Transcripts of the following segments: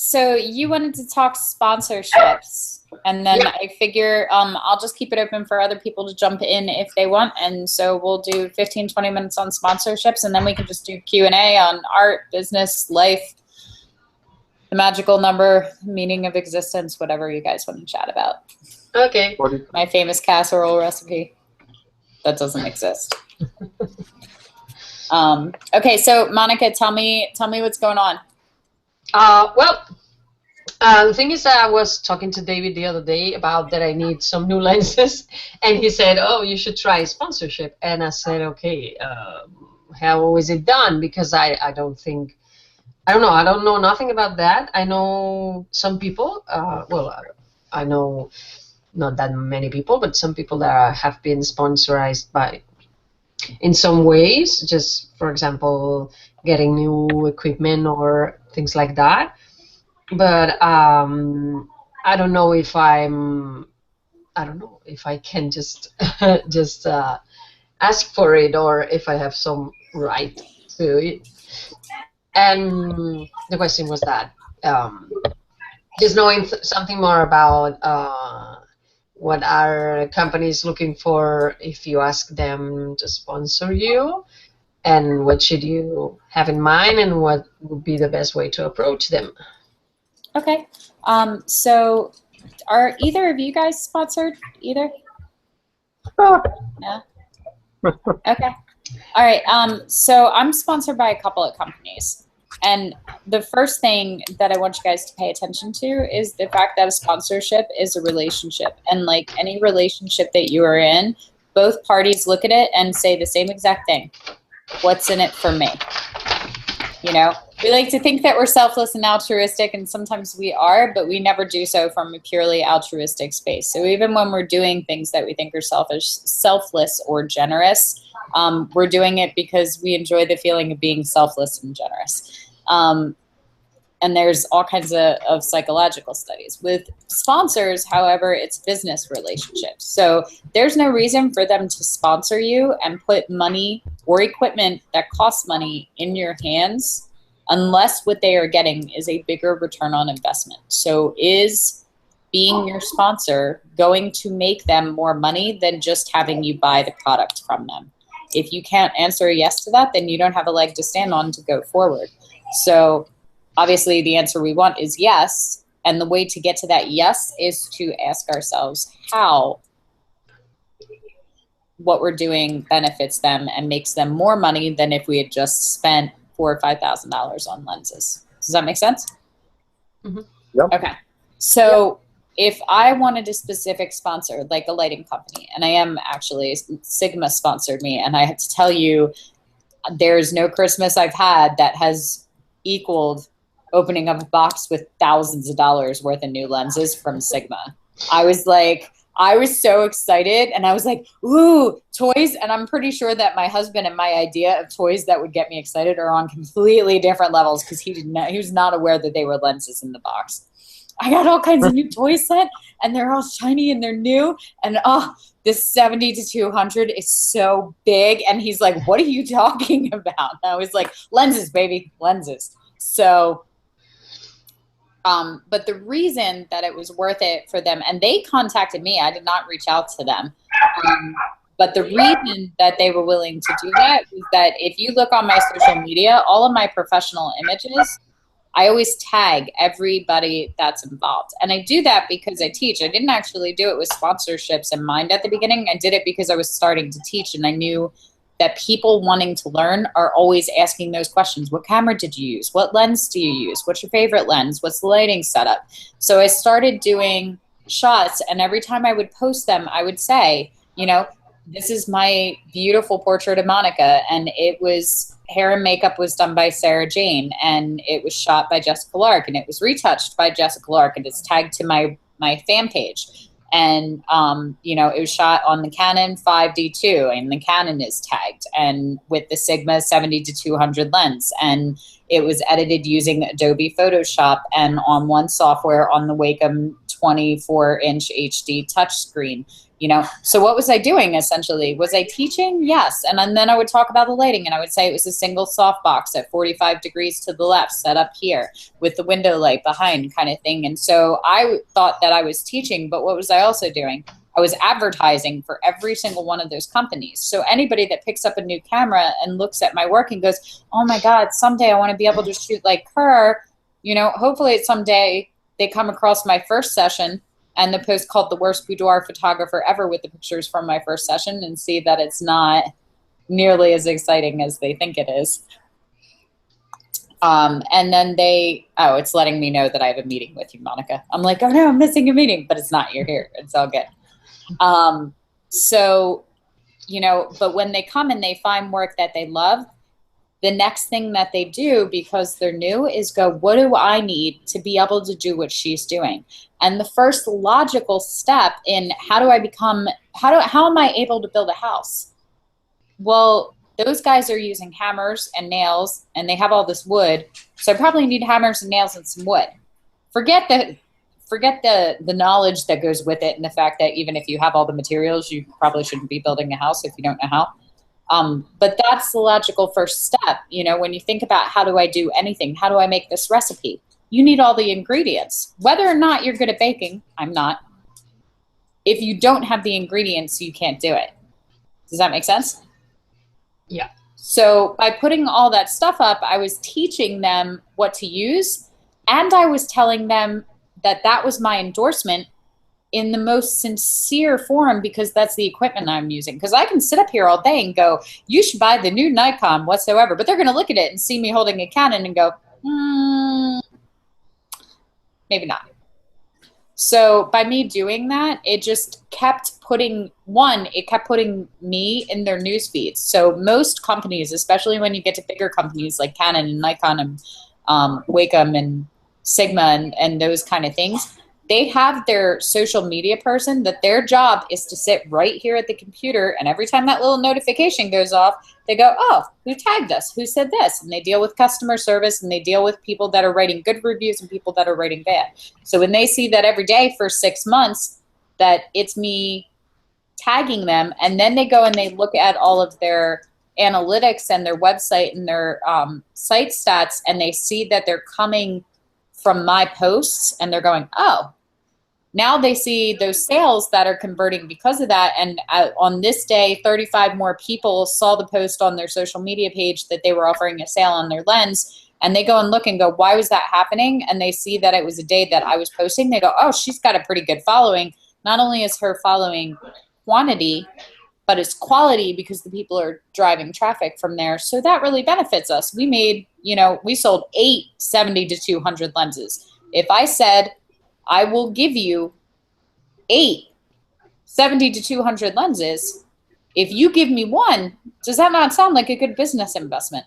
So you wanted to talk sponsorships, and then I figure I'll just keep it open for other people to jump in if they want. And so we'll do 15, 20 minutes on sponsorships, and then we can just do Q&A on art, business, life, the magical number, meaning of existence, whatever you guys want to chat about. Okay. My famous casserole recipe. That doesn't exist. Okay, so Monica, tell me what's going on. The thing is that I was talking to David the other day about that I need some new lenses, and he said, "Oh, you should try sponsorship." And I said, "Okay, how is it done?" Because I don't know. I don't know nothing about that. I know some people. I know not that many people, but some people that have been sponsored by, in some ways, just for example, getting new equipment or things like that. But I don't know if I can just just ask for it, or if I have some right to it. And the question was that just knowing something more about what are companies looking for if you ask them to sponsor you, and what should you have in mind, and what would be the best way to approach them. Okay. So are either of you guys sponsored either? No? Okay. All right. So I'm sponsored by a couple of companies. And the first thing that I want you guys to pay attention to is the fact that a sponsorship is a relationship. And like any relationship that you are in, both parties look at it and say the same exact thing. What's in it for me? You know, we like to think that we're selfless and altruistic, and sometimes we are, but we never do so from a purely altruistic space. So even when we're doing things that we think are selfless or generous, we're doing it because we enjoy the feeling of being selfless and generous. And there's all kinds of psychological studies. With sponsors, however, it's business relationships. So there's no reason for them to sponsor you and put money or equipment that costs money in your hands unless what they are getting is a bigger return on investment. So is being your sponsor going to make them more money than just having you buy the product from them? If you can't answer a yes to that, then you don't have a leg to stand on to go forward. So obviously the answer we want is yes. And the way to get to that yes is to ask ourselves how what we're doing benefits them and makes them more money than if we had just spent $4,000 or $5,000 on lenses. Does that make sense? Mm-hmm. Yep. Okay. So if I wanted a specific sponsor, like a lighting company, and I am actually, Sigma sponsored me, and I have to tell you, there's no Christmas I've had that has equaled opening up a box with thousands of dollars worth of new lenses from Sigma. I was so excited, and I was like, ooh, toys. And I'm pretty sure that my husband and my idea of toys that would get me excited are on completely different levels, because he was not aware that they were lenses in the box. I got all kinds of new toys sent, and they're all shiny and they're new. And this 70 to 200 is so big. And he's like, what are you talking about? And I was like, lenses, baby, lenses. So, but the reason that it was worth it for them, and they contacted me, I did not reach out to them. But the reason that they were willing to do that was that if you look on my social media, all of my professional images, I always tag everybody that's involved. And I do that because I teach. I didn't actually do it with sponsorships in mind at the beginning. I did it because I was starting to teach, and I knew that people wanting to learn are always asking those questions. What camera did you use? What lens do you use? What's your favorite lens? What's the lighting setup? So I started doing shots, and every time I would post them, I would say, you know, this is my beautiful portrait of Monica, and it was hair and makeup was done by Sarah Jane, and it was shot by Jessica Lark, and it was retouched by Jessica Lark, and it's tagged to my fan page. And, you know, it was shot on the Canon 5D2, and the Canon is tagged, and with the Sigma 70 to 200 lens. And It was edited using Adobe Photoshop and on one software on the Wacom 24-inch HD touchscreen. You know, so what was I doing essentially? Was I teaching? Yes. And then I would talk about the lighting, and I would say it was a single softbox at 45 degrees to the left, set up here with the window light behind, kind of thing. And so I thought that I was teaching, but what was I also doing? I was advertising for every single one of those companies. So anybody that picks up a new camera and looks at my work and goes, oh my God, someday I want to be able to shoot like her, you know, hopefully someday they come across my first session and the post called The Worst Boudoir Photographer Ever with the pictures from my first session, and see that it's not nearly as exciting as they think it is. And then it's letting me know that I have a meeting with you, Monica. I'm like, oh no, I'm missing a meeting, but it's not, you're here. It's all good. So, you know, but when they come and they find work that they love, the next thing that they do, because they're new, is go, what do I need to be able to do what she's doing? And the first logical step in how am I able to build a house? Well, those guys are using hammers and nails, and they have all this wood. So I probably need hammers and nails and some wood. Forget the knowledge that goes with it, and the fact that even if you have all the materials, you probably shouldn't be building a house if you don't know how. But that's the logical first step. You know, when you think about how do I do anything, how do I make this recipe? You need all the ingredients. Whether or not you're good at baking, I'm not. If you don't have the ingredients, you can't do it. Does that make sense? Yeah. So by putting all that stuff up, I was teaching them what to use, and I was telling them that that was my endorsement in the most sincere form, because that's the equipment I'm using. Because I can sit up here all day and go, you should buy the new Nikon whatsoever, but they're going to look at it and see me holding a Canon and go, maybe not. So by me doing that, it just kept putting me in their news feeds. So most companies, especially when you get to bigger companies like Canon and Nikon and Wacom and Sigma and those kind of things, they have their social media person that their job is to sit right here at the computer, and every time that little notification goes off, they go, oh, who tagged us? Who said this? And they deal with customer service, and they deal with people that are writing good reviews and people that are writing bad. So when they see that every day for 6 months, that it's me tagging them, and then they go and they look at all of their analytics and their website and their site stats, and they see that they're coming from my posts, and they're going, oh, now they see those sales that are converting because of that. And on this day, 35 more people saw the post on their social media page that they were offering a sale on their lens. And they go and look and go, why was that happening? And they see that it was a day that I was posting. They go, oh, she's got a pretty good following. Not only is her following quantity, but it's quality, because the people are driving traffic from there. So that really benefits us. We made, we sold 8 70 to 200 lenses. If I said, I will give you 8 70 to 200 lenses, if you give me one, does that not sound like a good business investment?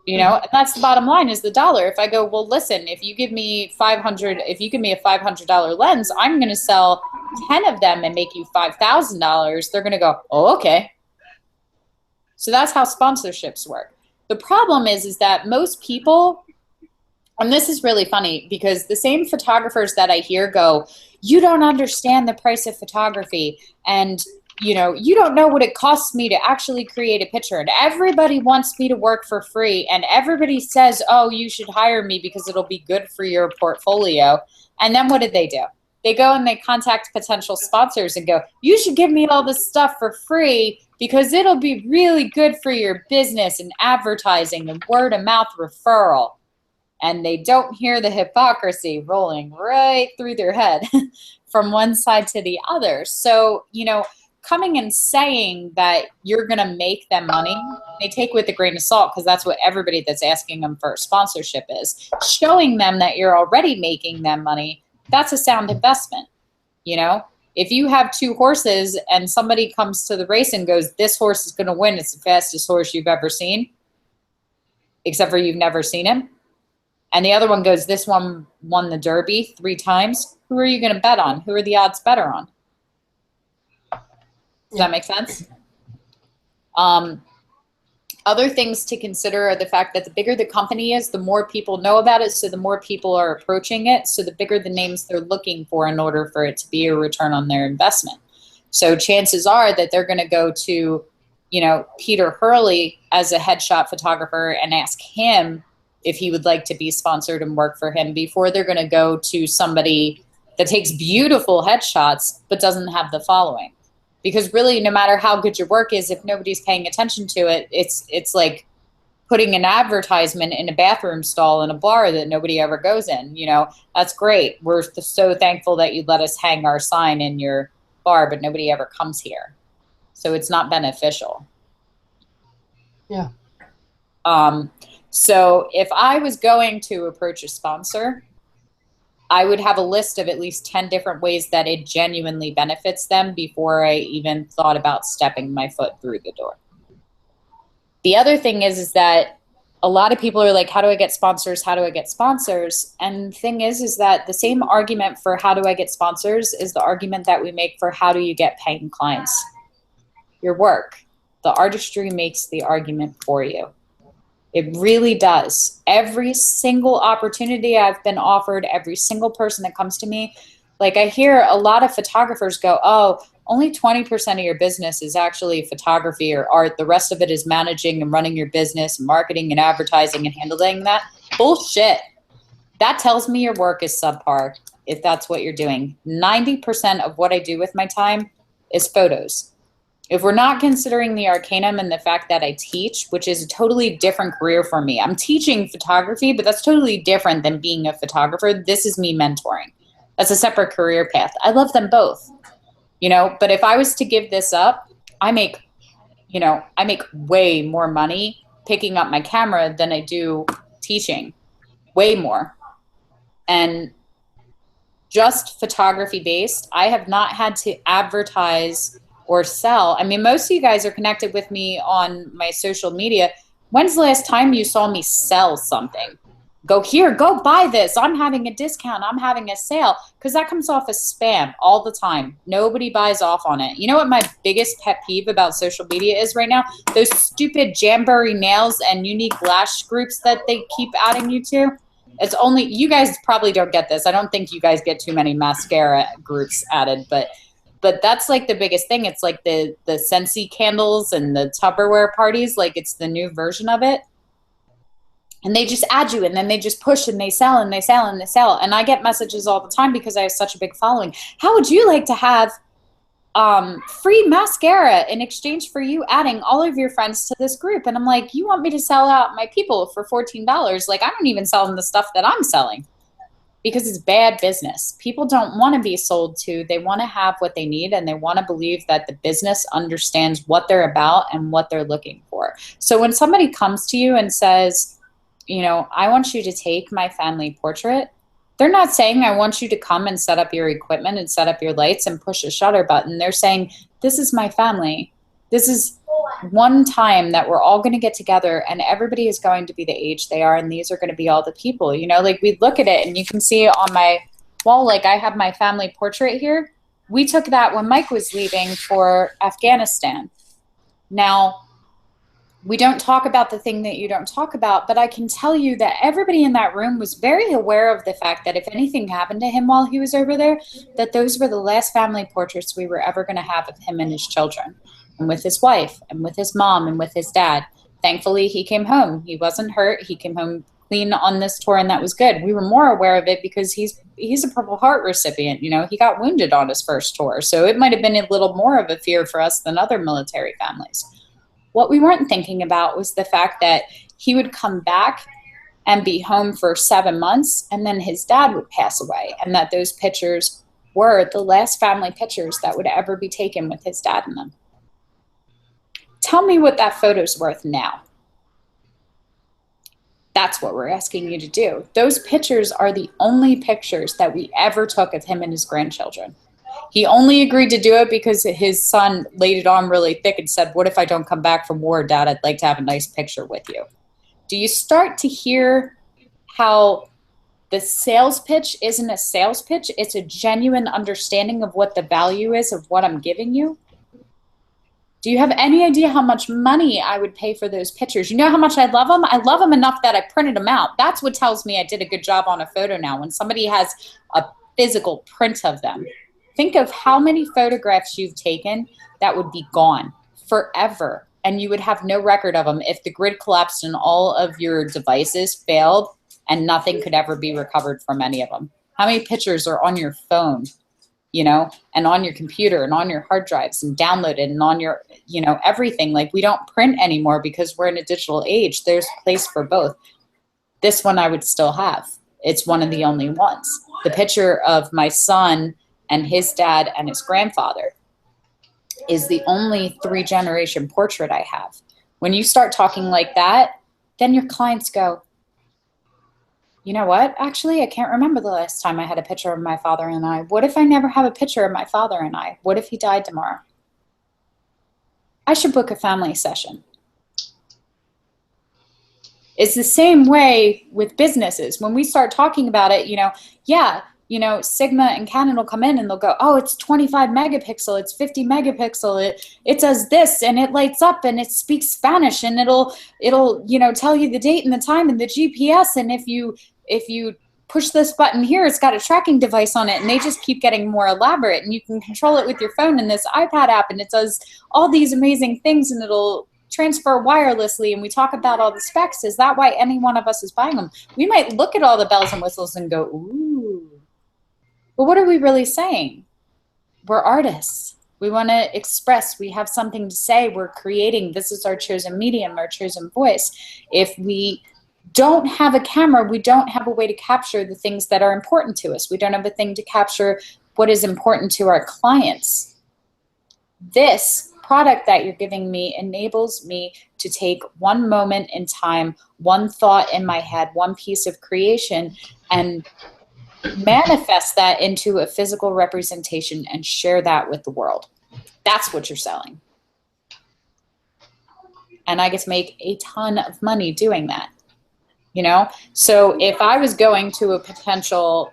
And that's the bottom line, is the dollar. If I go, well, listen, if you give me a $500 lens, I'm going to sell 10 of them and make you $5,000. They're going to go, oh, okay. So that's how sponsorships work. The problem is that most people, and this is really funny, because the same photographers that I hear go, you don't understand the price of photography, and you don't know what it costs me to actually create a picture, and everybody wants me to work for free, and everybody says, oh, you should hire me because it'll be good for your portfolio. And then what did they do? They go and they contact potential sponsors and go, you should give me all this stuff for free because it'll be really good for your business and advertising and word of mouth referral. And they don't hear the hypocrisy rolling right through their head from one side to the other. So, coming and saying that you're going to make them money, they take with a grain of salt, because that's what everybody that's asking them for a sponsorship is. Showing them that you're already making them money, that's a sound investment. If you have 2 horses and somebody comes to the race and goes, this horse is going to win, it's the fastest horse you've ever seen, except for you've never seen him, and the other one goes, this one won the Derby 3 times, who are you going to bet on? Who are the odds better on? Does that make sense? Other things to consider are the fact that the bigger the company is, the more people know about it, so the more people are approaching it, so the bigger the names they're looking for in order for it to be a return on their investment. So chances are that they're going to go to, you know, Peter Hurley as a headshot photographer and ask him if he would like to be sponsored and work for him before they're going to go to somebody that takes beautiful headshots but doesn't have the following. Because really, no matter how good your work is, if nobody's paying attention to it, it's like putting an advertisement in a bathroom stall in a bar that nobody ever goes in. You know, that's great. We're so thankful that you let us hang our sign in your bar, but nobody ever comes here. So it's not beneficial. Yeah. So if I was going to approach a sponsor, I would have a list of at least 10 different ways that it genuinely benefits them before I even thought about stepping my foot through the door. The other thing is that a lot of people are like, how do I get sponsors? How do I get sponsors? And the thing is that the same argument for how do I get sponsors is the argument that we make for how do you get paying clients? Your work. The artistry makes the argument for you. It really does. Every single opportunity I've been offered, every single person that comes to me, like I hear a lot of photographers go, oh, only 20% of your business is actually photography or art. The rest of it is managing and running your business, marketing and advertising and handling that. Bullshit. That tells me your work is subpar if that's what you're doing. 90% of what I do with my time is photos. If we're not considering the arcanum and the fact that I teach, which is a totally different career for me. I'm teaching photography, but that's totally different than being a photographer. This is me mentoring. That's a separate career path. I love them both, you know, but if I was to give this up, I make way more money picking up my camera than I do teaching, way more. And just photography based, I have not had to advertise or sell. I mean, most of you guys are connected with me on my social media. When's the last time you saw me sell something? Go here, go buy this. I'm having a discount. I'm having a sale. Because that comes off as spam all the time. Nobody buys off on it. You know what my biggest pet peeve about social media is right now? Those stupid Jamboree nails and unique lash groups that they keep adding you to. It's only, you guys probably don't get this. I don't think you guys get too many mascara groups added, but that's like the biggest thing. It's like the Scentsy candles and the Tupperware parties. Like it's the new version of it. And they just add you and then they just push and they sell and they sell and they sell. And I get messages all the time because I have such a big following. How would you like to have free mascara in exchange for you adding all of your friends to this group? And I'm like, you want me to sell out my people for $14? Like I don't even sell them the stuff that I'm selling. Because it's bad business. People don't want to be sold to. They want to have what they need and they want to believe that the business understands what they're about and what they're looking for. So when somebody comes to you and says, you know, I want you to take my family portrait, they're not saying I want you to come and set up your equipment and set up your lights and push a shutter button. They're saying, this is my family. This is one time that we're all going to get together and everybody is going to be the age they are and these are going to be all the people, you know, like we look at it and you can see on my wall, like I have my family portrait here. We took that when Mike was leaving for Afghanistan. Now, we don't talk about the thing that you don't talk about, but I can tell you that everybody in that room was very aware of the fact that if anything happened to him while he was over there, that those were the last family portraits we were ever going to have of him and his children. And with his wife and with his mom and with his dad. Thankfully, he came home. He wasn't hurt. He came home clean on this tour, and that was good. We were more aware of it because he's a Purple Heart recipient. You know, he got wounded on his first tour. So it might have been a little more of a fear for us than other military families. What we weren't thinking about was the fact that he would come back and be home for 7 months, and then his dad would pass away, and that those pictures were the last family pictures that would ever be taken with his dad in them. Tell me what that photo's worth now. That's what we're asking you to do. Those pictures are the only pictures that we ever took of him and his grandchildren. He only agreed to do it because his son laid it on really thick and said, what if I don't come back from war, Dad? I'd like to have a nice picture with you. Do you start to hear how the sales pitch isn't a sales pitch? It's a genuine understanding of what the value is of what I'm giving you. Do you have any idea how much money I would pay for those pictures? You know how much I love them? I love them enough that I printed them out. That's what tells me I did a good job on a photo now. When somebody has a physical print of them, think of how many photographs you've taken that would be gone forever. And you would have no record of them if the grid collapsed and all of your devices failed and nothing could ever be recovered from any of them. How many pictures are on your phone, you know, and on your computer and on your hard drives and downloaded and on your, you know, everything. Like, we don't print anymore because we're in a digital age. There's a place for both. This one I would still have. It's one of the only ones. The picture of my son and his dad and his grandfather is the only 3-generation portrait I have. When you start talking like that, then your clients go, you know what? Actually, I can't remember the last time I had a picture of my father and I. What if I never have a picture of my father and I? What if he died tomorrow? I should book a family session. It's the same way with businesses. When we start talking about it, you know, yeah, you know, Sigma and Canon will come in and they'll go, oh, it's 25 megapixel, it's 50 megapixel, it does this and it lights up and it speaks Spanish and it'll, you know, tell you the date and the time and the GPS. And if you push this button here, it's got a tracking device on it, and they just keep getting more elaborate, and you can control it with your phone and this iPad app, and it does all these amazing things, and it'll transfer wirelessly, and we talk about all the specs. Is that why any one of us is buying them? We might look at all the bells and whistles and go, ooh. But what are we really saying? We're artists. We want to express. We have something to say. We're creating. This is our chosen medium, our chosen voice. If we don't have a camera, we don't have a way to capture the things that are important to us. We don't have a thing to capture what is important to our clients. This product that you're giving me enables me to take one moment in time, one thought in my head, one piece of creation, and manifest that into a physical representation and share that with the world. That's what you're selling. And I get to make a ton of money doing that. You know, so if I was going to a potential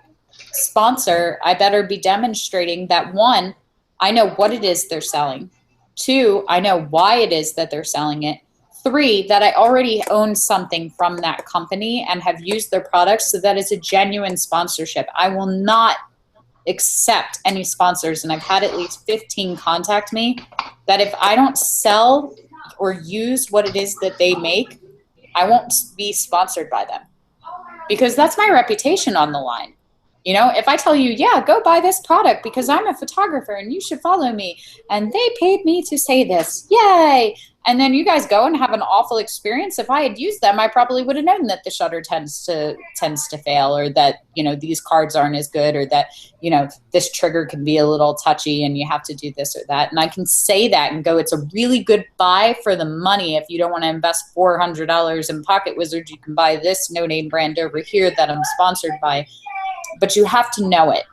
sponsor, I better be demonstrating that, one, I know what it is they're selling. 2, I know why it is that they're selling it. 3, that I already own something from that company and have used their products, so that it's a genuine sponsorship. I will not accept any sponsors, and I've had at least 15 contact me, that if I don't sell or use what it is that they make, I won't be sponsored by them, because that's my reputation on the line. You know, if I tell you, yeah, go buy this product because I'm a photographer and you should follow me, and they paid me to say this, yay. And then you guys go and have an awful experience. If I had used them, I probably would have known that the shutter tends to fail, or that, you know, these cards aren't as good, or that, you know, this trigger can be a little touchy and you have to do this or that. And I can say that and go, it's a really good buy for the money. If you don't want to invest $400 in Pocket Wizard, you can buy this no-name brand over here that I'm sponsored by. But you have to know it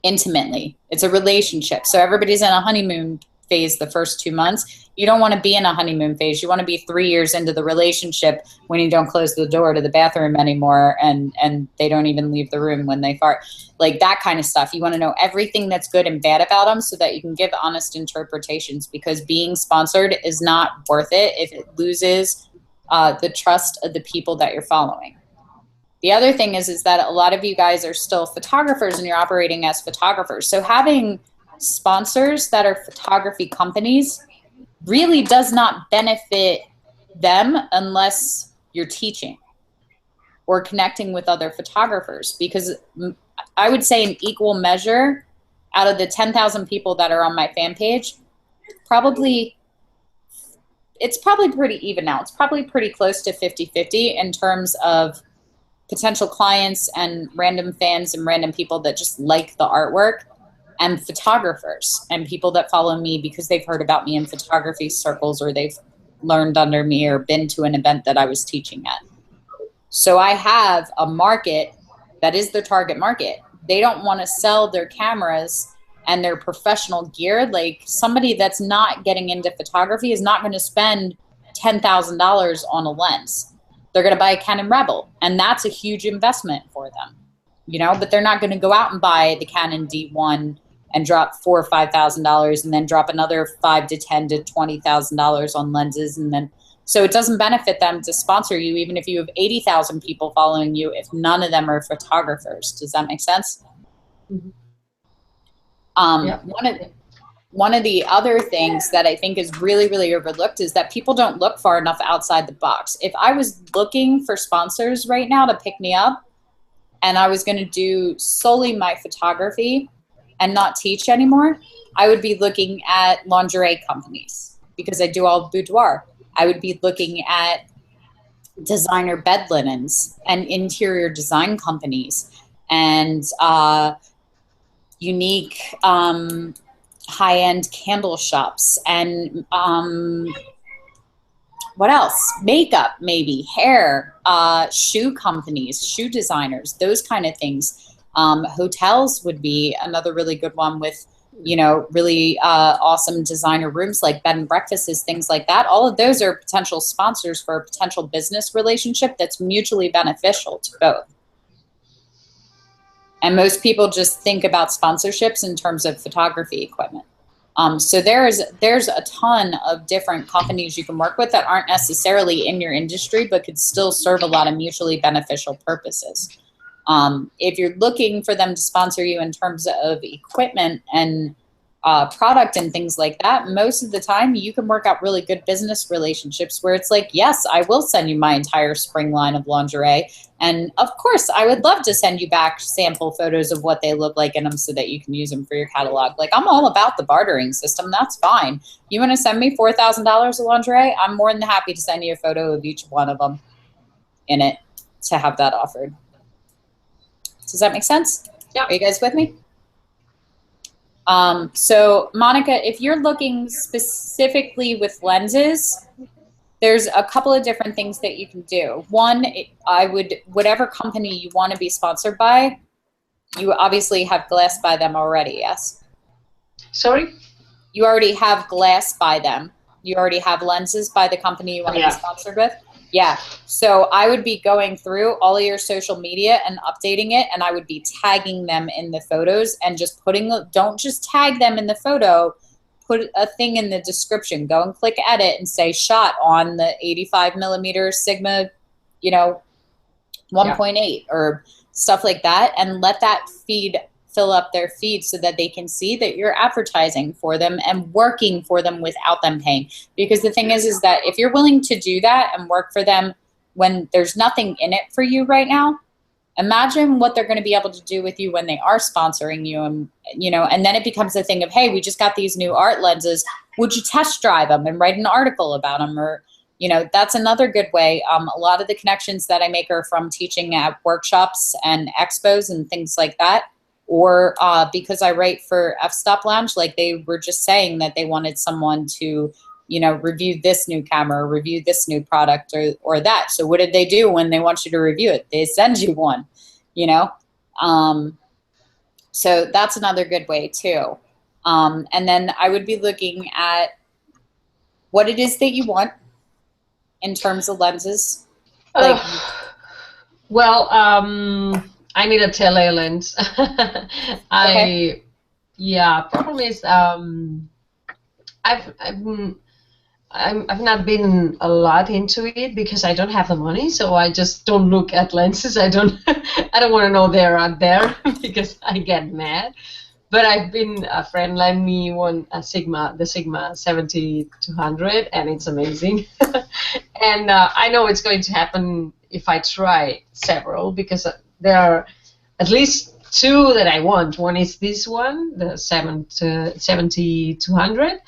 intimately. It's a relationship. So everybody's in a honeymoon phase the first 2 months. You don't want to be in a honeymoon phase. You want to be 3 years into the relationship when you don't close the door to the bathroom anymore, and they don't even leave the room when they fart. Like that kind of stuff. You want to know everything that's good and bad about them so that you can give honest interpretations, because being sponsored is not worth it if it loses the trust of the people that you're following. The other thing is that a lot of you guys are still photographers and you're operating as photographers. So having sponsors that are photography companies really does not benefit them unless you're teaching or connecting with other photographers, because I would say in equal measure, out of the 10,000 people that are on my fan page, it's probably pretty even now. It's probably pretty close to 50-50 in terms of potential clients and random fans and random people that just like the artwork, and photographers and people that follow me because they've heard about me in photography circles, or they've learned under me or been to an event that I was teaching at. So I have a market that is their target market. They don't want to sell their cameras and their professional gear. Like, somebody that's not getting into photography is not going to spend $10,000 on a lens. They're going to buy a Canon Rebel, and that's a huge investment for them, you know, but they're not going to go out and buy the Canon D1 and drop $4,000 or $5,000 and then drop another $5,000 to $10,000 to $20,000 on lenses. And then, so it doesn't benefit them to sponsor you, even if you have 80,000 people following you, if none of them are photographers. Does that make sense? Mm-hmm. One of the other things that I think is really, really overlooked is that people don't look far enough outside the box. If I was looking for sponsors right now to pick me up and I was going to do solely my photography and not teach anymore, I would be looking at lingerie companies because I do all boudoir. I would be looking at designer bed linens and interior design companies and unique high-end candle shops and what else? Makeup, maybe, hair, shoe companies, shoe designers, those kind of things. Hotels would be another really good one with, you know, really awesome designer rooms like bed and breakfasts, things like that. All of those are potential sponsors for a potential business relationship that's mutually beneficial to both. And most people just think about sponsorships in terms of photography equipment. So there's a ton of different companies you can work with that aren't necessarily in your industry, but could still serve a lot of mutually beneficial purposes. If you're looking for them to sponsor you in terms of equipment and product and things like that, most of the time you can work out really good business relationships where it's like, yes, I will send you my entire spring line of lingerie. And of course, I would love to send you back sample photos of what they look like in them so that you can use them for your catalog. Like, I'm all about the bartering system. That's fine. You want to send me $4,000 of lingerie? I'm more than happy to send you a photo of each one of them in it to have that offered. Does that make sense? Yeah. Are you guys with me? So Monica, if you're looking specifically with lenses, there's a couple of different things that you can do. One, whatever company you want to be sponsored by, you obviously have glass by them already, yes? Sorry? You already have glass by them. You already have lenses by the company you want to be sponsored with? Yeah. So I would be going through all of your social media and updating it, and I would be tagging them in the photos and just don't just tag them in the photo, put a thing in the description. Go and click edit and say shot on the 85 millimeter Sigma, 1.8 or stuff like that, and let that fill up their feed so that they can see that you're advertising for them and working for them without them paying. Because the thing is that if you're willing to do that and work for them when there's nothing in it for you right now, imagine what they're going to be able to do with you when they are sponsoring you. And, and then it becomes a thing of, hey, we just got these new art lenses. Would you test drive them and write an article about them? Or, that's another good way. A lot of the connections that I make are from teaching at workshops and expos and things like that. Or because I write for F-Stop Lounge, like they were just saying that they wanted someone to, review this new camera, or review this new product or that. So what did they do when they want you to review it? They send you one, So that's another good way too. And then I would be looking at what it is that you want in terms of lenses. I need a tele lens. Okay. Problem is, I've not been a lot into it because I don't have the money, so I just don't look at lenses. I don't want to know they're out there because I get mad. But a friend lent me the Sigma 70-200, and it's amazing. And I know it's going to happen if I try several, because there are at least two that I want. One is this one, the 70-200.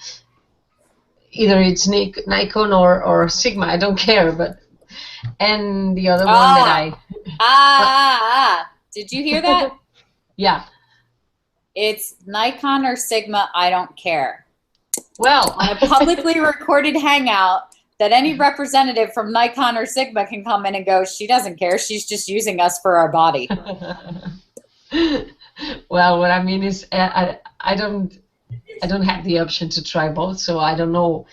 Either it's Nikon or Sigma, I don't care. And the other one that Did you hear that? Yeah. It's Nikon or Sigma, I don't care. Well, on a publicly recorded hangout that any representative from Nikon or Sigma can come in and go, she doesn't care, she's just using us for our body. Well, what I mean is I don't have the option to try both, so I don't know.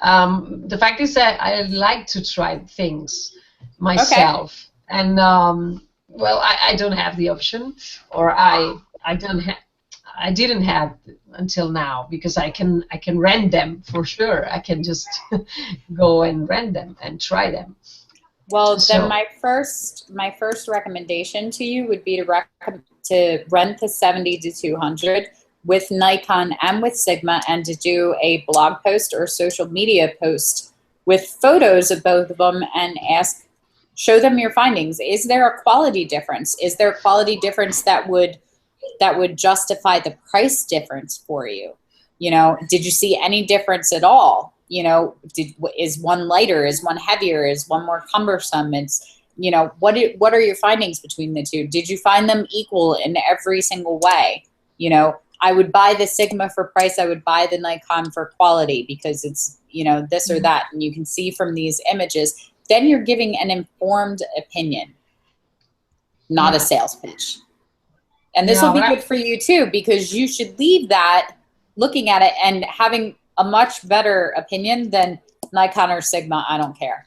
The fact is that I like to try things myself. Okay. And I don't have the option, or I don't have. I didn't have until now, because I can rent them for sure. I can just go and rent them and try them. Well, So, then my first recommendation to you would be to rent the 70 to 200 with Nikon and with Sigma, and to do a blog post or social media post with photos of both of them and show them your findings. Is there a quality difference? Is there a quality difference that would justify the price difference for you? You know, did you see any difference at all? You know, is one lighter? Is one heavier? Is one more cumbersome? It's, you know, what are your findings between the two? Did you find them equal in every single way? You know, I would buy the Sigma for price. I would buy the Nikon for quality, because it's, you know, this or that. And you can see from these images, then you're giving an informed opinion, not a sales pitch. And this will be good for you too, because you should leave that looking at it and having a much better opinion than Nikon or Sigma. I don't care.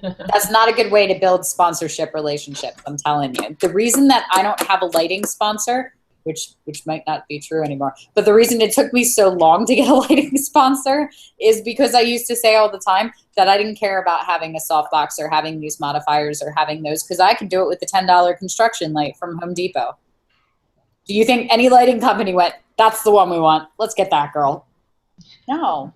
That's not a good way to build sponsorship relationships, I'm telling you. The reason that I don't have a lighting sponsor, which might not be true anymore, but the reason it took me so long to get a lighting sponsor is because I used to say all the time that I didn't care about having a softbox or having these modifiers or having those, because I could do it with the $10 construction light from Home Depot. Do you think any lighting company went, that's the one we want, let's get that girl? No.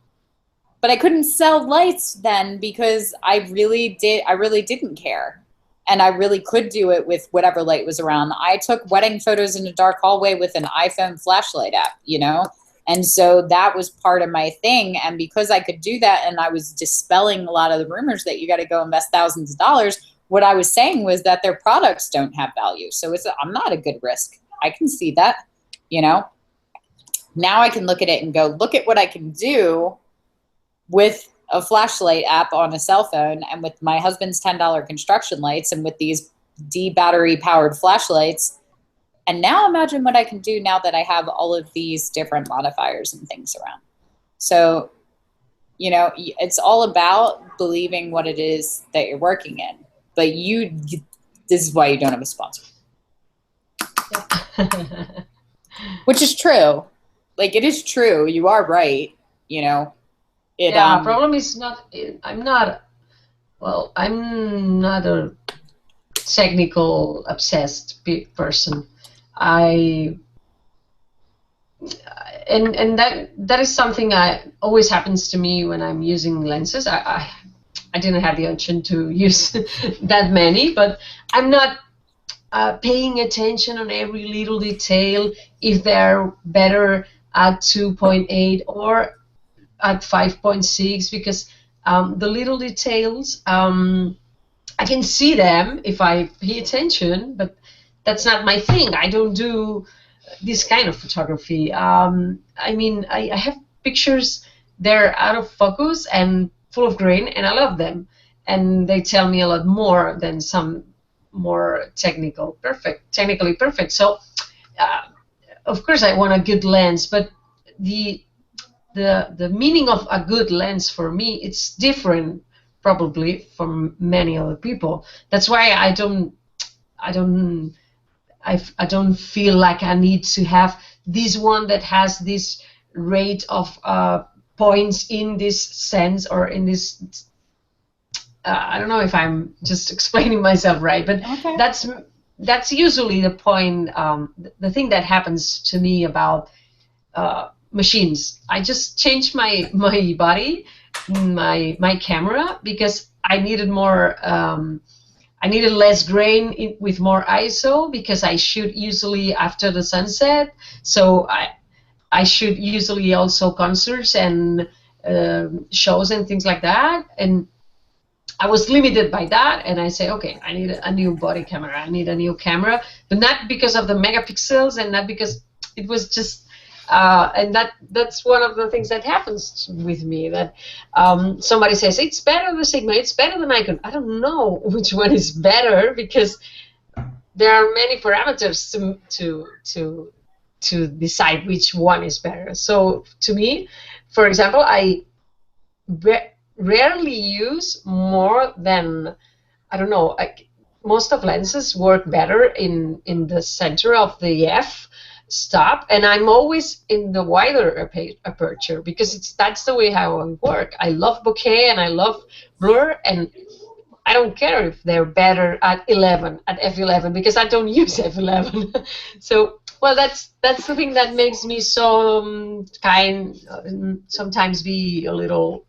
But I couldn't sell lights then, because I really didn't care. And I really could do it with whatever light was around. I took wedding photos in a dark hallway with an iPhone flashlight app, you know? And so that was part of my thing. And because I could do that, and I was dispelling a lot of the rumors that you got to go invest thousands of dollars, what I was saying was that their products don't have value. So I'm not a good risk. I can see that, you know? Now I can look at it and go, look at what I can do with a flashlight app on a cell phone, and with my husband's $10 construction lights, and with these D battery powered flashlights. And now imagine what I can do now that I have all of these different modifiers and things around. So, you know, it's all about believing what it is that you're working in. But this is why you don't have a sponsor. Which is true. Like, it is true. You are right. You know, problem is I'm not a technical obsessed person. And that is something that always happens to me when I'm using lenses. I didn't have the option to use that many, but I'm not paying attention on every little detail, if they're better at 2.8 or at 5.6, because the little details, I can see them if I pay attention, but that's not my thing. I don't do this kind of photography. I mean, I have pictures, they're out of focus and full of grain, and I love them. And they tell me a lot more than some more technically perfect. So, of course, I want a good lens, but the meaning of a good lens for me, it's different probably from many other people. That's why I don't feel like I need to have this one that has this rate of points in this sense, or in this I don't know if I'm just explaining myself right, but okay. That's usually the point, the thing that happens to me about machines. I just changed my body, my camera, because I needed more. I needed less grain with more ISO, because I shoot usually after the sunset. So I shoot usually also concerts and shows and things like that. And I was limited by that, and I say, okay, I need a new body camera. I need a new camera, but not because of the megapixels, and not because it was just. And that's one of the things that happens with me, that somebody says it's better than Sigma, it's better than Nikon. I don't know which one is better, because there are many parameters to decide which one is better. So to me, for example, I rarely use more than, I don't know, most of lenses work better in the center of the F. stop, and I'm always in the wider aperture because that's the way how I work. I love bokeh and I love blur, and I don't care if they're better at 11, at f11, because I don't use f11. So, well, that's the thing that makes me so sometimes be a little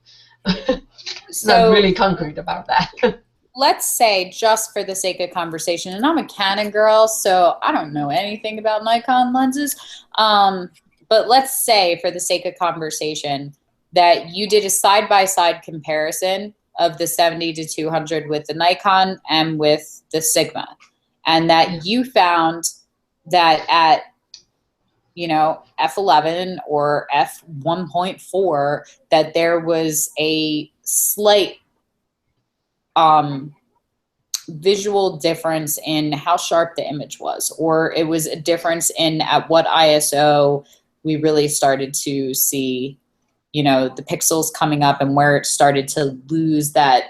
not really concrete about that. Let's say, just for the sake of conversation, and I'm a Canon girl, so I don't know anything about Nikon lenses, but let's say, for the sake of conversation, that you did a side-by-side comparison of the 70 to 200 with the Nikon and with the Sigma, and that you found that at, you know, f11 or f1.4, that there was a slight visual difference in how sharp the image was, or it was a difference in at what ISO we really started to see, you know, the pixels coming up and where it started to lose that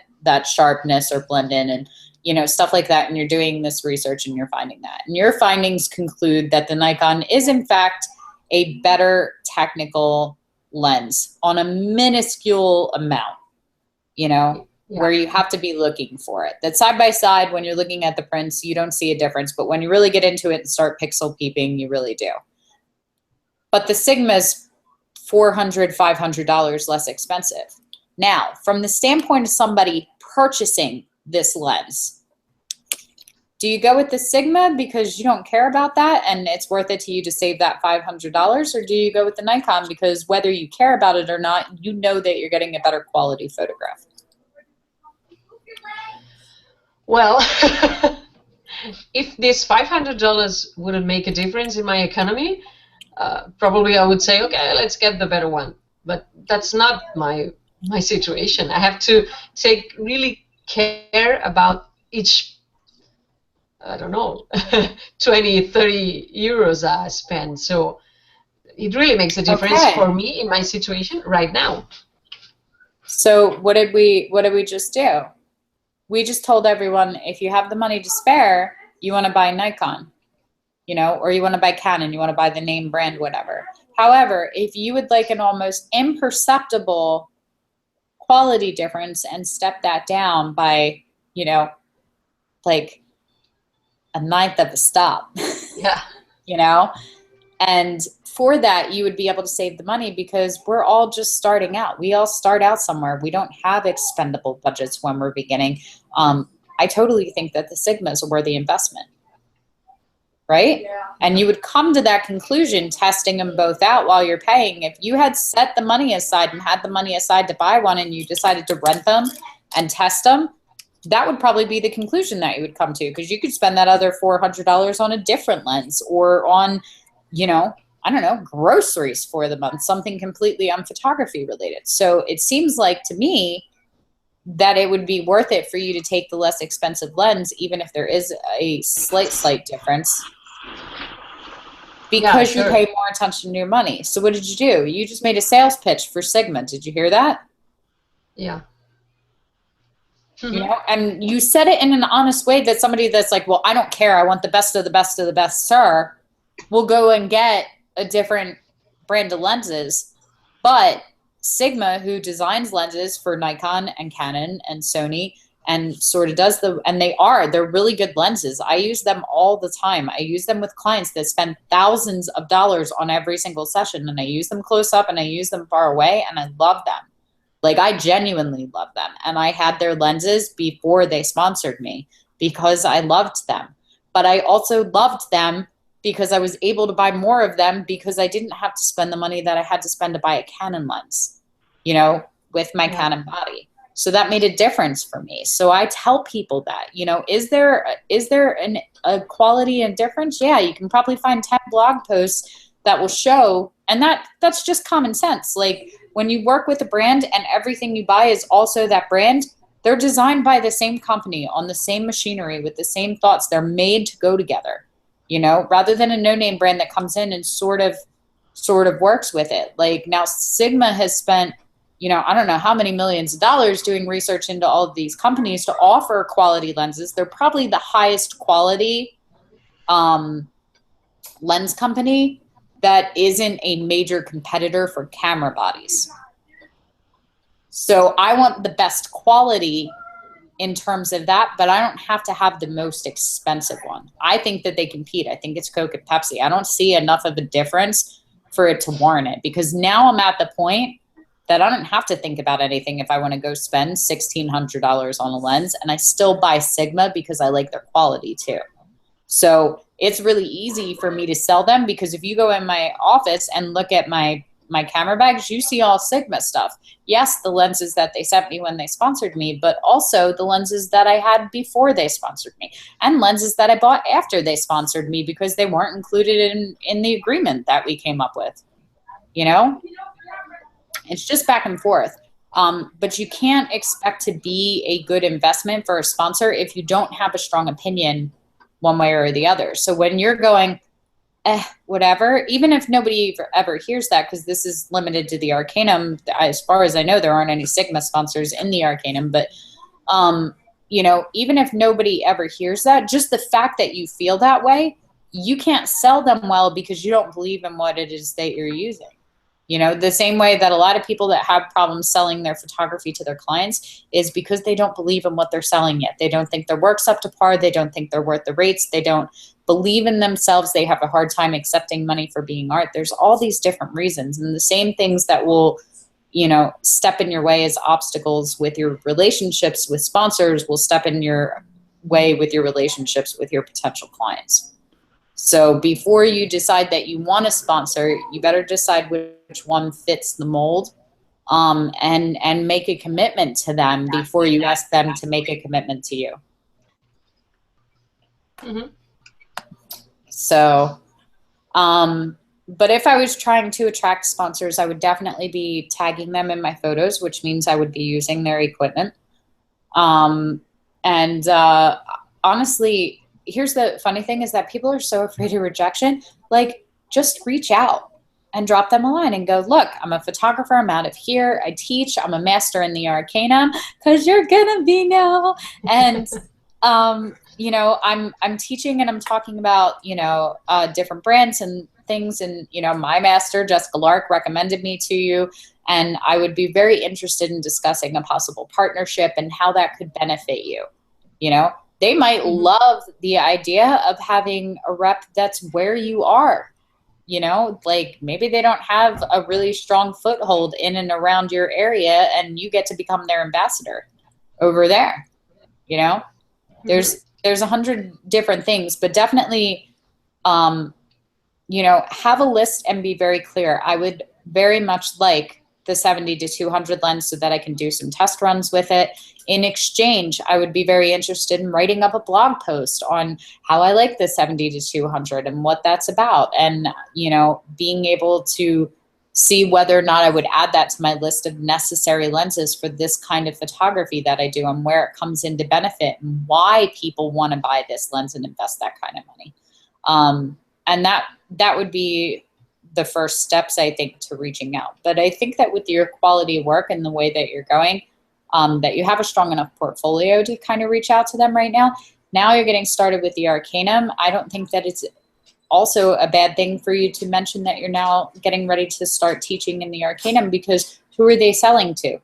sharpness or blend in, and, you know, stuff like that. And you're doing this research and you're finding that, and your findings conclude that the Nikon is in fact a better technical lens on a minuscule amount, you know. Yeah. Where you have to be looking for it. That side by side, when you're looking at the prints, you don't see a difference, but when you really get into it and start pixel peeping, you really do. But the Sigma's $400, $500 less expensive. Now, from the standpoint of somebody purchasing this lens, do you go with the Sigma because you don't care about that and it's worth it to you to save that $500, or do you go with the Nikon because whether you care about it or not, you know that you're getting a better quality photograph? Well, if this $500 wouldn't make a difference in my economy, probably I would say, okay, let's get the better one. But that's not my situation. I have to take really care about each, I don't know, 20, 30 euros I spend. So it really makes a difference for me in my situation right now. So what did we just do? We just told everyone, if you have the money to spare, you want to buy Nikon, you know, or you want to buy Canon, you want to buy the name brand, whatever. However, if you would like an almost imperceptible quality difference and step that down by, you know, like a ninth of a stop, yeah, you know, and for that, you would be able to save the money because we're all just starting out. We all start out somewhere. We don't have expendable budgets when we're beginning. I totally think that the Sigma is a worthy investment, right? Yeah. And you would come to that conclusion testing them both out while you're paying. If you had set the money aside and had the money aside to buy one and you decided to rent them and test them, that would probably be the conclusion that you would come to, because you could spend that other $400 on a different lens or on, you know, I don't know, groceries for the month, something completely unphotography related. So it seems like to me that it would be worth it for you to take the less expensive lens, even if there is a slight difference, because you pay more attention to your money. So what did you do? You just made a sales pitch for Sigma. Did you hear that? Yeah. You know, and you said it in an honest way that somebody that's like, well, I don't care. I want the best of the best of the best, sir, will go and get a different brand of lenses. But Sigma, who designs lenses for Nikon and Canon and Sony and sort of does and they're really good lenses. I use them all the time. I use them with clients that spend thousands of dollars on every single session, and I use them close up and I use them far away, and I love them. Like, I genuinely love them. And I had their lenses before they sponsored me because I loved them. But I also loved them because I was able to buy more of them because I didn't have to spend the money that I had to spend to buy a Canon lens, you know, with my Canon body. So that made a difference for me. So I tell people that, you know, is there a quality and difference? Yeah, you can probably find 10 blog posts that will show, and that's just common sense. Like, when you work with a brand and everything you buy is also that brand, they're designed by the same company on the same machinery with the same thoughts. They're made to go together, you know, rather than a no-name brand that comes in and sort of works with it. Like, now Sigma has spent, you know, I don't know how many millions of dollars doing research into all of these companies to offer quality lenses. They're probably the highest quality lens company that isn't a major competitor for camera bodies. So I want the best quality in terms of that, but I don't have to have the most expensive one. I think that they compete. I think it's Coke and Pepsi. I don't see enough of a difference for it to warrant it, because now I'm at the point that I don't have to think about anything if I want to go spend $1,600 on a lens, and I still buy Sigma because I like their quality too. So it's really easy for me to sell them, because if you go in my office and look at my camera bags, you see all Sigma stuff. Yes, the lenses that they sent me when they sponsored me, but also the lenses that I had before they sponsored me, and lenses that I bought after they sponsored me because they weren't included in the agreement that we came up with. You know, it's just back and forth. But you can't expect to be a good investment for a sponsor if you don't have a strong opinion one way or the other. So when you're going, whatever, even if nobody ever hears that, because this is limited to the Arcanum, as far as I know, there aren't any Sigma sponsors in the Arcanum, but you know, even if nobody ever hears that, just the fact that you feel that way, you can't sell them well because you don't believe in what it is that you're using. You know, the same way that a lot of people that have problems selling their photography to their clients is because they don't believe in what they're selling yet. They don't think their work's up to par. They don't think they're worth the rates. They don't believe in themselves. They have a hard time accepting money for being art. There's all these different reasons, and the same things that will, you know, step in your way as obstacles with your relationships with sponsors will step in your way with your relationships with your potential clients. So before you decide that you want to sponsor, you better decide which one fits the mold, and make a commitment to them before you ask them to make a commitment to you. Mm-hmm. So, but if I was trying to attract sponsors, I would definitely be tagging them in my photos, which means I would be using their equipment. Honestly, here's the funny thing is that people are so afraid of rejection. Like, just reach out and drop them a line and go, look, I'm a photographer. I'm out of here. I teach. I'm a master in the Arcanum, because you're going to be now. And, you know, I'm teaching and I'm talking about, you know, different brands and things. And, you know, my master, Jessica Lark, recommended me to you. And I would be very interested in discussing a possible partnership and how that could benefit you, you know. They might love the idea of having a rep that's where you are, you know, like maybe they don't have a really strong foothold in and around your area, and you get to become their ambassador over there. You know, there's 100 different things, but definitely, you know, have a list and be very clear. I would very much like the 70 to 200 lens so that I can do some test runs with it. In exchange, I would be very interested in writing up a blog post on how I like the 70 to 200 and what that's about. And, you know, being able to see whether or not I would add that to my list of necessary lenses for this kind of photography that I do, and where it comes into benefit and why people want to buy this lens and invest that kind of money. And that would be the first steps, I think, to reaching out. But I think that with your quality of work and the way that you're going, that you have a strong enough portfolio to kind of reach out to them right now. Now you're getting started with the Arcanum. I don't think that it's also a bad thing for you to mention that you're now getting ready to start teaching in the Arcanum, because who are they selling to?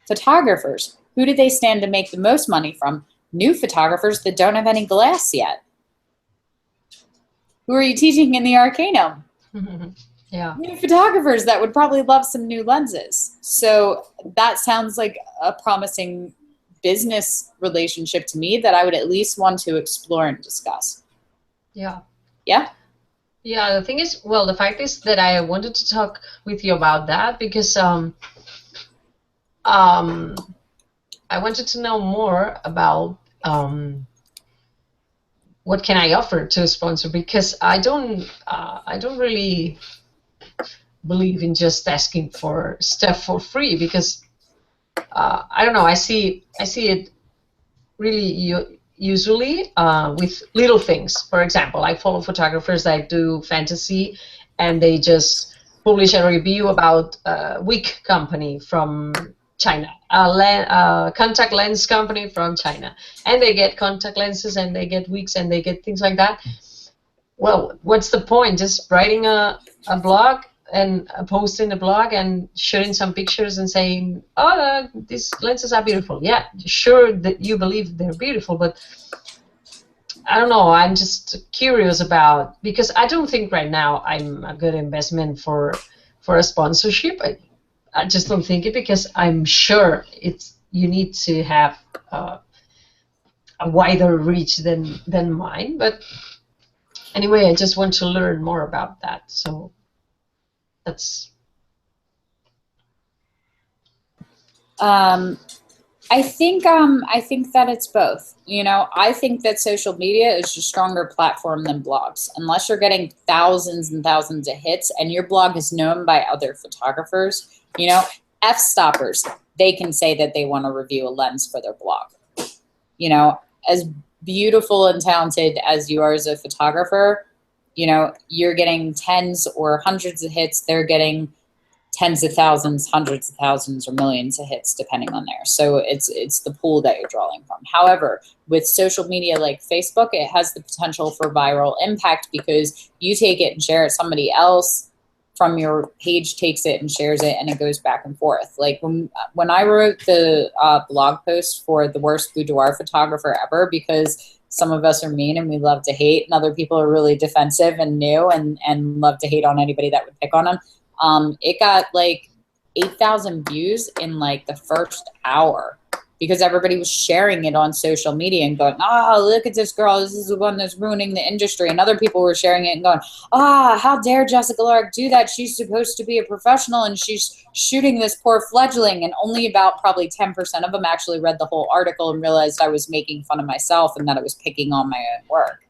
Photographers. Who do they stand to make the most money from? New photographers that don't have any glass yet. Who are you teaching in the Arcanum? Yeah. New photographers that would probably love some new lenses. So that sounds like a promising business relationship to me that I would at least want to explore and discuss. Yeah. Yeah? Yeah, the thing is, well, the fact is that I wanted to talk with you about that because I wanted to know more about what can I offer to a sponsor, because I don't really believe in just asking for stuff for free, because I don't know, I see it really usually with little things. For example, I follow photographers that do fantasy, and they just publish a review about a wig company from China, a contact lens company from China, and they get contact lenses and they get wigs and they get things like that. well, what's the point? Just writing a blog and posting a blog and shooting some pictures and saying, oh, these lenses are beautiful. Yeah, sure that you believe they're beautiful, but I don't know. I'm just curious about, because I don't think right now I'm a good investment for a sponsorship. I just don't think it, because I'm sure you need to have a wider reach than mine. But anyway, I just want to learn more about that. So that's. I think that it's both. You know, I think that social media is a stronger platform than blogs. Unless you're getting thousands and thousands of hits and your blog is known by other photographers, you know, f-stoppers, they can say that they want to review a lens for their blog. You know, as beautiful and talented as you are as a photographer, you know, you're getting tens or hundreds of hits. They're getting tens of thousands, hundreds of thousands, or millions of hits, depending on there. So it's the pool that you're drawing from. However, with social media like Facebook, it has the potential for viral impact, because you take it and share it, somebody else from your page takes it and shares it, and it goes back and forth. Like when I wrote the blog post for the worst boudoir photographer ever, because some of us are mean and we love to hate, and other people are really defensive and new and love to hate on anybody that would pick on them. It got like 8,000 views in like the first hour, because everybody was sharing it on social media and going, oh, look at this girl. This is the one that's ruining the industry. And other people were sharing it and going, how dare Jessica Lark do that? She's supposed to be a professional and she's shooting this poor fledgling. And only about probably 10% of them actually read the whole article and realized I was making fun of myself and that I was picking on my own work.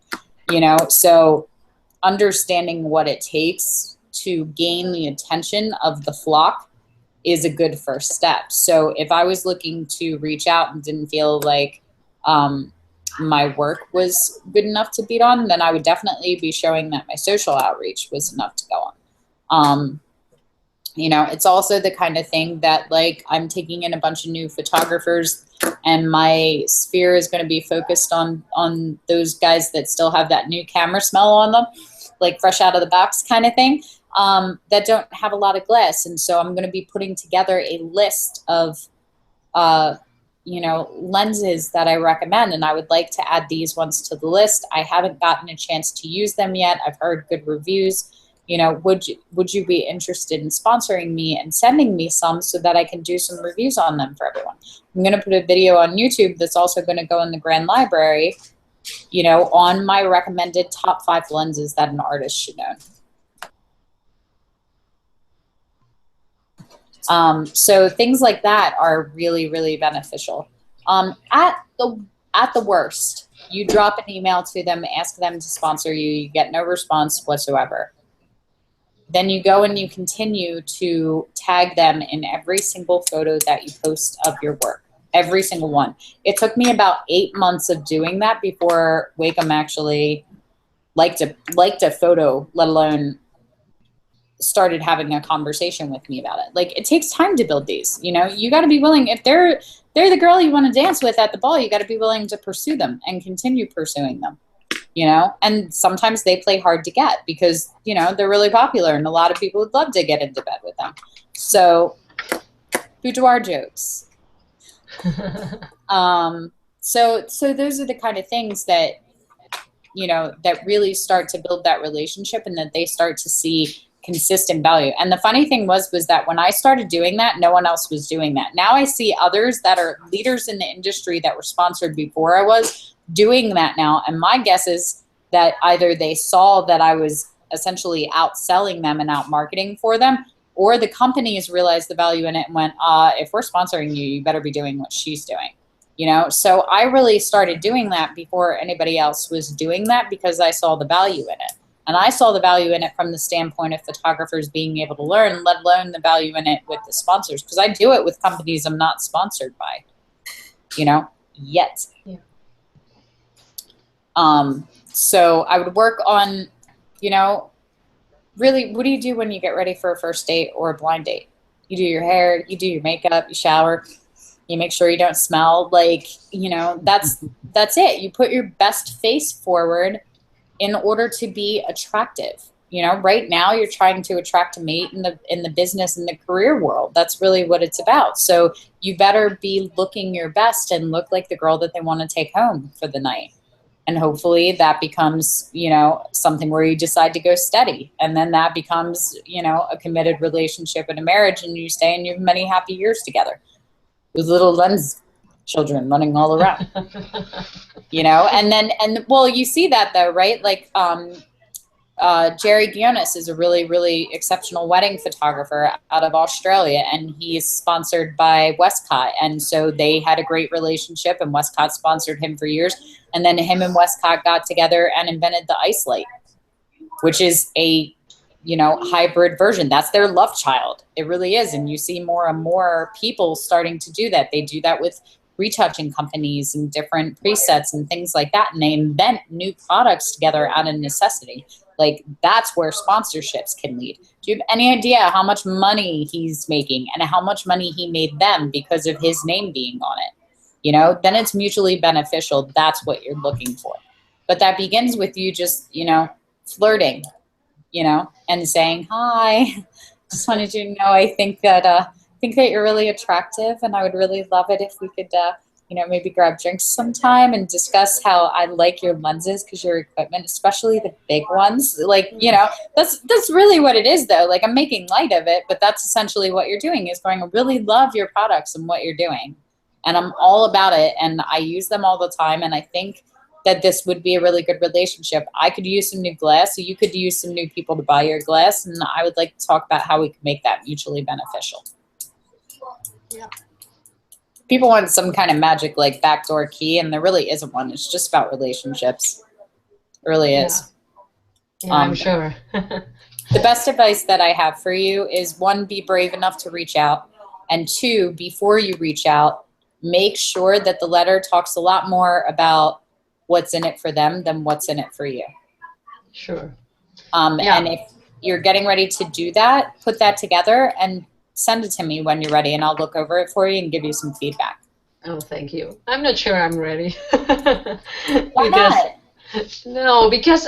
You know, so understanding what it takes to gain the attention of the flock is a good first step. So if I was looking to reach out and didn't feel like my work was good enough to beat on, then I would definitely be showing that my social outreach was enough to go on. You know, it's also the kind of thing that, like, I'm taking in a bunch of new photographers, and my sphere is going to be focused on those guys that still have that new camera smell on them, like fresh out of the box kind of thing. That don't have a lot of glass. And so I'm going to be putting together a list of, you know, lenses that I recommend. And I would like to add these ones to the list. I haven't gotten a chance to use them yet. I've heard good reviews. You know, would you be interested in sponsoring me and sending me some so that I can do some reviews on them for everyone? I'm going to put a video on YouTube that's also going to go in the Grand Library, you know, on my recommended top 5 lenses that an artist should own. So things like that are really, really beneficial. At the worst, you drop an email to them, ask them to sponsor you, you get no response whatsoever. Then you go and you continue to tag them in every single photo that you post of your work, every single one. It took me about 8 months of doing that before Wacom actually liked a photo, let alone started having a conversation with me about it. Like, it takes time to build these, you know. You got to be willing, if they're the girl you want to dance with at the ball, you got to be willing to pursue them and continue pursuing them, you know. And sometimes they play hard to get because, you know, they're really popular and a lot of people would love to get into bed with them. So boudoir jokes. So those are the kind of things that, you know, that really start to build that relationship and that they start to see consistent value. And the funny thing was that when I started doing that, no one else was doing that. Now I see others that are leaders in the industry that were sponsored before I was doing that now. And my guess is that either they saw that I was essentially outselling them and out marketing for them, or the companies realized the value in it and went, if we're sponsoring you, you better be doing what she's doing. You know, so I really started doing that before anybody else was doing that because I saw the value in it. And I saw the value in it from the standpoint of photographers being able to learn, let alone the value in it with the sponsors. Because I do it with companies I'm not sponsored by, you know, yet. Yeah. So I would work on, you know, really, what do you do when you get ready for a first date or a blind date? You do your hair, you do your makeup, you shower, you make sure you don't smell like, you know, that's it. You put your best face forward in order to be attractive. You know, right now you're trying to attract a mate in the business and the career world. That's really what it's about. So you better be looking your best and look like the girl that they want to take home for the night. And hopefully that becomes, you know, something where you decide to go steady. And then that becomes, you know, a committed relationship and a marriage, and you stay and you have many happy years together with little lens children running all around. You know, and well, you see that though, right? Like, Jerry Guionis is a really, really exceptional wedding photographer out of Australia, and he's sponsored by Westcott. And so they had a great relationship, and Westcott sponsored him for years. And then him and Westcott got together and invented the Ice Light, which is a, you know, hybrid version. That's their love child. It really is. And you see more and more people starting to do that. They do that with retouching companies and different presets and things like that. And they invent new products together out of necessity. Like, that's where sponsorships can lead. Do you have any idea how much money he's making and how much money he made them because of his name being on it? You know, then it's mutually beneficial. That's what you're looking for. But that begins with you just, you know, flirting, you know, and saying, hi, just wanted you to know, I think that you're really attractive, and I would really love it if we could, you know, maybe grab drinks sometime and discuss how I like your lenses, because your equipment, especially the big ones, like, you know, that's really what it is though. Like, I'm making light of it, but that's essentially what you're doing, is going, I really love your products and what you're doing. And I'm all about it. And I use them all the time. And I think that this would be a really good relationship. I could use some new glass, so you could use some new people to buy your glass. And I would like to talk about how we could make that mutually beneficial. Yeah. People want some kind of magic, like, backdoor key, and there really isn't one. It's just about relationships. It really is. Yeah, I'm sure. The best advice that I have for you is, one, be brave enough to reach out. And two, before you reach out, make sure that the letter talks a lot more about what's in it for them than what's in it for you. Sure. Yeah. And if you're getting ready to do that, put that together and send it to me when you're ready, and I'll look over it for you and give you some feedback. Oh, thank you. I'm not sure I'm ready. Why not? No, because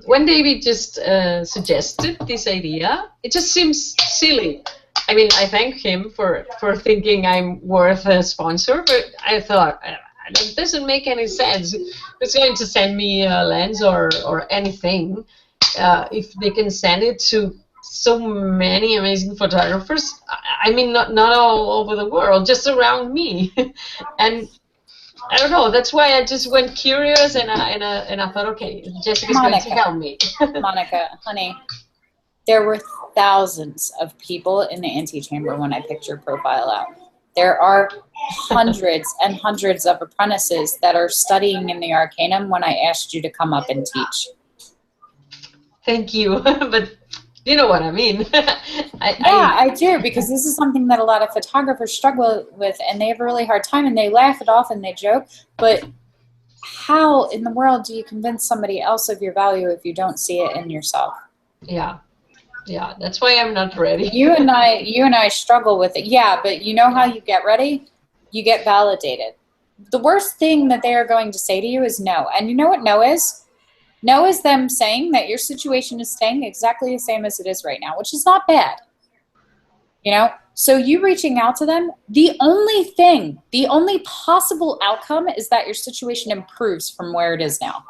when David just suggested this idea, it just seems silly. I mean, I thank him for thinking I'm worth a sponsor, but I thought, it doesn't make any sense. It's going to send me a lens or anything. If they can send it to so many amazing photographers, I mean, not all over the world, just around me. And I don't know, that's why I just went curious, and I thought, okay, Jessica's going to help me. Monica, honey, there were thousands of people in the antechamber when I picked your profile out. There are hundreds and hundreds of apprentices that are studying in the Arcanum when I asked you to come up and teach. Thank you, but you know what I mean. I do, because this is something that a lot of photographers struggle with, and they have a really hard time, and they laugh it off and they joke, but how in the world do you convince somebody else of your value if you don't see it in yourself? Yeah, that's why I'm not ready. You and I struggle with it. Yeah, but you know how you get ready? You get validated. The worst thing that they are going to say to you is no. And you know what no is? No is them saying that your situation is staying exactly the same as it is right now, which is not bad. You know? So you reaching out to them, the only possible outcome is that your situation improves from where it is now.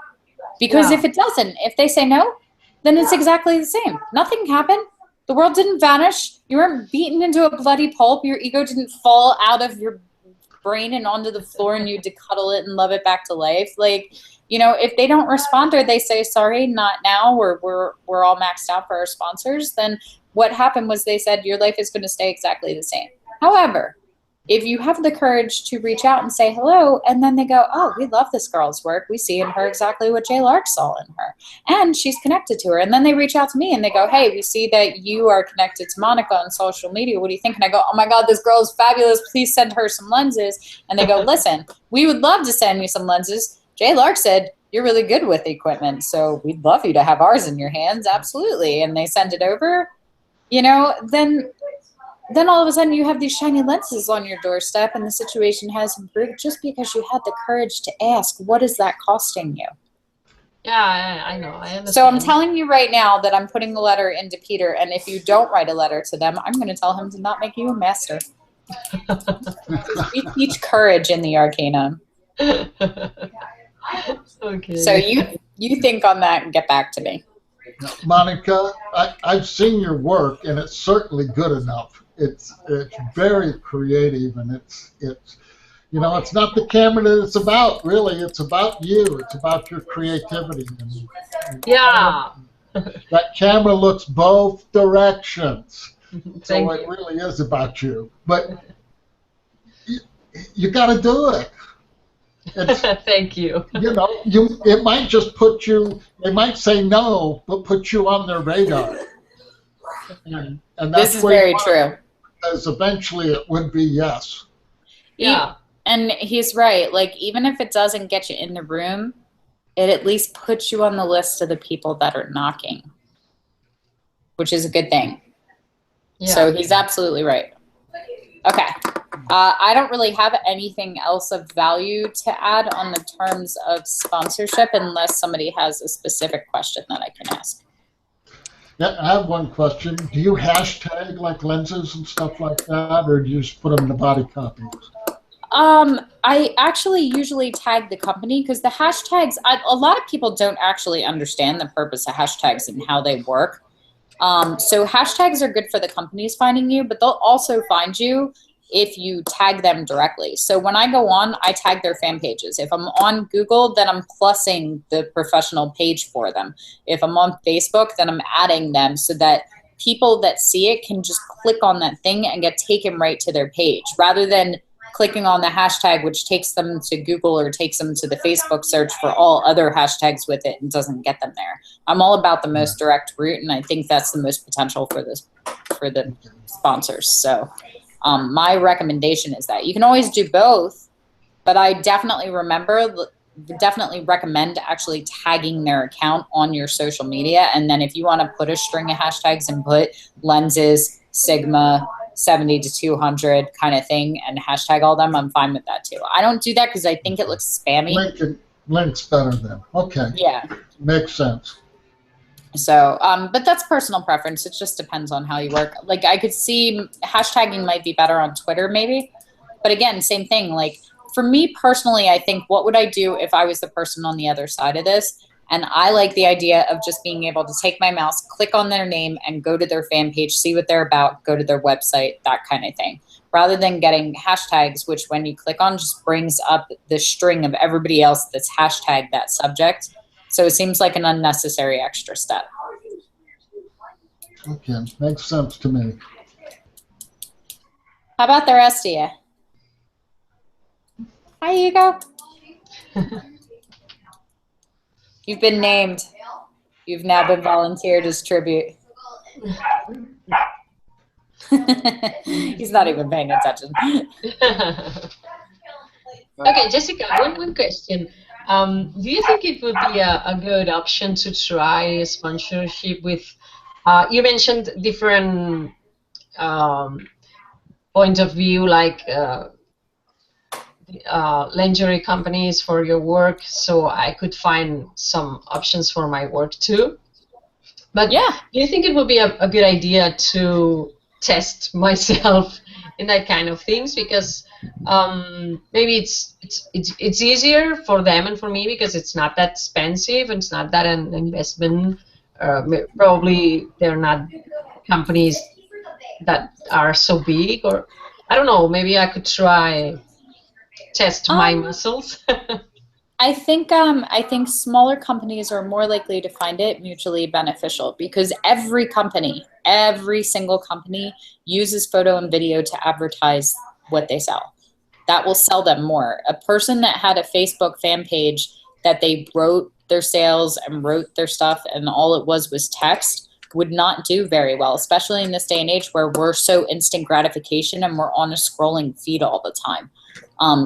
Because if it doesn't, if they say no, then it's exactly the same. Nothing happened. The world didn't vanish. You weren't beaten into a bloody pulp. Your ego didn't fall out of your brain and onto the floor, and you had to cuddle it and love it back to life. Like, you know, if they don't respond, or they say, sorry, not now, or we're all maxed out for our sponsors, then what happened was they said your life is going to stay exactly the same. However, if you have the courage to reach out and say hello, and then they go, oh, we love this girl's work. We see in her exactly what Jay Lark saw in her. And she's connected to her. And then they reach out to me and they go, hey, we see that you are connected to Monica on social media. What do you think? And I go, oh my God, this girl is fabulous. Please send her some lenses. And they go, listen, we would love to send you some lenses. Jay Lark said, you're really good with equipment, so we'd love you to have ours in your hands. Absolutely. And they send it over, you know, then all of a sudden you have these shiny lenses on your doorstep, and the situation has improved just because you had the courage to ask, what is that costing you? Yeah, I know. I understand. So I'm telling you right now that I'm putting the letter into Peter, and if you don't write a letter to them, I'm going to tell him to not make you a master. We teach courage in the Arcanum. Okay. So you think on that and get back to me. Monica, I've seen your work, and it's certainly good enough. It's very creative, and it's you know, it's not the camera that it's about, really. It's about you. It's about your creativity. And Yeah. that camera looks both directions. Thank So you. it really is about you. But you got to do it. Thank you. You know, it might just put you, they might say no, but put you on their radar. And that's This is very true. Because eventually it would be yes. Yeah. And he's right. Like, even if it doesn't get you in the room, it at least puts you on the list of the people that are knocking, which is a good thing. Yeah. So he's absolutely right. Okay. I don't really have anything else of value to add on the terms of sponsorship unless somebody has a specific question that I can ask. Yeah, I have one question. Do you hashtag like lenses and stuff like that, or do you just put them in the body copies? I actually usually tag the company because the hashtags, a lot of people don't actually understand the purpose of hashtags and how they work. So hashtags are good for the companies finding you, but they'll also find you if you tag them directly. So when I go on, I tag their fan pages. If I'm on Google, then I'm plussing the professional page for them. If I'm on Facebook, then I'm adding them so that people that see it can just click on that thing and get taken right to their page rather than clicking on the hashtag, which takes them to Google or takes them to the Facebook search for all other hashtags with it and doesn't get them there. I'm all about the most direct route, and I think that's the most potential for the sponsors. So my recommendation is that you can always do both, but I definitely recommend actually tagging their account on your social media. And then if you want to put a string of hashtags and put lenses, Sigma, 70 to 200 kind of thing and hashtag all them, I'm fine with that too. I don't do that because I think it looks spammy. Link's better then. Okay. Yeah. Makes sense. So, but that's personal preference. It just depends on how you work. Like I could see hashtagging might be better on Twitter maybe, but again, same thing. Like for me personally, I think what would I do if I was the person on the other side of this? And I like the idea of just being able to take my mouse, click on their name, and go to their fan page, see what they're about, go to their website, that kind of thing. Rather than getting hashtags, which when you click on just brings up the string of everybody else that's hashtagged that subject. So it seems like an unnecessary extra step. Okay, makes sense to me. How about the rest of you? Hi, Hugo. You've been named. You've now been volunteered as tribute. He's not even paying attention. Okay, Jessica, one question. Do you think it would be a good option to try a sponsorship with, you mentioned different point of view, like lingerie companies for your work, so I could find some options for my work too. But yeah, do you think it would be a good idea to test myself in that kind of things? Because maybe it's easier for them and for me because it's not that expensive and it's not that an investment. Probably they're not companies that are so big, or I don't know. Maybe I could try test my muscles. I think smaller companies are more likely to find it mutually beneficial because every single company uses photo and video to advertise what they sell. That will sell them more. A person that had a Facebook fan page that they wrote their sales and wrote their stuff and all it was text would not do very well, especially in this day and age where we're so instant gratification and we're on a scrolling feed all the time.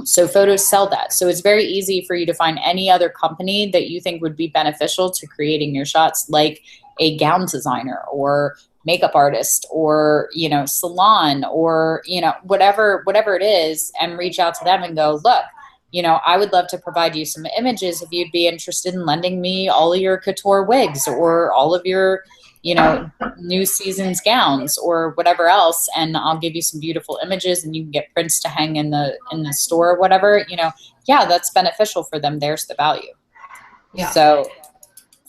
So photos sell that. So it's very easy for you to find any other company that you think would be beneficial to creating your shots, like a gown designer or makeup artist or, salon or, whatever it is, and reach out to them and go, look, you know, I would love to provide you some images if you'd be interested in lending me all of your couture wigs or all of your, you know, new season's gowns or whatever else, and I'll give you some beautiful images and you can get prints to hang in the store or whatever, you know, yeah, that's beneficial for them. There's the value. Yeah. So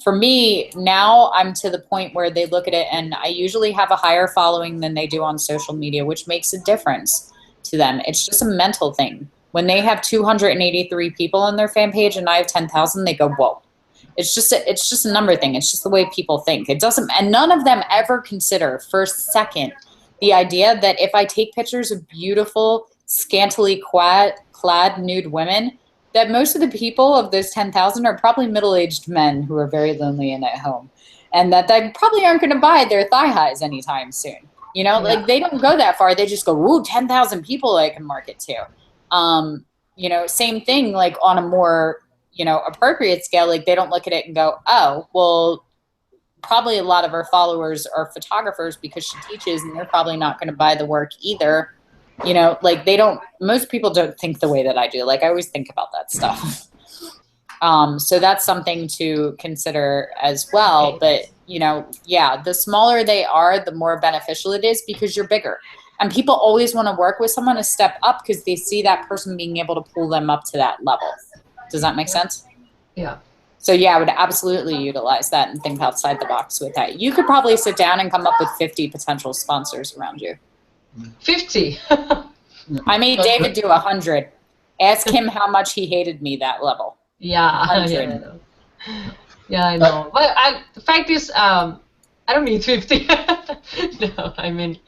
for me, now I'm to the point where they look at it, and I usually have a higher following than they do on social media, which makes a difference to them. It's just a mental thing. When they have 283 people on their fan page and I have 10,000, they go, whoa. It's just a number thing. It's just the way people think. It doesn't, and none of them ever consider for a second the idea that if I take pictures of beautiful, scantily clad nude women, that most of the people of those 10,000 are probably middle-aged men who are very lonely and at home, and that they probably aren't going to buy their thigh highs anytime soon. You know, like they don't go that far. They just go, ooh, 10,000 people I can market to. You know, same thing, like on a more, you know, appropriate scale, like they don't look at it and go, oh, well, probably a lot of our followers are photographers because she teaches and they're probably not going to buy the work either. You know, like they don't, most people don't think the way that I do. Like I always think about that stuff. So that's something to consider as well. But, you know, yeah, the smaller they are, the more beneficial it is because you're bigger. And people always want to work with someone to step up because they see that person being able to pull them up to that level. Does that make sense? Yeah. So yeah, I would absolutely utilize that and think outside the box with that. You could probably sit down and come up with 50 potential sponsors around you. 50. I made David do 100. Ask him how much he hated me that level. Yeah. 100. Yeah, I know. But the fact is, I don't need 50. No, I mean,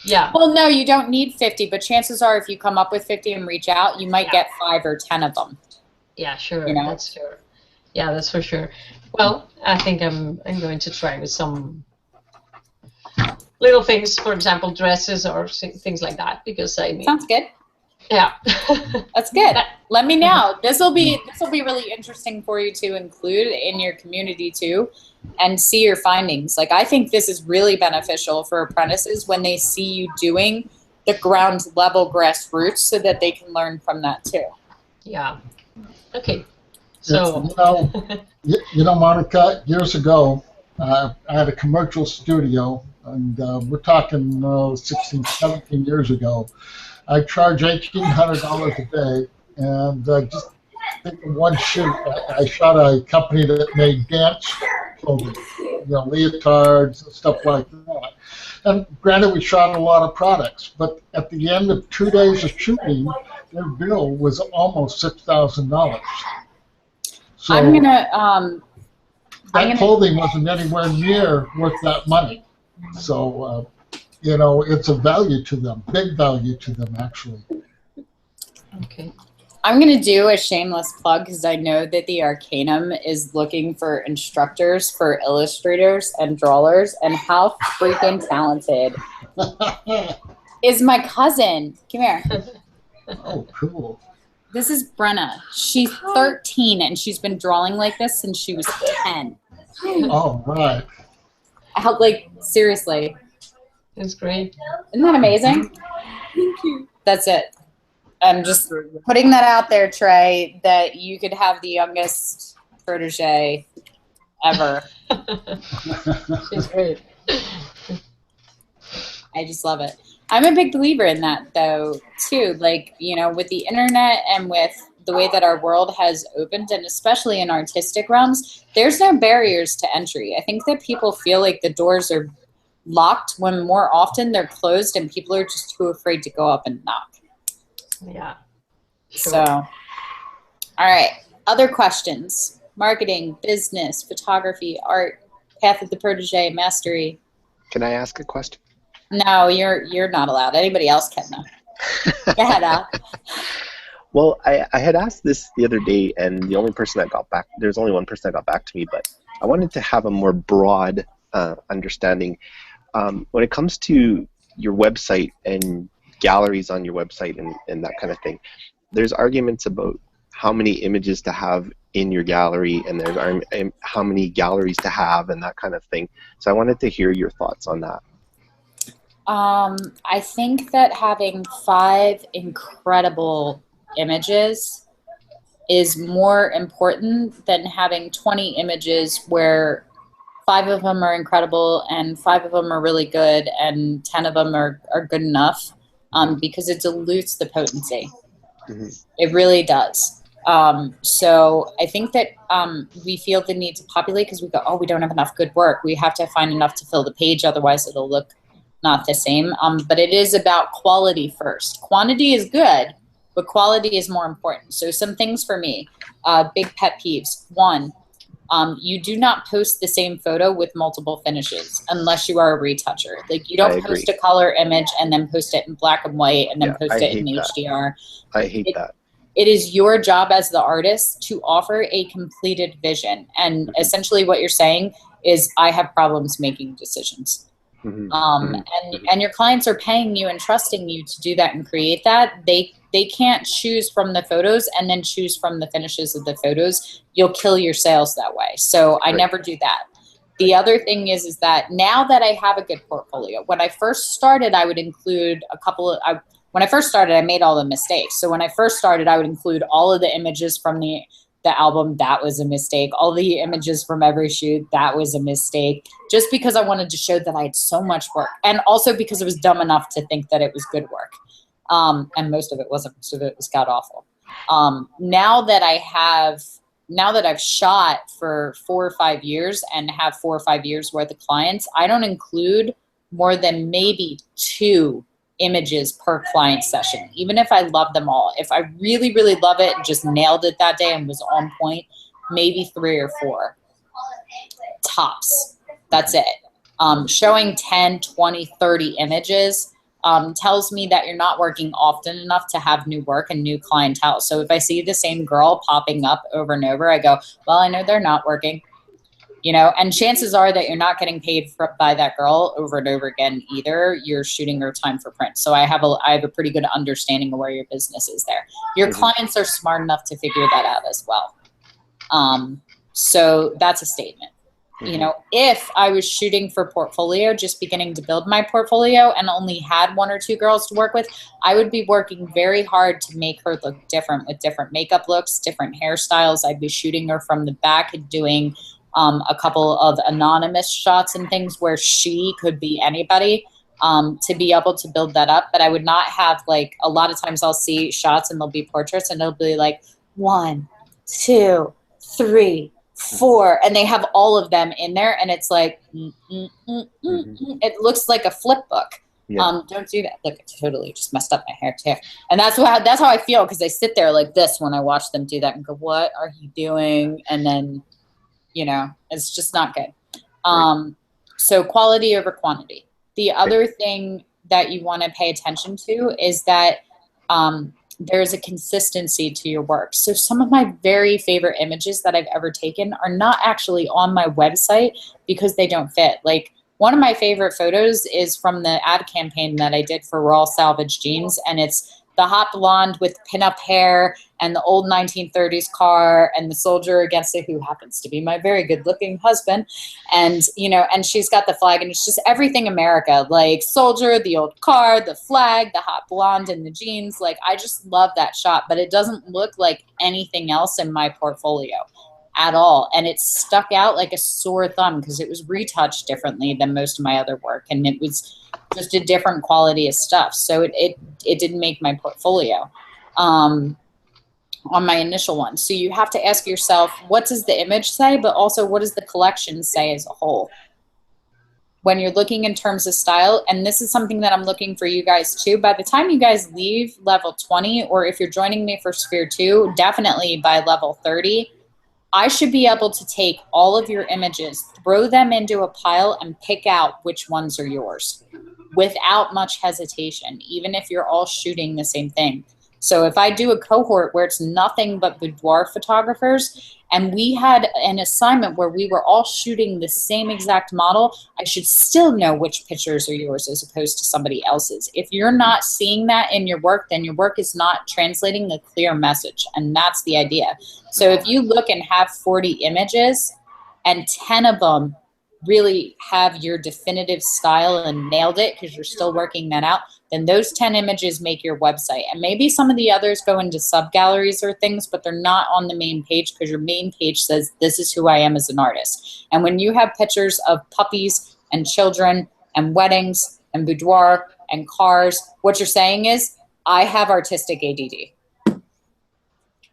yeah. Well, no, you don't need 50, but chances are if you come up with 50 and reach out, you might get 5 or 10 of them. Yeah, sure. You know? That's sure. Yeah, that's for sure. Well, I think I'm going to try with some little things, for example, dresses or things like that, because I mean. Sounds good. Yeah. That's good. Let me know. This will be really interesting for you to include in your community too, and see your findings. Like I think this is really beneficial for apprentices when they see you doing the ground level grassroots, so that they can learn from that too. Yeah. Okay. So you know, Monica, years ago, I had a commercial studio, and we're talking 16, 17 years ago. I charge $1,800 a day, and just think of one shoot. I shot a company that made dance clothing, you know, leotards and stuff like that. And granted, we shot a lot of products, but at the end of 2 days of shooting, their bill was almost $6,000. So that clothing wasn't anywhere near worth that money. So, you know, it's a value to them, big value to them, actually. Okay. I'm going to do a shameless plug because I know that the Arcanum is looking for instructors for illustrators and drawers, and how freaking talented is my cousin. Come here. Oh, cool. This is Brenna. She's 13 and she's been drawing like this since she was 10. Oh, right. Like, seriously. That's great. Isn't that amazing? Thank you. That's it. I'm just putting that out there, Trey, that you could have the youngest protege ever. She's great. I just love it. I'm a big believer in that, though, too. Like, you know, with the internet and with the way that our world has opened, and especially in artistic realms, there's no barriers to entry. I think that people feel like the doors are locked when more often they're closed and people are just too afraid to go up and knock. Yeah. Sure. So, all right. Other questions? Marketing, business, photography, art, path of the protege, mastery. Can I ask a question? No, you're not allowed. Anybody else can though. Go ahead, Al. Well, I had asked this the other day, and the only person that got back, there's only one person that got back to me, but I wanted to have a more broad understanding. When it comes to your website and galleries on your website and that kind of thing, there's arguments about how many images to have in your gallery, and there's how many galleries to have and that kind of thing. So I wanted to hear your thoughts on that. I think that having 5 incredible images is more important than having 20 images where 5 of them are incredible and 5 of them are really good and 10 of them are good enough, because it dilutes the potency. It really does. So I think that we feel the need to populate because we go, oh, we don't have enough good work. We have to find enough to fill the page, otherwise it'll look not the same. But it is about quality first. Quantity is good, but quality is more important. So some things for me, big pet peeves. One, you do not post the same photo with multiple finishes unless you are a retoucher. Like, you don't post a color image and then post it in black and white and then post it in HDR. I hate that. It is your job as the artist to offer a completed vision. And essentially what you're saying is, I have problems making decisions. And your clients are paying you and trusting you to do that and create that. They can't choose from the photos and then choose from the finishes of the photos. You'll kill your sales that way. So I never do that. The other thing is that now that I have a good portfolio, when I first started, I would include a couple of, when I first started, I made all the mistakes. So when I first started, I would include all of the images from the album. That was a mistake. All the images from every shoot. That was a mistake. Just because I wanted to show that I had so much work. And also because I was dumb enough to think that it was good work. And most of it wasn't. Most of it was god awful. Now that I've shot for 4 or 5 years and have 4 or 5 years worth of clients, I don't include more than maybe 2 images per client session, even if I love them all. If I really, really love it and just nailed it that day and was on point, maybe 3 or 4 tops. That's it. Showing 10, 20, 30 images tells me that you're not working often enough to have new work and new clientele. So if I see the same girl popping up over and over, I go, well, I know they're not working. You know, and chances are that you're not getting paid by that girl over and over again either. You're shooting her time for print. So I have a pretty good understanding of where your business is there. Your clients are smart enough to figure that out as well. So that's a statement. You know, if I was shooting for portfolio, just beginning to build my portfolio and only had 1 or 2 girls to work with, I would be working very hard to make her look different with different makeup looks, different hairstyles. I'd be shooting her from the back and doing a couple of anonymous shots and things where she could be anybody, to be able to build that up. But I would not have, like, a lot of times I'll see shots and they'll be portraits and it'll be like 1, 2, 3, 4, and they have all of them in there, and it's like it looks like a flip book. Don't do that. Look, I totally just messed up my hair too. And that's how I feel, because I sit there like this when I watch them do that and go, what are you doing? And then, you know, it's just not good. So quality over quantity. The other thing that you want to pay attention to is that there's a consistency to your work. So some of my very favorite images that I've ever taken are not actually on my website because they don't fit. Like, one of my favorite photos is from the ad campaign that I did for Raw Salvage Jeans, and it's the hot blonde with pinup hair and the old 1930s car and the soldier against it, who happens to be my very good looking husband. And, you know, and she's got the flag, and it's just everything America, like soldier, the old car, the flag, the hot blonde, and the jeans. Like, I just love that shot, but it doesn't look like anything else in my portfolio at all. And it stuck out like a sore thumb because it was retouched differently than most of my other work. And it was just a different quality of stuff. So it didn't make my portfolio on my initial one. So you have to ask yourself, what does the image say? But also, what does the collection say as a whole? When you're looking in terms of style, and this is something that I'm looking for you guys too, by the time you guys leave level 20, or if you're joining me for Sphere 2, definitely by level 30, I should be able to take all of your images, throw them into a pile, and pick out which ones are yours without much hesitation, even if you're all shooting the same thing. So if I do a cohort where it's nothing but boudoir photographers, and we had an assignment where we were all shooting the same exact model, I should still know which pictures are yours as opposed to somebody else's. If you're not seeing that in your work, then your work is not translating a clear message, and that's the idea. So if you look and have 40 images and 10 of them really have your definitive style and nailed it because you're still working that out, then those 10 images make your website. And maybe some of the others go into sub-galleries or things, but they're not on the main page because your main page says, this is who I am as an artist. And when you have pictures of puppies and children and weddings and boudoir and cars, what you're saying is, I have artistic ADD.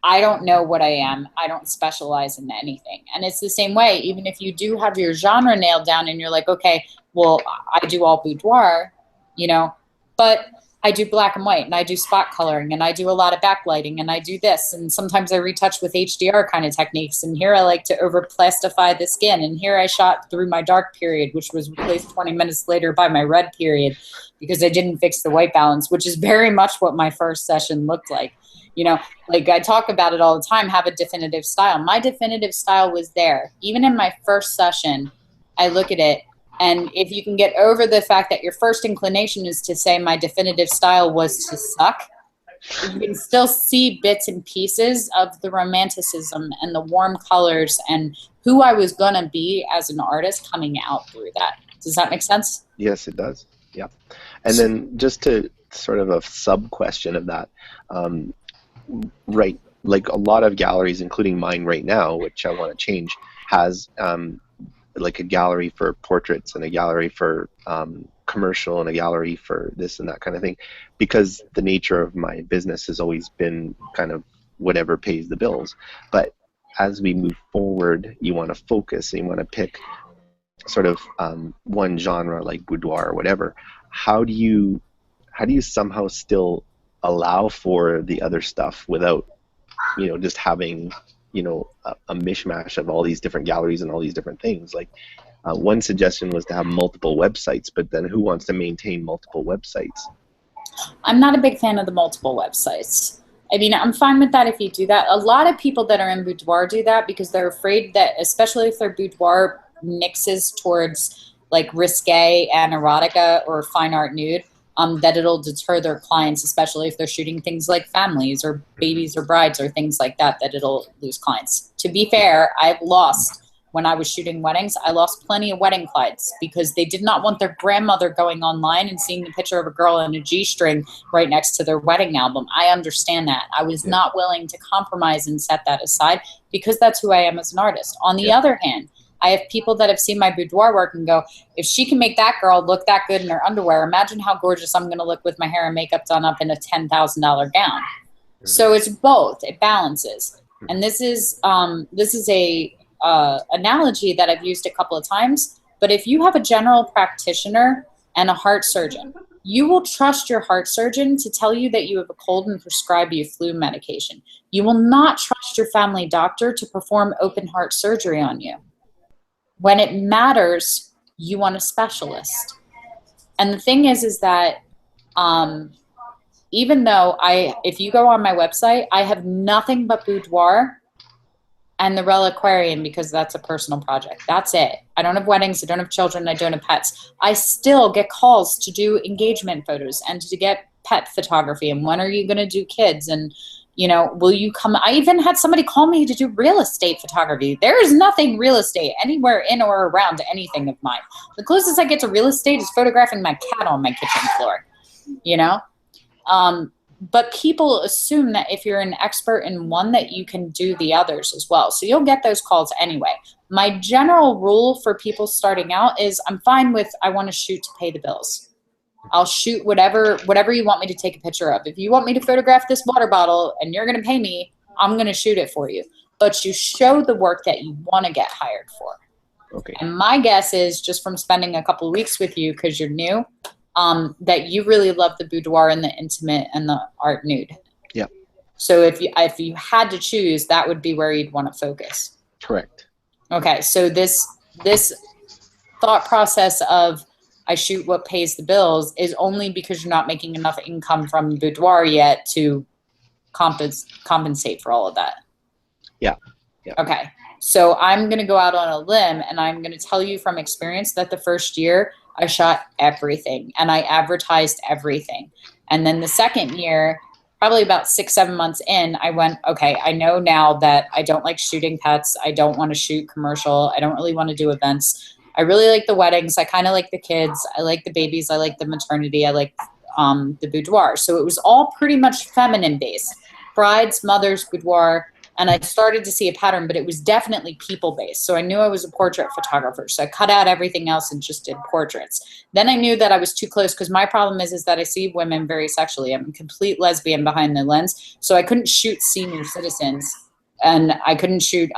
I don't know what I am. I don't specialize in anything. And it's the same way, even if you do have your genre nailed down and you're like, okay, well, I do all boudoir, you know, but I do black and white and I do spot coloring and I do a lot of backlighting and I do this. And sometimes I retouch with HDR kind of techniques. And here I like to overplastify the skin. And here I shot through my dark period, which was replaced 20 minutes later by my red period because I didn't fix the white balance, which is very much what my first session looked like. You know, like I talk about it all the time, have a definitive style. My definitive style was there. Even in my first session, I look at it. And if you can get over the fact that your first inclination is to say my definitive style was to suck, you can still see bits and pieces of the romanticism and the warm colors and who I was going to be as an artist coming out through that. Does that make sense? Yes, it does. Yeah. And then just to sort of a sub-question of that, right, like a lot of galleries, including mine right now, which I want to change, has like a gallery for portraits and a gallery for commercial and a gallery for this and that kind of thing, because the nature of my business has always been kind of whatever pays the bills. But as we move forward, you want to focus and you want to pick sort of one genre like boudoir or whatever. How do you somehow still allow for the other stuff without, you know, just having, you know, a mishmash of all these different galleries and all these different things? Like one suggestion was to have multiple websites, but then who wants to maintain multiple websites? I'm not a big fan of the multiple websites. I mean, I'm fine with that if you do that. A lot of people that are in boudoir do that because they're afraid that, especially if their boudoir mixes towards like risque and erotica or fine art nude, that it'll deter their clients, especially if they're shooting things like families or babies or brides or things like that, that it'll lose clients. To be fair, I've lost, when I was shooting weddings, I lost plenty of wedding clients because they did not want their grandmother going online and seeing the picture of a girl in a G-string right next to their wedding album. I understand that. I was not willing to compromise and set that aside because that's who I am as an artist. On the other hand, I have people that have seen my boudoir work and go, if she can make that girl look that good in her underwear, imagine how gorgeous I'm going to look with my hair and makeup done up in a $10,000 gown. So it's both. It balances. And this is a analogy that I've used a couple of times. But if you have a general practitioner and a heart surgeon, you will trust your heart surgeon to tell you that you have a cold and prescribe you flu medication. You will not trust your family doctor to perform open heart surgery on you. When it matters, you want a specialist. And the thing is that even though if you go on my website, I have nothing but boudoir and the reliquarian because that's a personal project. That's it. I don't have weddings. I don't have children. I don't have pets. I still get calls to do engagement photos and to get pet photography. And when are you going to do kids? And you know, will you come? I even had somebody call me to do real estate photography. There is nothing real estate anywhere in or around anything of mine. The closest I get to real estate is photographing my cat on my kitchen floor, you know? But people assume that if you're an expert in one, that you can do the others as well. So you'll get those calls anyway. My general rule for people starting out is I'm fine with, I want to shoot to pay the bills. I'll shoot whatever you want me to take a picture of. If you want me to photograph this water bottle and you're going to pay me, I'm going to shoot it for you. But you show the work that you want to get hired for. Okay. And my guess is, just from spending a couple of weeks with you because you're new, that you really love the boudoir and the intimate and the art nude. Yeah. So if you had to choose, that would be where you'd want to focus. Correct. Okay. So this thought process of I shoot what pays the bills is only because you're not making enough income from boudoir yet to compensate for all of that. Yeah. Okay. So I'm going to go out on a limb and I'm going to tell you from experience that the first year I shot everything and I advertised everything. And then the second year, probably about 6-7 months in, I went, okay, I know now that I don't like shooting pets. I don't want to shoot commercial. I don't really want to do events. I really like the weddings. I kind of like the kids. I like the babies. I like the maternity. I like the boudoir. So it was all pretty much feminine based. Brides, mothers, boudoir. And I started to see a pattern, but it was definitely people-based. So I knew I was a portrait photographer. So I cut out everything else and just did portraits. Then I knew that I was too close, because my problem is that I see women very sexually. I'm a complete lesbian behind the lens. So I couldn't shoot senior citizens, and I couldn't shoot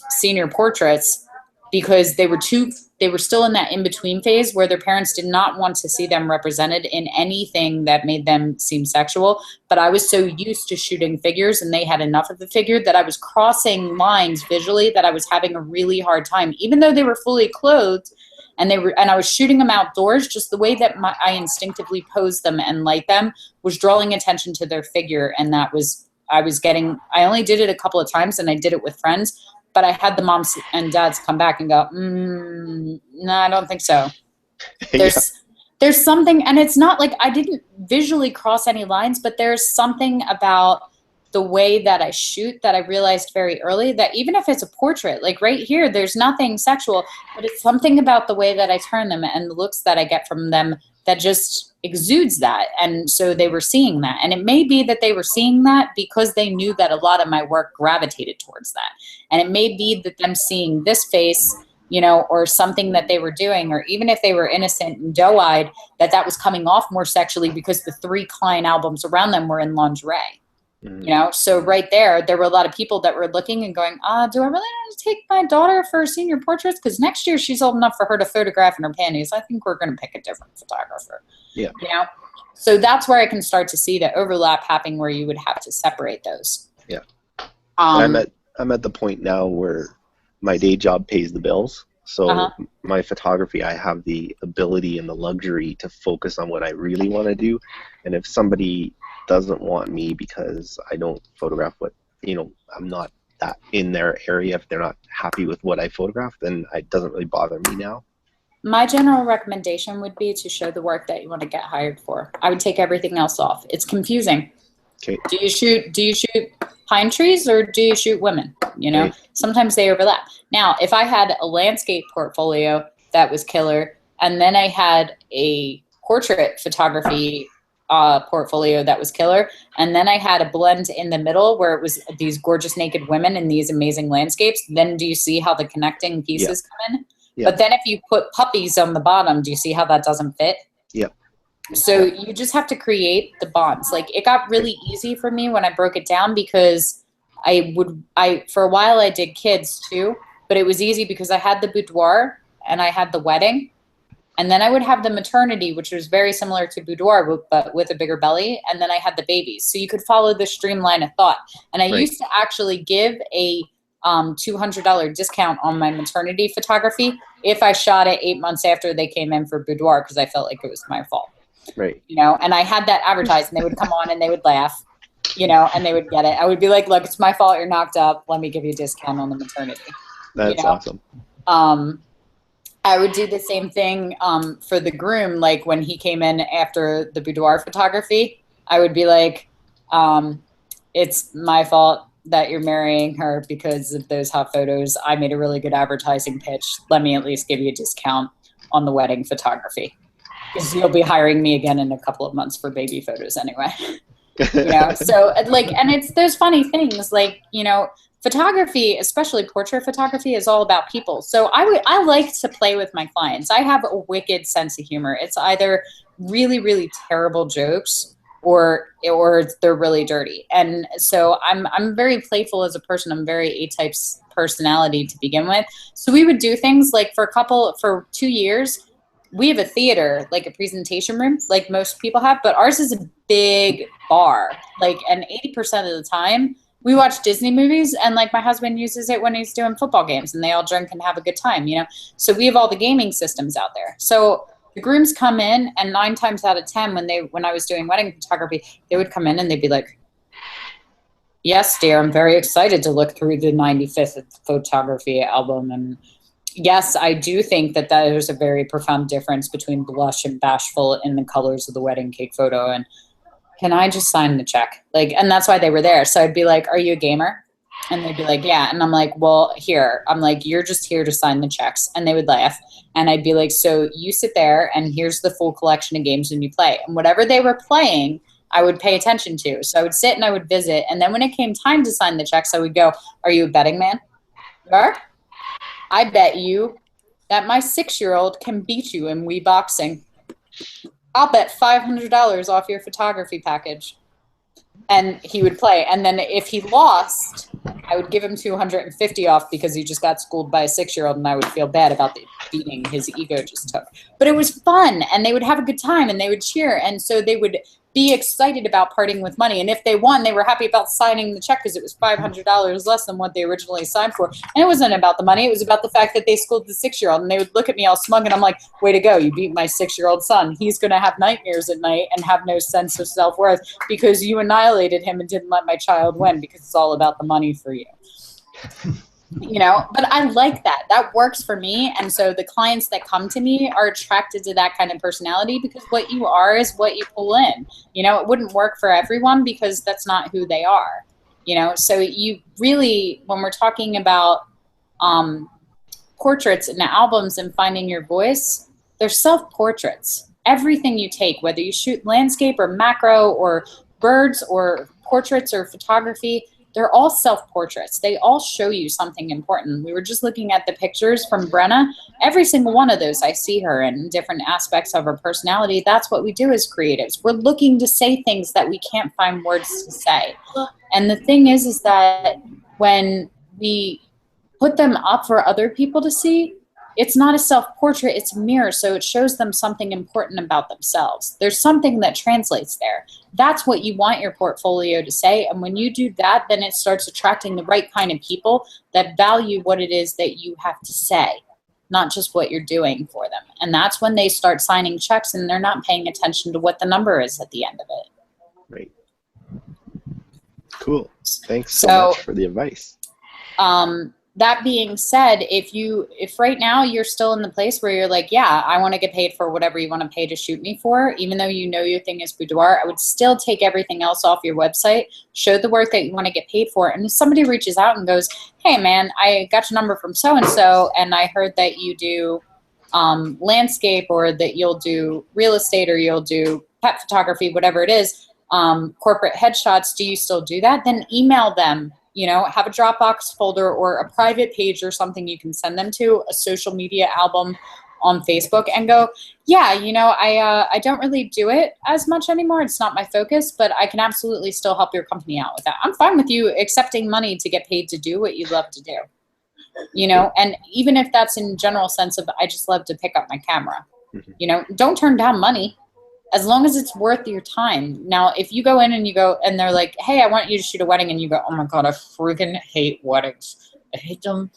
senior portraits, because they were still in that in-between phase where their parents did not want to see them represented in anything that made them seem sexual. But I was so used to shooting figures, and they had enough of the figure, that I was crossing lines visually that I was having a really hard time, even though they were fully clothed, and I was shooting them outdoors. Just the way that I instinctively posed them and light them was drawing attention to their figure. And I only did it a couple of times, and I did it with friends. But I had the moms and dads come back and go, no, I don't think so. There's something, and it's not like I didn't visually cross any lines, but there's something about the way that I shoot that I realized very early, that even if it's a portrait, like right here, there's nothing sexual, but it's something about the way that I turn them and the looks that I get from them that just exudes that. And so they were seeing that. And it may be that they were seeing that because they knew that a lot of my work gravitated towards that. And it may be that them seeing this face, you know, or something that they were doing, or even if they were innocent and doe-eyed, that was coming off more sexually because the 3 Klein albums around them were in lingerie. You know, so right there were a lot of people that were looking and going, do I really want to take my daughter for senior portraits? Because next year she's old enough for her to photograph in her panties. I think we're going to pick a different photographer. Yeah. You know, so that's where I can start to see the overlap happening, where you would have to separate those. Yeah. I'm at the point now where my day job pays the bills. So my photography, I have the ability and the luxury to focus on what I really want to do. And if somebody doesn't want me because I don't photograph I'm not that in their area, if they're not happy with what I photograph, then it doesn't really bother me now. My general recommendation would be to show the work that you want to get hired for. I would take everything else off. It's confusing. Okay. Do you shoot pine trees, or do you shoot women? You know, sometimes they overlap. Now, if I had a landscape portfolio that was killer, and then I had a portrait photography portfolio that was killer, and then I had a blend in the middle where it was these gorgeous naked women in these amazing landscapes, then do you see how the connecting pieces come in? But then if you put puppies on the bottom, do you see how that doesn't fit? So you just have to create the bonds. Like, it got really easy for me when I broke it down, because for a while I did kids too, but it was easy because I had the boudoir and I had the wedding, and then I would have the maternity, which was very similar to boudoir, but with a bigger belly, and then I had the babies. So you could follow the streamline of thought. And I used to actually give a $200 discount on my maternity photography if I shot it 8 months after they came in for boudoir, because I felt like it was my fault. Right. You know, and I had that advertised, and they would come on and they would laugh, you know, and they would get it. I would be like, look, it's my fault you're knocked up. Let me give you a discount on the maternity. That's awesome. I would do the same thing for the groom. Like, when he came in after the boudoir photography, I would be like, it's my fault that you're marrying her because of those hot photos. I made a really good advertising pitch. Let me at least give you a discount on the wedding photography, because you'll be hiring me again in a couple of months for baby photos anyway. You know, so like, and there's funny things like, you know, photography, especially portrait photography, is all about people. So I like to play with my clients. I have a wicked sense of humor. It's either really, really terrible jokes or they're really dirty. And so I'm very playful as a person. I'm very A-type personality to begin with. So we would do things like for 2 years, we have a theater, like a presentation room, like most people have, but ours is a big bar. Like, and 80% of the time we watch Disney movies, and like my husband uses it when he's doing football games, and they all drink and have a good time, you know? So we have all the gaming systems out there. So the grooms come in, and 9 times out of 10, when I was doing wedding photography, they would come in and they'd be like, yes, dear, I'm very excited to look through the 95th photography album. And yes, I do think that there's a very profound difference between blush and bashful in the colors of the wedding cake photo. And can I just sign the check? Like, and that's why they were there. So I'd be like, are you a gamer? And they'd be like, yeah. And I'm like, well, here. I'm like, you're just here to sign the checks. And they would laugh. And I'd be like, so you sit there and here's the full collection of games and you play. And whatever they were playing, I would pay attention to. So I would sit and I would visit. And then when it came time to sign the checks, I would go, are you a betting man? You are? I bet you that my 6-year-old can beat you in Wii boxing. I'll bet $500 off your photography package. And he would play. And then if he lost, I would give him $250 off because he just got schooled by a 6-year-old, and I would feel bad about the beating his ego just took. But it was fun, and they would have a good time, and they would cheer. And so they would be excited about parting with money. And if they won, they were happy about signing the check because it was $500 less than what they originally signed for. And it wasn't about the money. It was about the fact that they schooled the 6-year-old. And they would look at me all smug, and I'm like, way to go. You beat my 6-year-old son. He's going to have nightmares at night and have no sense of self-worth because you annihilated him and didn't let my child win because it's all about the money for you. You know, but I like that. That works for me. And so the clients that come to me are attracted to that kind of personality because what you are is what you pull in. You know, it wouldn't work for everyone because that's not who they are. You know, so you really, when we're talking about portraits and albums and finding your voice, they're self-portraits. Everything you take, whether you shoot landscape or macro or birds or portraits or photography, they're all self-portraits. They all show you something important. We were just looking at the pictures from Brenna. Every single one of those, I see her in different aspects of her personality. That's what we do as creatives. We're looking to say things that we can't find words to say. And the thing is that when we put them up for other people to see, it's not a self-portrait, it's a mirror, so it shows them something important about themselves. There's something that translates there. That's what you want your portfolio to say, and when you do that, then it starts attracting the right kind of people that value what it is that you have to say, not just what you're doing for them. And that's when they start signing checks and they're not paying attention to what the number is at the end of it. Right. Cool. Thanks so much for the advice. That being said, if right now you're still in the place where you're like, yeah, I want to get paid for whatever you want to pay to shoot me for, even though you know your thing is boudoir, I would still take everything else off your website, show the work that you want to get paid for. And if somebody reaches out and goes, hey man, I got your number from so-and-so, and I heard that you do landscape, or that you'll do real estate, or you'll do pet photography, whatever it is, corporate headshots, do you still do that? Then email them. You know, have a Dropbox folder or a private page or something you can send them to, a social media album on Facebook, and go, yeah, you know, I don't really do it as much anymore. It's not my focus, but I can absolutely still help your company out with that. I'm fine with you accepting money to get paid to do what you love to do. You know, and even if that's in general sense of, I just love to pick up my camera, you know, don't turn down money. As long as it's worth your time. Now, if you go in and you go, and they're like, hey, I want you to shoot a wedding, and you go, oh my God, I freaking hate weddings. I hate them.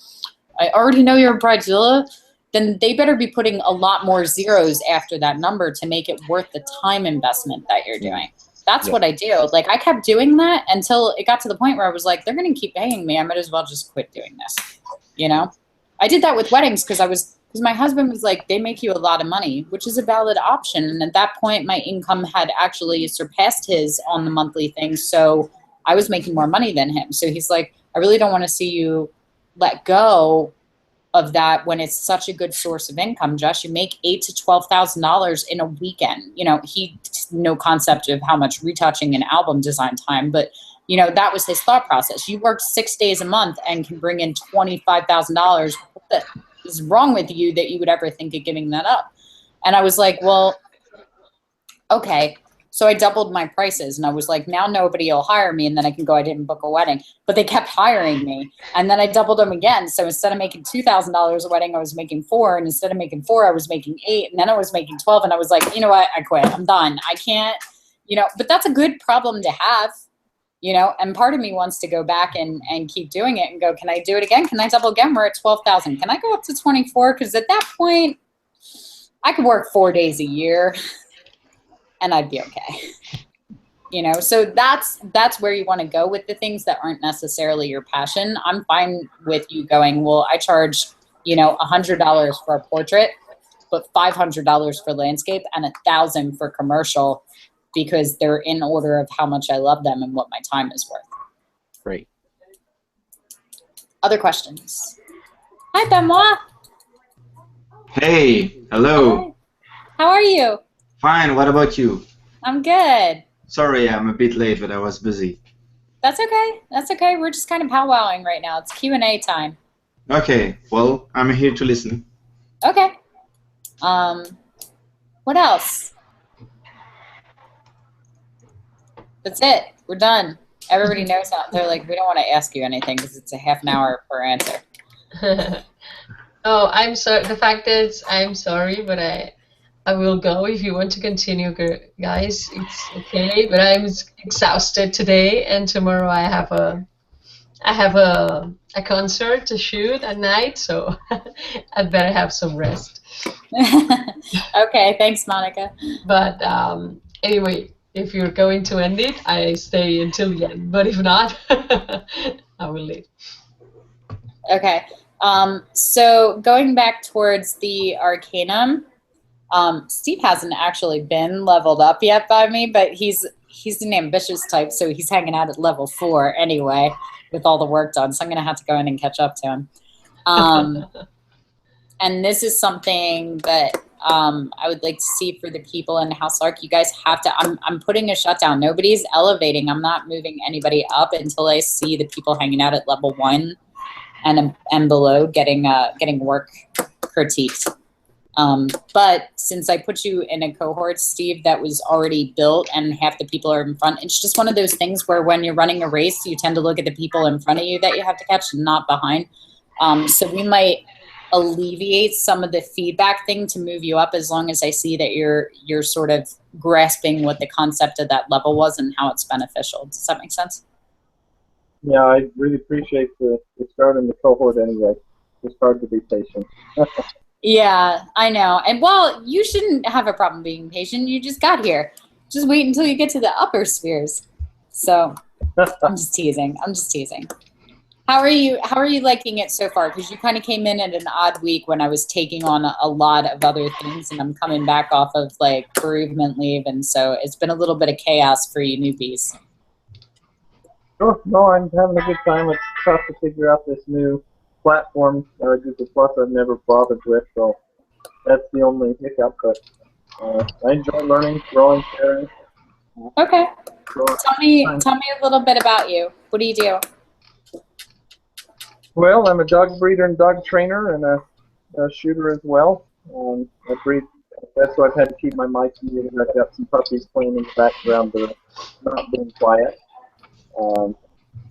I already know you're a bridezilla. Then they better be putting a lot more zeros after that number to make it worth the time investment that you're doing. That's what I do. Like, I kept doing that until it got to the point where I was like, they're going to keep paying me. I might as well just quit doing this. You know? I did that with weddings because my husband was like, they make you a lot of money, which is a valid option. And at that point, my income had actually surpassed his on the monthly thing. So I was making more money than him. So he's like, I really don't want to see you let go of that when it's such a good source of income. Josh, you make $8,000 to $12,000 in a weekend. You know, he no concept of how much retouching and album design time, but you know, that was his thought process. You work 6 days a month and can bring in $25,000. What the is wrong with you that you would ever think of giving that up? And I was like, well, okay. So I doubled my prices, and I was like, now nobody will hire me, and then I can go, I didn't book a wedding. But they kept hiring me, and then I doubled them again. So instead of making $2,000 a wedding, I was making $4,000, and instead of making $4,000, I was making $8,000, and then I was making $12,000, and I was like, you know what, I quit, I'm done. I can't, you know, but that's a good problem to have. You know, and part of me wants to go back and keep doing it and go, can I do it again? Can I double again? We're at 12,000. Can I go up to 24? Because at that point, I could work 4 days a year and I'd be okay. You know, so that's where you want to go with the things that aren't necessarily your passion. I'm fine with you going, well, I charge, you know, $100 for a portrait, but $500 for landscape and $1,000 for commercial, because they're in order of how much I love them and what my time is worth. Right. Other questions? Hi, Benoit. Hey, hello. Hi. How are you? Fine, what about you? I'm good. Sorry, I'm a bit late, but I was busy. That's okay. That's okay. We're just kind of powwowing right now. It's Q&A time. Okay, well, I'm here to listen. Okay. What else? That's it. We're done. Everybody knows that. They're like, we don't want to ask you anything because it's a half an hour per answer. Oh, I'm sorry. The fact is, I'm sorry, but I will go if you want to continue, guys. It's okay, but I'm exhausted today, and tomorrow I have a concert to shoot at night, so I'd better have some rest. Okay, thanks, Monica. But anyway, if you're going to end it, I stay until the end. But if not, I will leave. Okay. So going back towards the Arcanum, Steve hasn't actually been leveled up yet by me, but he's an ambitious type, so he's hanging out at level 4 anyway with all the work done. So I'm gonna have to go in and catch up to him. And this is something that I would like to see for the people in House Lark. You guys have to. I'm putting a shutdown. Nobody's elevating. I'm not moving anybody up until I see the people hanging out at level 1 and below getting work critiqued. But since I put you in a cohort, Steve, that was already built and half the people are in front, it's just one of those things where when you're running a race, you tend to look at the people in front of you that you have to catch and not behind. So we might alleviate some of the feedback thing to move you up as long as I see that you're sort of grasping what the concept of that level was and how it's beneficial. Does that make sense? Yeah, I really appreciate the start in the cohort anyway. It's hard to be patient. Yeah, I know. And well, you shouldn't have a problem being patient. You just got here. Just wait until you get to the upper spheres. So I'm just teasing. I'm just teasing. How are you liking it so far? Because you kind of came in at an odd week when I was taking on a lot of other things, and I'm coming back off of like bereavement leave, and so it's been a little bit of chaos for you newbies. Sure. No, I'm having a good time. It's tough to figure out this new platform, Google Plus, I've never bothered with, so that's the only hiccup. But I enjoy learning, growing, sharing. Okay. So, Tell me a little bit about you. What do you do? well, I'm a dog breeder and dog trainer and a shooter as well. I breed. That's why I've had to keep my mic muted. I've got some puppies playing in the background that are not being quiet.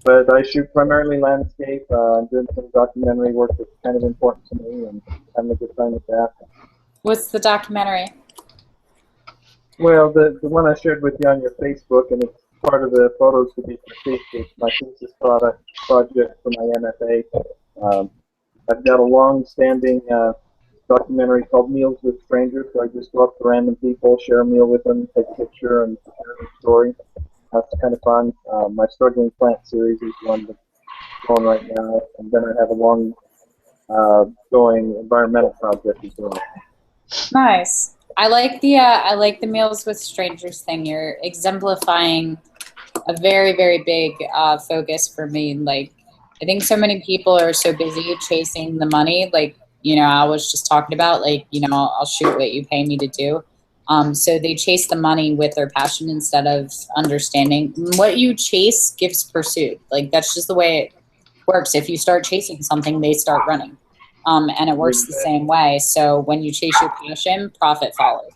But I shoot primarily landscape. I'm doing some documentary work that's kind of important to me and having a good time with that. What's the documentary? Well, the one I shared with you on your Facebook, and it's part of the photos to be for Facebook, my thesis project for my MFA. I've got a long-standing documentary called Meals with Strangers, where I just go up to random people, share a meal with them, take a picture, and share their story. That's kind of fun. My Struggling Plant series is one that's going right now, and then I have a long going environmental project as well. Nice. I like the Meals with Strangers thing. You're exemplifying a very, very big focus for me. Like, I think so many people are so busy chasing the money. Like, I was just talking about, like, I'll shoot what you pay me to do. So they chase the money with their passion instead of understanding what you chase gives pursuit. Like, that's just the way it works. If you start chasing something, they start running. And it works the same way. So when you chase your passion, profit follows.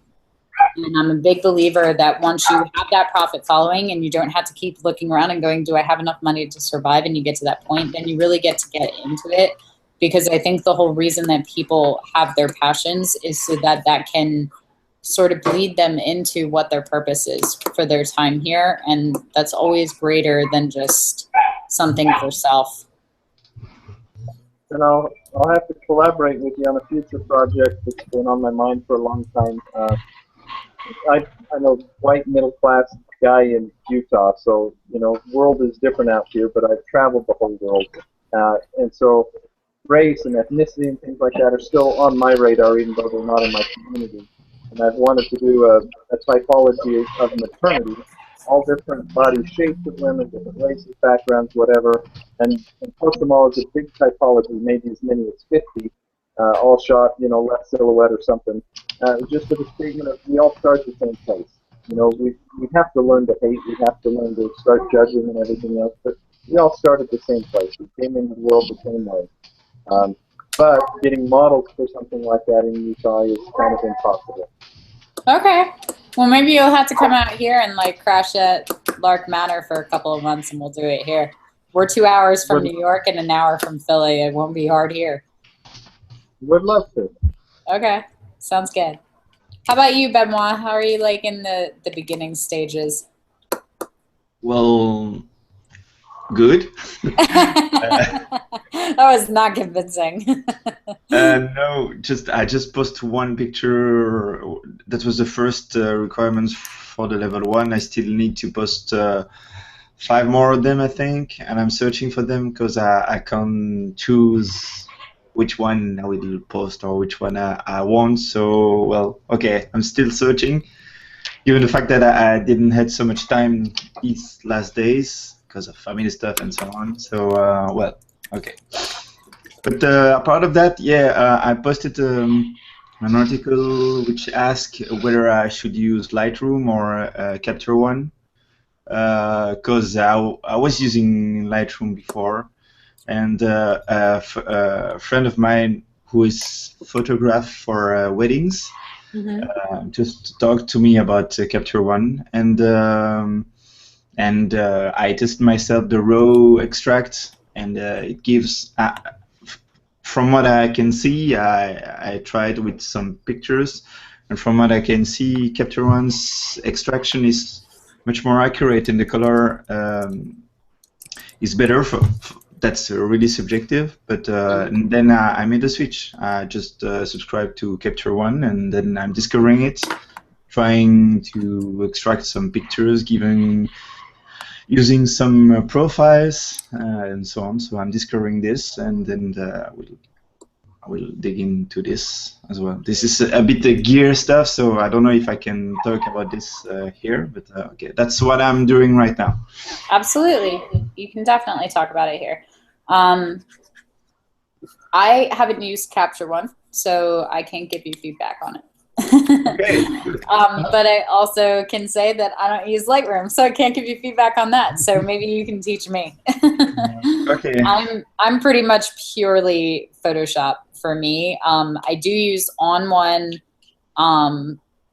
And I'm a big believer that once you have that profit following and you don't have to keep looking around and going, do I have enough money to survive? And you get to that point, then you really get to get into it. Because I think the whole reason that people have their passions is so that can sort of bleed them into what their purpose is for their time here. And that's always greater than just something for self. And I'll have to collaborate with you on a future project that's been on my mind for a long time. I'm a white middle class guy in Utah, so world is different out here. But I've traveled the whole world, and so race and ethnicity and things like that are still on my radar, even though they're not in my community. And I've wanted to do a psychology of maternity, all different body shapes of women, different races, backgrounds, whatever, and post them all as a big typology, maybe as many as 50, all shot, left silhouette or something, just with a statement of we all start at the same place. We have to learn to hate, we have to learn to start judging and everything else, but we all start at the same place. We came into the world the same way. But getting models for something like that in Utah is kind of impossible. Okay. Well, maybe you'll have to come out here and like crash at Lark Manor for a couple of months, and we'll do it here. We're 2 hours from New York and an hour from Philly. It won't be hard here. Would love to. Okay. Sounds good. How about you, Benoit? How are you like in the beginning stages? Well, good. That was not convincing. No, I just posted one picture. That was the first requirements for the level 1. I still need to post 5 more of them, I think, and I'm searching for them because I can't choose which one I will post or which one I want. So, well, okay, I'm still searching. Given the fact that I didn't have so much time these last days because of family stuff and so on. So, well, okay. But apart of that, yeah, I posted an article which asked whether I should use Lightroom or Capture One, because I was using Lightroom before, and a friend of mine who is photographed for weddings just talked to me about Capture One, and I tested myself the raw extract, and it gives. From what I can see, I tried with some pictures, and from what I can see, Capture One's extraction is much more accurate, and the color is better. That's really subjective, but then I made a switch. I just subscribed to Capture One, and then I'm discovering it, trying to extract some pictures, using some profiles and so on. So I'm discovering this, and then I will dig into this as well. This is a bit gear stuff, so I don't know if I can talk about this here, but okay, that's what I'm doing right now. Absolutely. You can definitely talk about it here. I haven't used Capture One, so I can't give you feedback on it. Okay. But I also can say that I don't use Lightroom, so I can't give you feedback on that. So maybe you can teach me. Okay. I'm pretty much purely Photoshop for me. I do use On One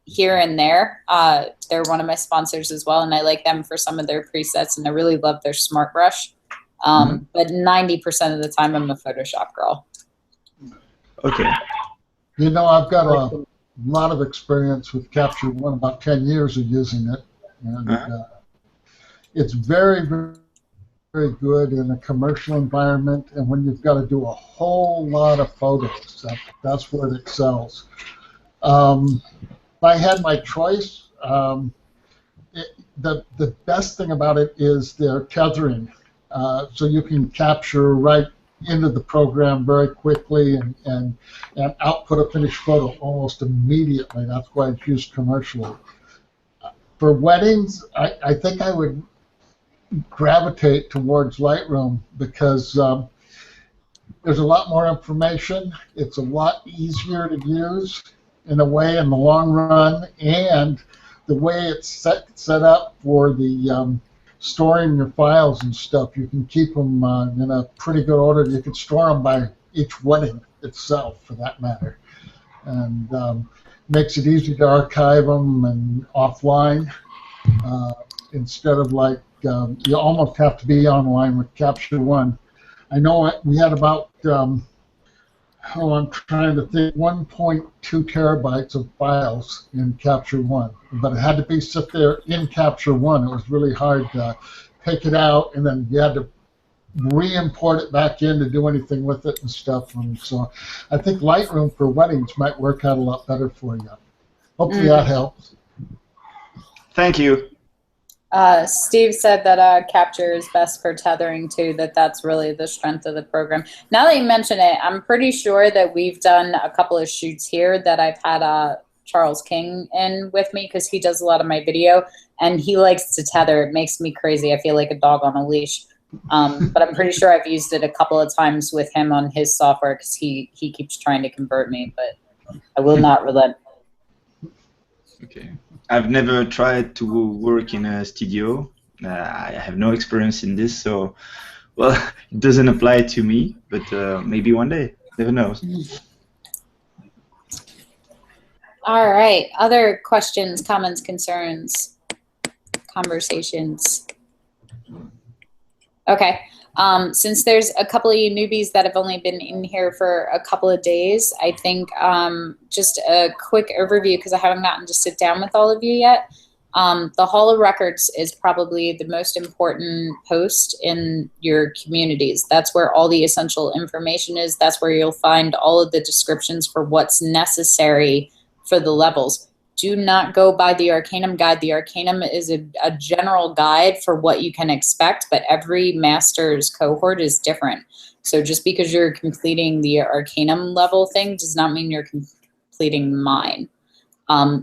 here and there. They're one of my sponsors as well, and I like them for some of their presets, and I really love their Smart Brush. But 90% of the time, I'm a Photoshop girl. Okay. I've got a lot of experience with Capture One, about 10 years of using it, and it's very, very, very good in a commercial environment, and when you've got to do a whole lot of photos, that's where it excels. If I had my choice, the best thing about it is their tethering, so you can capture right into the program very quickly and output a finished photo almost immediately. That's why it's used commercially. For weddings, I think I would gravitate towards Lightroom because there's a lot more information. It's a lot easier to use in a way in the long run, and the way it's set up for the storing your files and stuff, you can keep them in a pretty good order. You can store them by each wedding itself, for that matter, and makes it easy to archive them and offline instead of like you almost have to be online with Capture One. I know we had about I'm trying to think, 1.2 terabytes of files in Capture One, but it had to be sit there in Capture One. It was really hard to take it out, and then you had to re-import it back in to do anything with it and stuff. And so I think Lightroom for weddings might work out a lot better for you. Hopefully that helps. Thank you. Steve said that Capture is best for tethering too, that's really the strength of the program. Now that you mention it, I'm pretty sure that we've done a couple of shoots here that I've had Charles King in with me because he does a lot of my video, and he likes to tether. It makes me crazy. I feel like a dog on a leash. But I'm pretty sure I've used it a couple of times with him on his software because he keeps trying to convert me, but I will not relent. Okay. I've never tried to work in a studio. I have no experience in this, so, well, it doesn't apply to me, but maybe one day. Never knows. All right. Other questions, comments, concerns, conversations? Okay. Since there's a couple of you newbies that have only been in here for a couple of days, I think just a quick overview, because I haven't gotten to sit down with all of you yet. The Hall of Records is probably the most important post in your communities. That's where all the essential information is. That's where you'll find all of the descriptions for what's necessary for the levels. Do not go by the Arcanum guide. The Arcanum is a general guide for what you can expect, but every master's cohort is different. So just because you're completing the Arcanum level thing does not mean you're completing mine.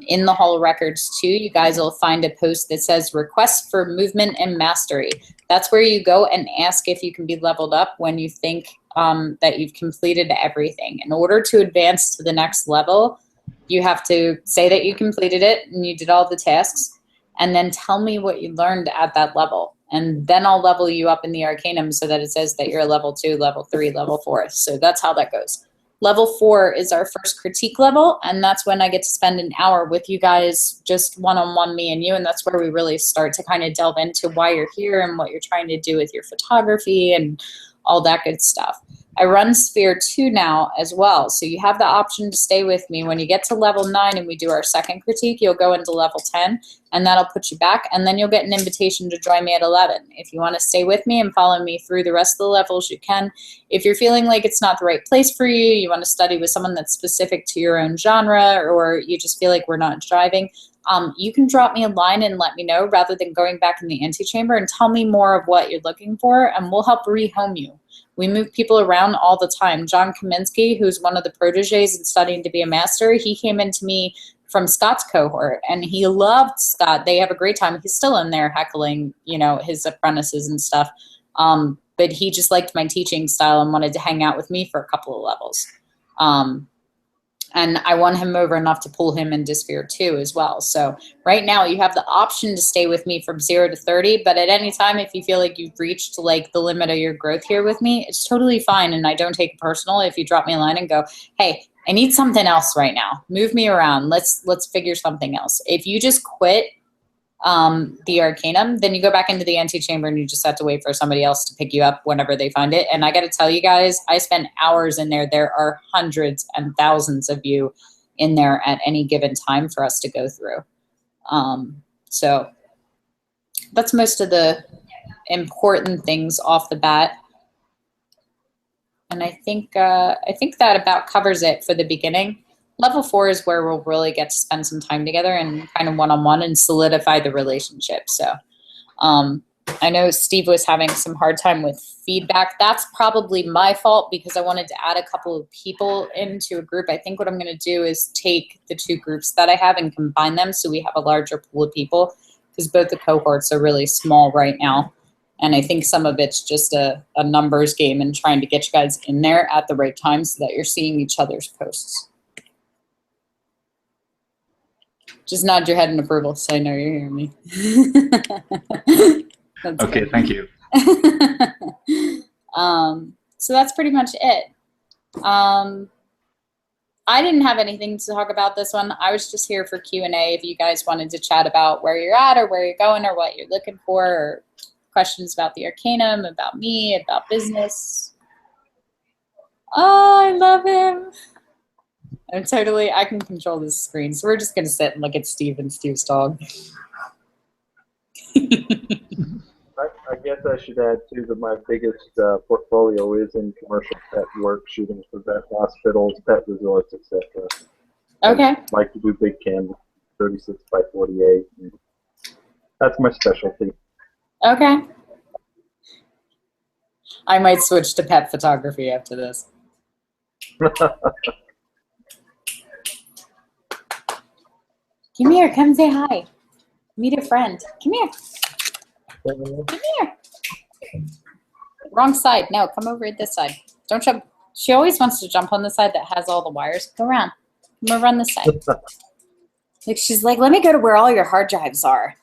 In the Hall of Records too, you guys will find a post that says requests for movement and mastery. That's where you go and ask if you can be leveled up when you think that you've completed everything. In order to advance to the next level, you have to say that you completed it and you did all the tasks, and then tell me what you learned at that level. And then I'll level you up in the Arcanum so that it says that you're level 2, level 3, level 4. So that's how that goes. Level 4 is our first critique level, and that's when I get to spend an hour with you guys, just one-on-one, me and you, and that's where we really start to kind of delve into why you're here and what you're trying to do with your photography and all that good stuff. I run Sphere 2 now as well, so you have the option to stay with me. When you get to level 9 and we do our second critique, you'll go into level 10, and that'll put you back, and then you'll get an invitation to join me at 11. If you want to stay with me and follow me through the rest of the levels, you can. If you're feeling like it's not the right place for you, you want to study with someone that's specific to your own genre, or you just feel like we're not driving, you can drop me a line and let me know rather than going back in the antechamber, and tell me more of what you're looking for, and we'll help rehome you. We move people around all the time. John Kaminsky, who's one of the proteges and studying to be a master, he came into me from Scott's cohort, and he loved Scott. They have a great time. He's still in there heckling, you know, his apprentices and stuff. But he just liked my teaching style and wanted to hang out with me for a couple of levels. And I won him over enough to pull him into Sphere 2 as well. So right now you have the option to stay with me from 0 to 30, but at any time, if you feel like you've reached like the limit of your growth here with me, it's totally fine. And I don't take it personal if you drop me a line and go, hey, I need something else right now. Move me around. Let's figure something else. If you just quit the Arcanum, then you go back into the antechamber and you just have to wait for somebody else to pick you up whenever they find it. And I got to tell you guys, I spend hours in there. There are hundreds and thousands of you in there at any given time for us to go through. So that's most of the important things off the bat. And I think that about covers it for the beginning. Level 4 is where we'll really get to spend some time together and kind of one-on-one and solidify the relationship. So I know Steve was having some hard time with feedback. That's probably my fault because I wanted to add a couple of people into a group. I think what I'm going to do is take the 2 groups that I have and combine them so we have a larger pool of people, because both the cohorts are really small right now. And I think some of it's just a numbers game and trying to get you guys in there at the right time so that you're seeing each other's posts. Just nod your head in approval so I know you're hearing me. Okay, thank you. So that's pretty much it. I didn't have anything to talk about this one. I was just here for Q&A if you guys wanted to chat about where you're at or where you're going or what you're looking for, or questions about the Arcanum, about me, about business. Oh, I love him. I can control this screen. So we're just going to sit and look at Steve and Steve's dog. I guess I should add, too, that my biggest portfolio is in commercial pet work, shooting for vet hospitals, pet resorts, etc. Okay. I like to do big canvas, 36 by 48. That's my specialty. Okay. I might switch to pet photography after this. Come here. Come say hi. Meet a friend. Come here. Come here. Wrong side. No, come over at this side. Don't jump. She always wants to jump on the side that has all the wires. Go around. Come over on this side. Like she's like, let me go to where all your hard drives are.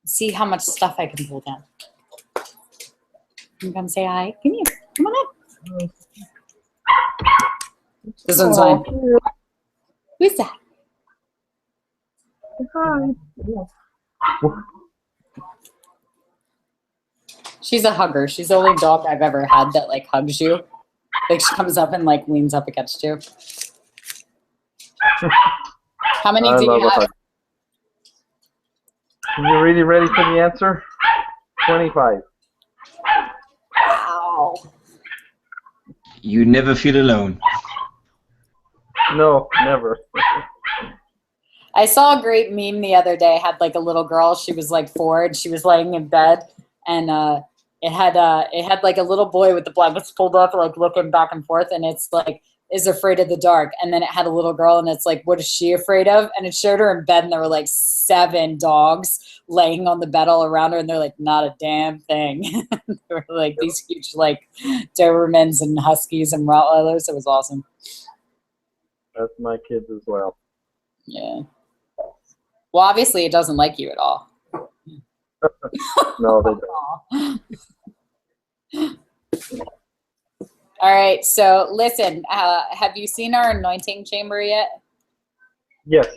See how much stuff I can pull down. Can you come say hi? Come here. Come on up. This one's fine. Who's that? Hi. She's a hugger. She's the only dog I've ever had that like hugs you. Like she comes up and like leans up against you. How many do you have? Are you really ready for the answer? 25. Wow. You never feel alone. No, never. I saw a great meme the other day. It had like a little girl. She was like 4 and she was laying in bed, and it had like a little boy with the blankets pulled up, like looking back and forth, and it's like, is afraid of the dark. And then it had a little girl, and it's like, what is she afraid of? And it showed her in bed, and there were like 7 dogs laying on the bed all around her, and they're like, not a damn thing. They were like these huge like Dobermans and Huskies and Rottweilers. It was awesome. That's my kids as well. Yeah. Well, obviously it doesn't like you at all. No, they don't. All right, so listen, have you seen our anointing chamber yet? Yes,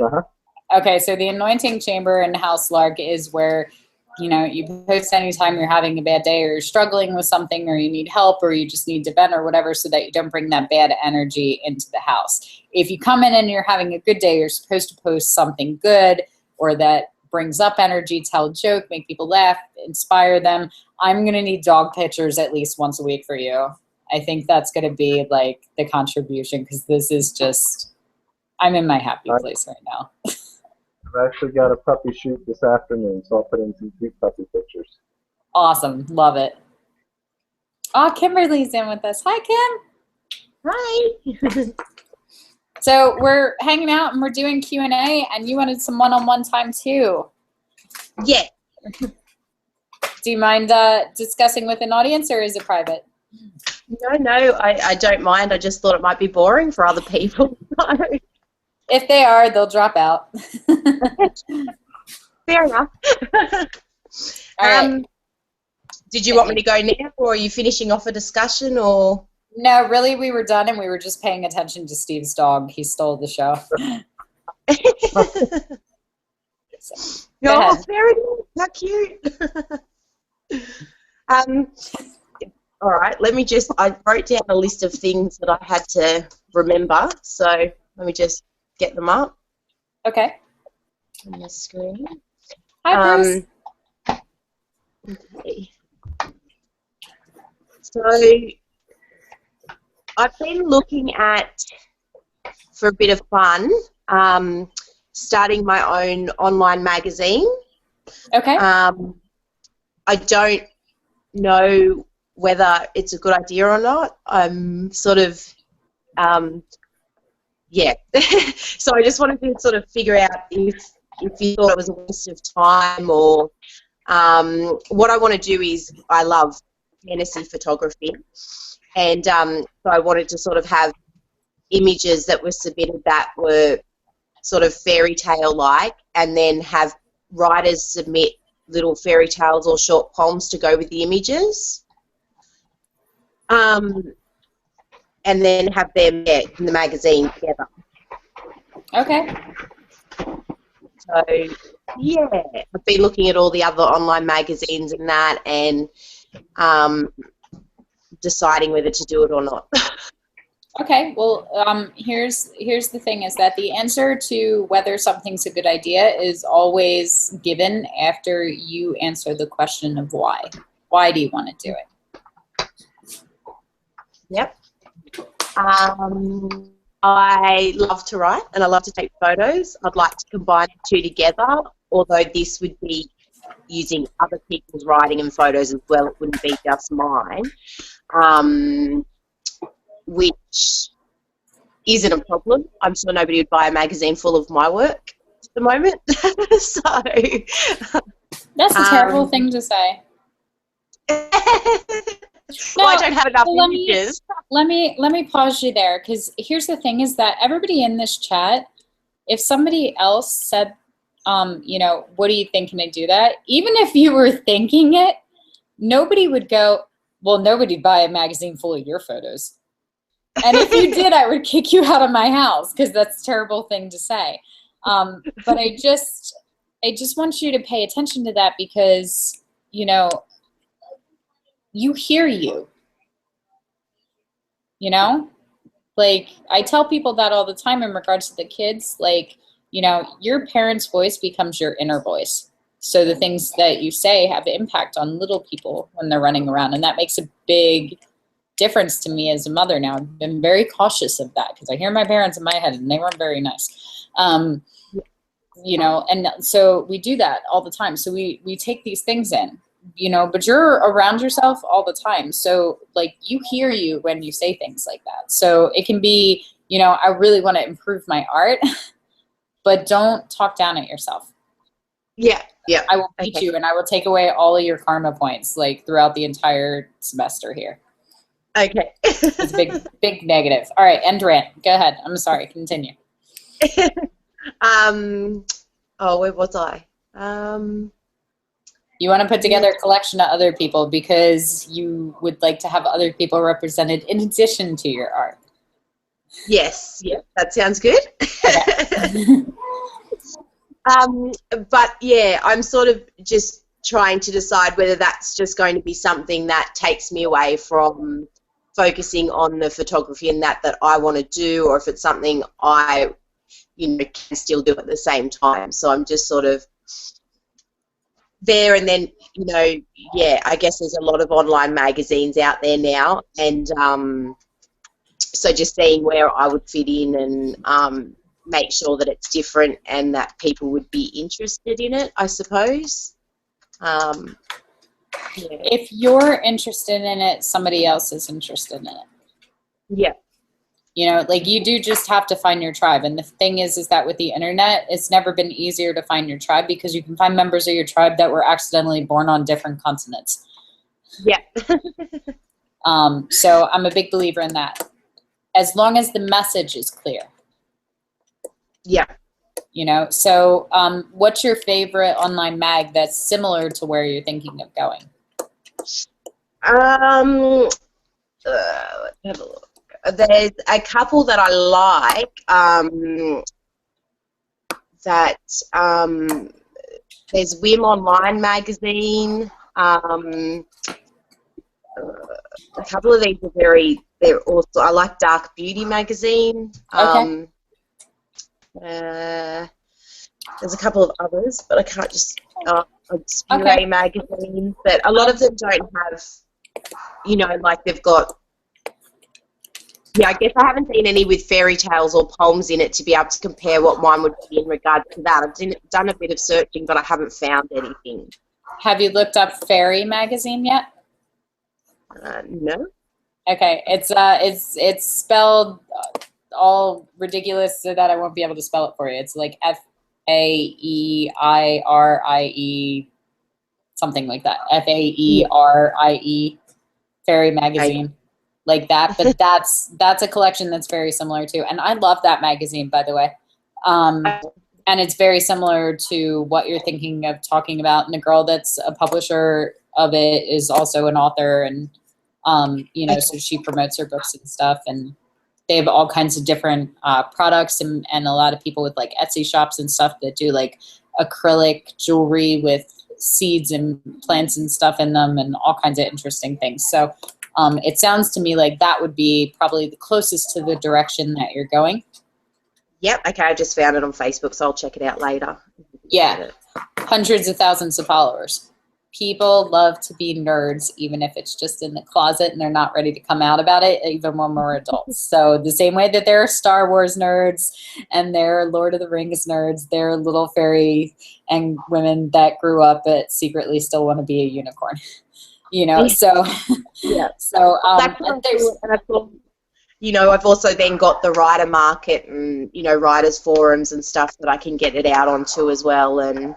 Okay, so the anointing chamber in House Lark is where, you know, you post anytime you're having a bad day or you're struggling with something or you need help or you just need to vent or whatever, so that you don't bring that bad energy into the house. If you come in and you're having a good day, you're supposed to post something good or that brings up energy, tell a joke, make people laugh, inspire them. I'm going to need dog pictures at least once a week for you. I think that's going to be like the contribution, because this is just, I'm in my happy place right now. I've actually got a puppy shoot this afternoon, so I'll put in some cute puppy pictures. Awesome. Love it. Oh, Kimberly's in with us. Hi, Kim. Hi. So we're hanging out and we're doing Q&A, and you wanted some one-on-one time too. Yeah. Do you mind discussing with an audience, or is it private? No, I don't mind. I just thought it might be boring for other people. If they are, they'll drop out. Fair enough. All right. Did you want me to go now, or are you finishing off a discussion, or? No, really, we were done, and we were just paying attention to Steve's dog. He stole the show. So, oh, very good. How cute. All right, I wrote down a list of things that I had to remember, so let me just get them up. Okay. On the screen. Hi, Bruce. Okay. So I've been looking at, for a bit of fun, starting my own online magazine. Okay. I don't know whether it's a good idea or not. I'm sort of, yeah. So I just wanted to sort of figure out if you thought it was a waste of time, or what I want to do is, I love fantasy photography, and so I wanted to sort of have images that were submitted that were sort of fairy tale like, and then have writers submit little fairy tales or short poems to go with the images, and then have them in the magazine together. Okay. So yeah, I've been looking at all the other online magazines and that, and deciding whether to do it or not. Okay, well, here's the thing, is that the answer to whether something's a good idea is always given after you answer the question of why. Why do you want to do it? Yep. I love to write and I love to take photos. I'd like to combine the two together, although this would be using other people's writing and photos as well. It wouldn't be just mine. Which isn't a problem. I'm sure nobody would buy a magazine full of my work. the moment. So That's a terrible thing to say. well, I don't have enough images. Let me pause you there, because here's the thing: is that everybody in this chat, if somebody else said, you know, what do you think? Can I do that? Even if you were thinking it, nobody would go, well, nobody'd buy a magazine full of your photos. And if you did, I would kick you out of my house, because that's a terrible thing to say. But I just want you to pay attention to that, because, you know, you hear you. You know? Like, I tell people that all the time in regards to the kids. Like, you know, your parents' voice becomes your inner voice. So the things that you say have impact on little people when they're running around. And that makes a big difference to me as a mother now. I've been very cautious of that, because I hear my parents in my head and they weren't very nice. You know, and so we do that all the time. So we take these things in, you know, but you're around yourself all the time. So like, you hear you when you say things like that. So it can be, you know, I really want to improve my art, but don't talk down at yourself. Yeah. Yeah. I will beat you, and I will take away all of your karma points, like, throughout the entire semester here. Okay. It's a big negative. All right, end rant. Go ahead. I'm sorry. Continue. Oh, where was I? You want to put together a collection of other people because you would like to have other people represented in addition to your art. Yes. Yeah. That sounds good. Okay. But yeah, I'm sort of just trying to decide whether that's just going to be something that takes me away from focusing on the photography and that I want to do, or if it's something I, you know, can still do at the same time. So I'm just sort of there. And then, you know, yeah, I guess there's a lot of online magazines out there now, and so just seeing where I would fit in and make sure that it's different and that people would be interested in it, I suppose. Yeah. If you're interested in it, somebody else is interested in it. Yeah. You know, like, you do just have to find your tribe. And the thing is that with the internet, it's never been easier to find your tribe, because you can find members of your tribe that were accidentally born on different continents. Yeah. So I'm a big believer in that, as long as the message is clear. Yeah. You know, so what's your favorite online mag that's similar to where you're thinking of going? Let's have a look. There's a couple that I like. There's Wim Online magazine. A couple of these are they're also, I like Dark Beauty magazine. Okay. There's a couple of others, but I can't just Spray magazine, but a lot of them don't have, you know, like they've got, yeah, I guess I haven't seen any with fairy tales or poems in it to be able to compare what mine would be in regards to that. I've done a bit of searching, but I haven't found anything. Have you looked up Fairy magazine yet? No. Okay, it's spelled all ridiculous so that I won't be able to spell it for you. It's like Faeirie, something like that. Faerie, Fairy magazine, like that. But that's a collection that's very similar to, and I love that magazine, by the way. And it's very similar to what you're thinking of talking about. And the girl that's a publisher of it is also an author, and you know, so she promotes her books and stuff, and they have all kinds of different products, and a lot of people with like Etsy shops and stuff that do like acrylic jewelry with seeds and plants and stuff in them, and all kinds of interesting things. So it sounds to me like that would be probably the closest to the direction that you're going. Yep. Okay. I just found it on Facebook, so I'll check it out later. Yeah. Hundreds of thousands of followers. People love to be nerds, even if it's just in the closet and they're not ready to come out about it, even when we're adults. So the same way that there are Star Wars nerds and there are Lord of the Rings nerds, there are little fairy and women that grew up but secretly still want to be a unicorn. You know, so yeah. so you know, I've also then got the writer market and, you know, writers forums and stuff that I can get it out onto as well, and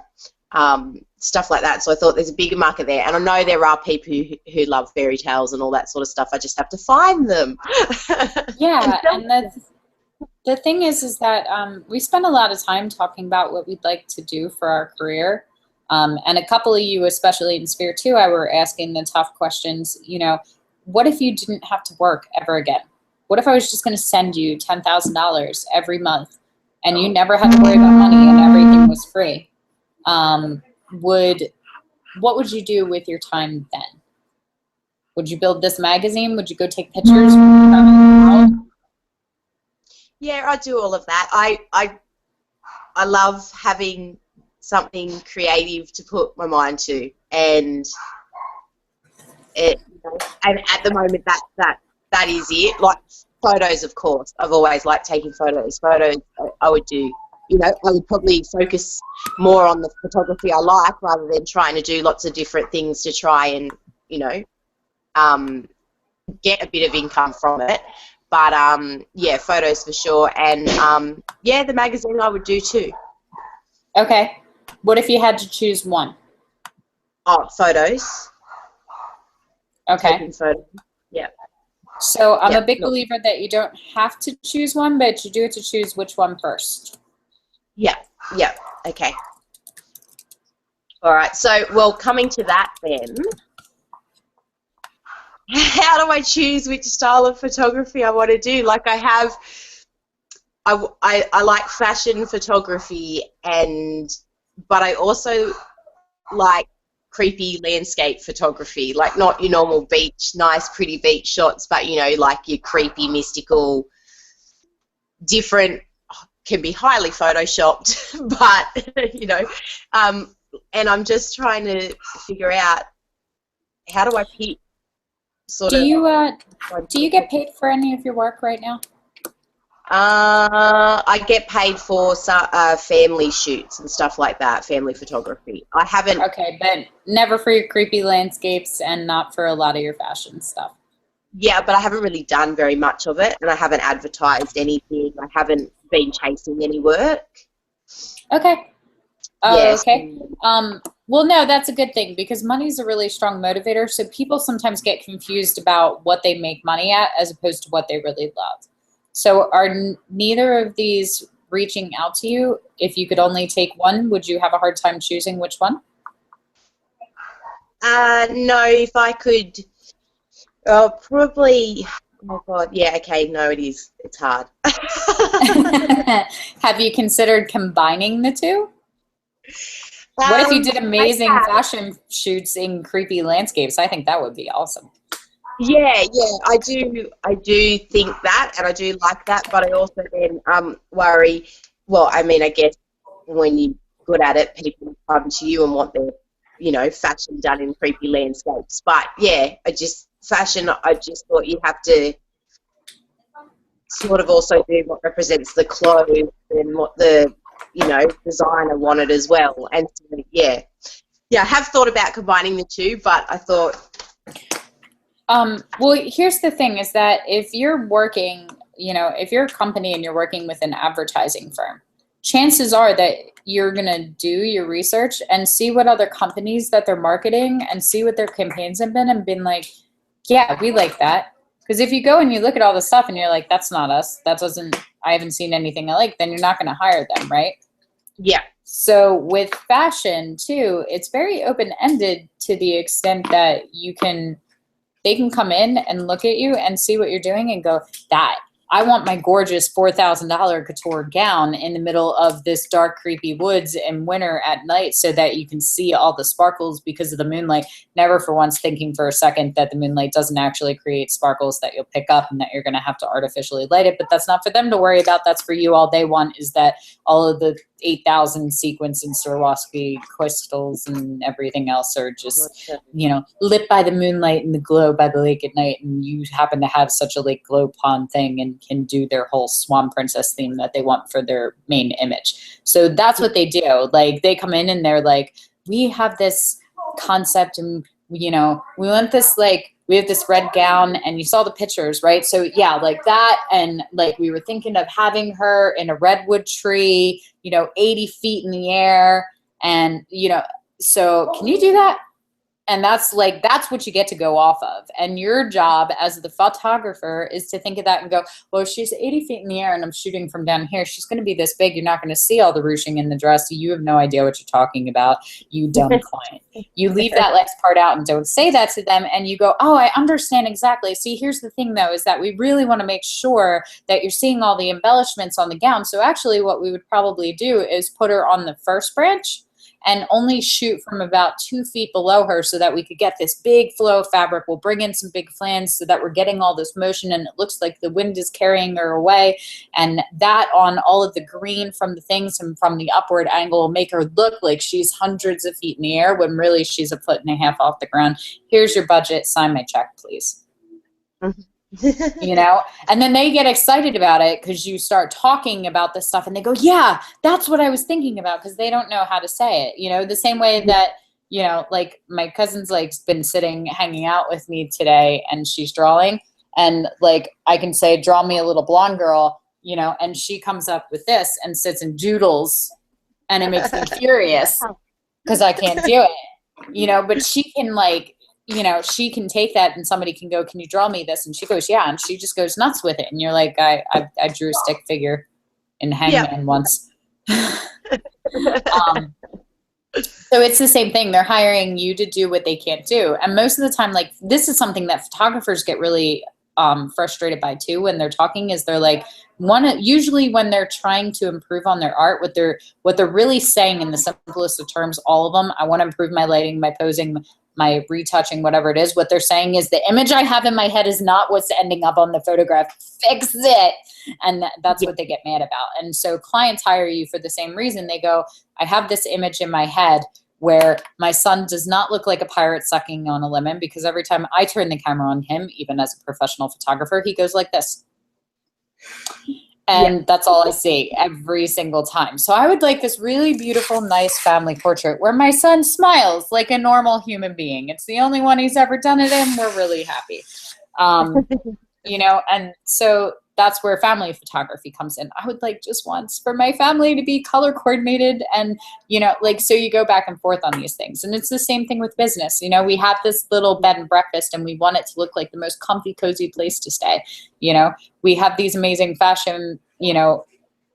stuff like that. So I thought there's a bigger market there, and I know there are people who love fairy tales and all that sort of stuff. I just have to find them. Yeah, and the thing is that we spend a lot of time talking about what we'd like to do for our career. And a couple of you, especially in Sphere 2, I were asking the tough questions, you know, what if you didn't have to work ever again? What if I was just going to send you $10,000 every month and you never had to worry about money and everything was free? What would you do with your time then? Would you build this magazine? Would you go take pictures? Would you travel out? Yeah, I do all of that. I love having something creative to put my mind to, and at the moment that is it. Like photos, of course. I've always liked taking photos. Photos I would do. You know, I would probably focus more on the photography I like rather than trying to do lots of different things to try and, you know, get a bit of income from it. But yeah, photos for sure, and yeah, the magazine I would do too. Okay. What if you had to choose one? Oh, photos. Okay. Taking photos. Yeah. So I'm a big believer that you don't have to choose one, but you do have to choose which one first. Yeah. Yeah. Okay. All right. So, well, coming to that then, how do I choose which style of photography I want to do? Like I like fashion photography, but I also like creepy landscape photography, like not your normal beach, nice pretty beach shots, but you know, like your creepy, mystical, different, can be highly photoshopped, but you know, and I'm just trying to figure out how do I pick sort of. Do you get paid for any of your work right now? I get paid for family shoots and stuff like that, family photography. I haven't. Okay, but never for your creepy landscapes and not for a lot of your fashion stuff. Yeah, but I haven't really done very much of it, and I haven't advertised anything. I haven't been chasing any work. Okay. Yes. Okay. Well, no, that's a good thing because money's a really strong motivator. So people sometimes get confused about what they make money at as opposed to what they really love. So are neither of these reaching out to you? If you could only take one, would you have a hard time choosing which one? No, if I could, probably, oh God, yeah, okay, no, it is. It's hard. Have you considered combining the two? What if you did amazing fashion shoots in creepy landscapes? I think that would be awesome. Yeah, I do think that, and I do like that, but I also then worry, well, I mean, I guess when you're good at it, people come to you and want their, you know, fashion done in creepy landscapes. But yeah, I just thought you'd have to sort of also do what represents the clothes and what the, you know, designer wanted as well. And so, yeah, I have thought about combining the two, but I thought. Well, here's the thing is that if you're working, you know, if you're a company and you're working with an advertising firm, chances are that you're going to do your research and see what other companies that they're marketing and see what their campaigns have been and been like, yeah, we like that. Because if you go and you look at all the stuff and you're like, that's not us, I haven't seen anything I like, then you're not going to hire them, right? Yeah. So with fashion too, it's very open-ended to the extent that they can come in and look at you and see what you're doing and go, I want my gorgeous $4,000 couture gown in the middle of this dark, creepy woods in winter at night so that you can see all the sparkles because of the moonlight. Never for once thinking for a second that the moonlight doesn't actually create sparkles that you'll pick up and that you're going to have to artificially light it. But that's not for them to worry about. That's for you. All they want is that all of the 8,000 sequins and Swarovski crystals and everything else are just, you know, lit by the moonlight and the glow by the lake at night. And you happen to have such a lake glow pond thing and can do their whole Swan Princess theme that they want for their main image. So that's what they do. Like they come in and they're like, we have this concept and, you know, we want this like we have this red gown, and you saw the pictures, right? So yeah, like that. And like, we were thinking of having her in a redwood tree, 80 feet in the air. And, so can you do that? And that's what you get to go off of. And your job as the photographer is to think of that and go, well, she's 80 feet in the air and I'm shooting from down here. She's going to be this big. You're not going to see all the ruching in the dress. So you have no idea what you're talking about, you dumb client. You leave that last part out and don't say that to them. And you go, oh, I understand exactly. See, here's the thing, though, is that we really want to make sure that you're seeing all the embellishments on the gown. So actually what we would probably do is put her on the first branch and only shoot from about 2 feet below her so that we could get this big flow of fabric. We'll bring in some big flans so that we're getting all this motion and it looks like the wind is carrying her away. And that on all of the green from the things and from the upward angle will make her look like she's hundreds of feet in the air when really she's 1.5 feet off the ground. Here's your budget. Sign my check, please. And then they get excited about it because you start talking about this stuff and they go, yeah, that's what I was thinking about, because they don't know how to say it. The same way that, like my cousin's like been hanging out with me today and she's drawing, and like I can say, draw me a little blonde girl, and she comes up with this and sits and doodles, and it makes me furious because I can't do it, but she can she can take that and somebody can go, can you draw me this? And she goes, yeah. And she just goes nuts with it. And you're like, I drew a stick figure in Hangman once. So it's the same thing. They're hiring you to do what they can't do. And most of the time, like, this is something that photographers get really frustrated by too when they're talking, is they're like, usually when they're trying to improve on their art, what they're really saying in the simplest of terms, all of them, I want to improve my lighting, my posing, my retouching, whatever it is. What they're saying is, the image I have in my head is not what's ending up on the photograph. Fix it. And that's what they get mad about. And so clients hire you for the same reason. They go, I have this image in my head where my son does not look like a pirate sucking on a lemon, because every time I turn the camera on him, even as a professional photographer, he goes like this. And that's all I see every single time. So I would like this really beautiful, nice family portrait where my son smiles like a normal human being. It's the only one he's ever done it in. We're really happy. And so that's where family photography comes in. I would like just once for my family to be color coordinated and, so you go back and forth on these things. And it's the same thing with business. We have this little bed and breakfast and we want it to look like the most comfy, cozy place to stay. We have these amazing fashion,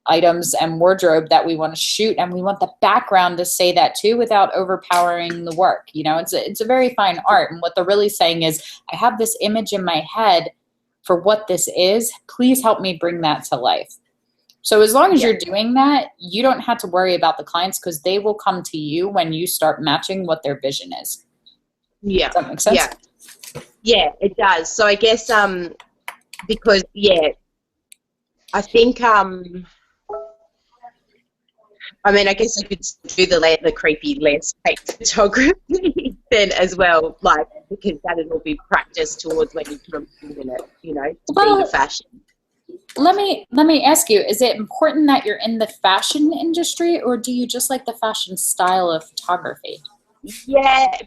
items and wardrobe that we want to shoot, and we want the background to say that too without overpowering the work. It's a very fine art. And what they're really saying is, I have this image in my head for what this is. Please help me bring that to life. So as long as you're doing that, you don't have to worry about the clients, because they will come to you when you start matching what their vision is. Yeah. Does that make sense? Yeah, it does. So I guess because I think I guess you could do the creepy landscape photography then as well, like, because that will be practiced towards when you put a in it, to be the fashion. Let me ask you, is it important that you're in the fashion industry, or do you just like the fashion style of photography? Yeah,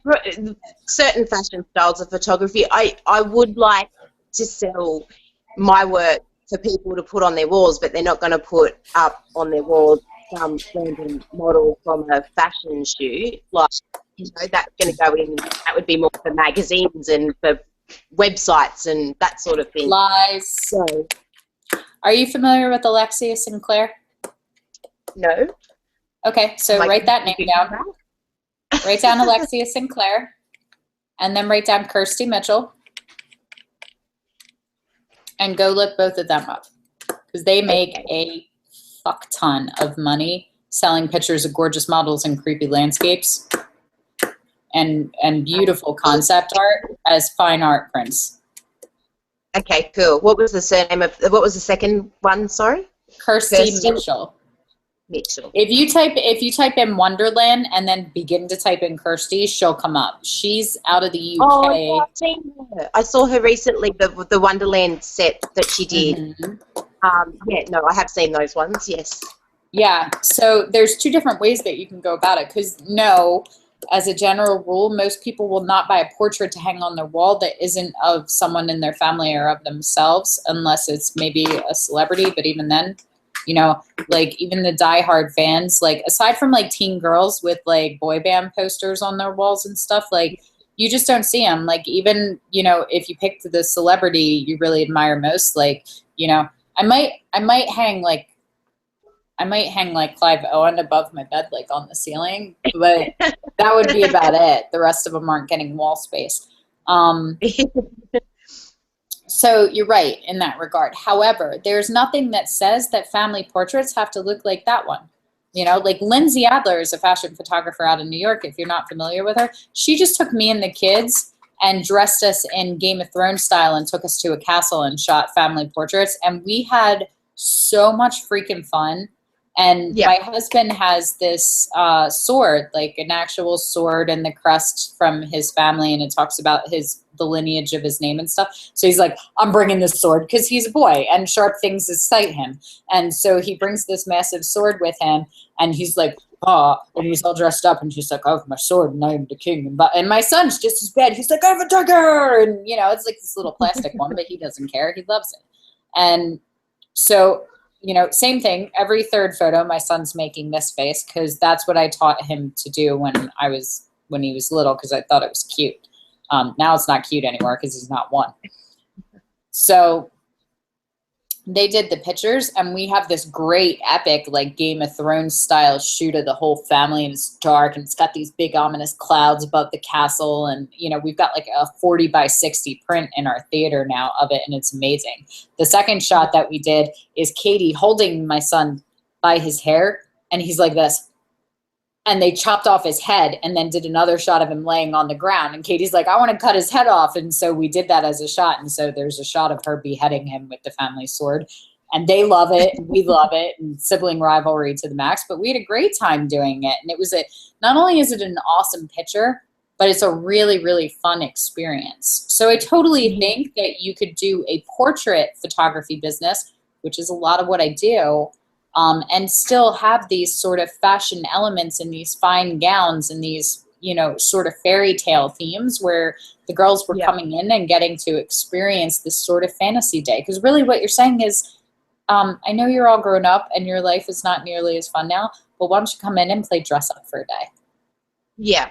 certain fashion styles of photography. I would like to sell my work for people to put on their walls, but they're not going to put up on their walls some random model from a fashion shoot. Like, that's going to go in, that would be more for magazines and for websites and that sort of thing. Lies. So, are you familiar with Alexia Sinclair? No. Okay, so write that name down. Write down Alexia Sinclair, and then write down Kirsty Mitchell, and go look both of them up, because they make a fuck ton of money selling pictures of gorgeous models and creepy landscapes and beautiful concept art as fine art prints. Okay, cool. What was the second one? Sorry, Kirsty Mitchell. If you type in Wonderland and then begin to type in Kirsty, she'll come up. She's out of the UK. Oh, I've seen her. I saw her recently, the Wonderland set that she did. Mm-hmm. I have seen those ones, yes. Yeah, so there's two different ways that you can go about it, because as a general rule, most people will not buy a portrait to hang on their wall that isn't of someone in their family or of themselves, unless it's maybe a celebrity. But even then, you know, like even the diehard fans, like aside from like teen girls with like boy band posters on their walls and stuff, like you just don't see them. Like even, you know, if you picked the celebrity you really admire most, like, you know, I might hang like Clive Owen above my bed, like on the ceiling, but that would be about it. The rest of them aren't getting wall space. So you're right in that regard. However, there's nothing that says that family portraits have to look like that one. You know, like Lindsay Adler is a fashion photographer out of New York. If you're not familiar with her, she just took me and the kids and dressed us in Game of Thrones style and took us to a castle and shot family portraits. And we had so much freaking fun. And my husband has this sword, like an actual sword and the crest from his family, and it talks about the lineage of his name and stuff. So he's like, I'm bringing this sword because he's a boy and sharp things excite him. And so he brings this massive sword with him, and he's like, and he's all dressed up, and she's like, I have my sword and I am the king. And my son's just as bad. He's like, I have a dagger. And, you know, it's like this little plastic one, but he doesn't care. He loves it. And so, you know, same thing. Every third photo, my son's making this face because that's what I taught him to do when he was little, because I thought it was cute. Now it's not cute anymore because he's not one. So they did the pictures, and we have this great epic, like Game of Thrones style shoot of the whole family, and it's dark, and it's got these big ominous clouds above the castle, and you know, we've got like a 40 by 60 print in our theater now of it, and it's amazing. The second shot that we did is Katie holding my son by his hair, and he's like this. And they chopped off his head and then did another shot of him laying on the ground. And Katie's like, I want to cut his head off. And so we did that as a shot. And so there's a shot of her beheading him with the family sword. And they love it. And we love it. And sibling rivalry to the max. But we had a great time doing it. And it was not only is it an awesome picture, but it's a really, really fun experience. So I totally think that you could do a portrait photography business, which is a lot of what I do, and still have these sort of fashion elements and these fine gowns and these, you know, sort of fairy tale themes where the girls were coming in and getting to experience this sort of fantasy day. Because really what you're saying is, I know you're all grown up and your life is not nearly as fun now, but why don't you come in and play dress up for a day? Yeah.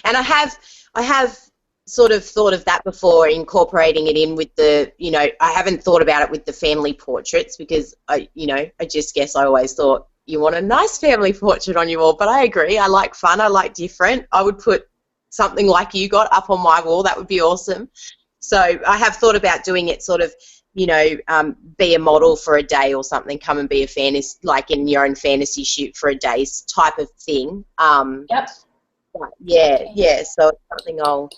And I have sort of thought of that before, incorporating it in with the, you know, I haven't thought about it with the family portraits because I just guess I always thought you want a nice family portrait on your wall, but I agree. I like fun. I like different. I would put something like you got up on my wall. That would be awesome. So I have thought about doing it sort of, you know, be a model for a day or something, come and be a fantasy, like in your own fantasy shoot for a day type of thing. Yep. Yeah. So it's something I'll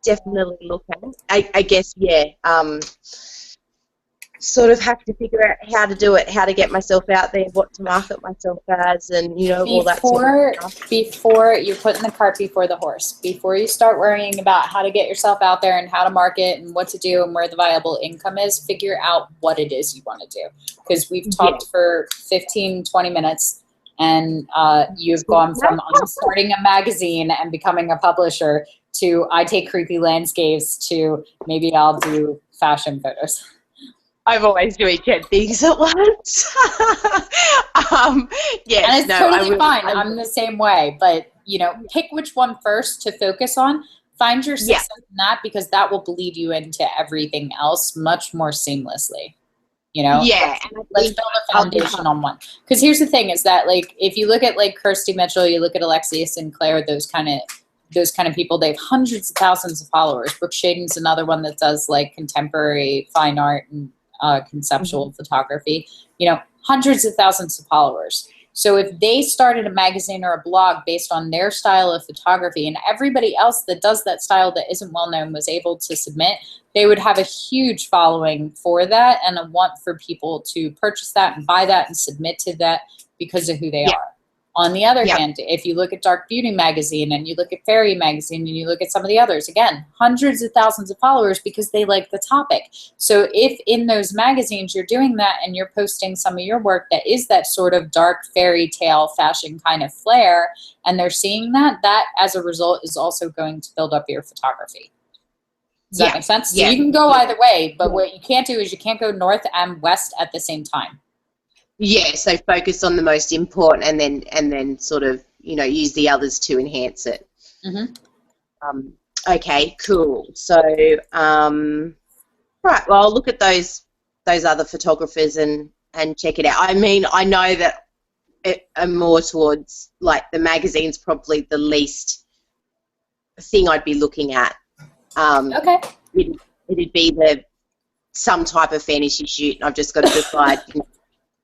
definitely look at. I guess, sort of have to figure out how to do it, how to get myself out there, what to market myself as, and, you know, all that sort of stuff. Before you're putting the cart before the horse, before you start worrying about how to get yourself out there and how to market and what to do and where the viable income is, figure out what it is you want to do. Because we've talked for 15, 20 minutes, and you've gone from starting a magazine and becoming a publisher to I take creepy landscapes to maybe I'll do fashion photos. I'm always doing 10 things at once. And it's totally fine. I'm the same way. But, you know, pick which one first to focus on. Find your success in that, because that will bleed you into everything else much more seamlessly. You know? Yeah. Let's build a foundation on one. Because here's the thing is that, like, if you look at, like, Kirsty Mitchell, you look at Alexia Sinclair, those kind of people, they have hundreds of thousands of followers. Brooke Shaden's another one that does, like, contemporary fine art and conceptual photography, you know, hundreds of thousands of followers. So if they started a magazine or a blog based on their style of photography, and everybody else that does that style that isn't well known was able to submit, they would have a huge following for that and a want for people to purchase that and buy that and submit to that because of who they are. On the other hand, if you look at Dark Beauty Magazine and you look at Fairy Magazine and you look at some of the others, again, hundreds of thousands of followers because they like the topic. So if in those magazines you're doing that and you're posting some of your work that is that sort of dark fairy tale fashion kind of flair, and they're seeing that, that as a result is also going to build up your photography. Does that make sense? So you can go either way, but what you can't do is you can't go north and west at the same time. Yeah, so focus on the most important and then sort of, you know, use the others to enhance it. Okay, cool. So, right, well, I'll look at those other photographers and check it out. I mean, I know that I'm more towards, like, the magazine's probably the least thing I'd be looking at. Okay. It'd be some type of fantasy shoot, and I've just got to decide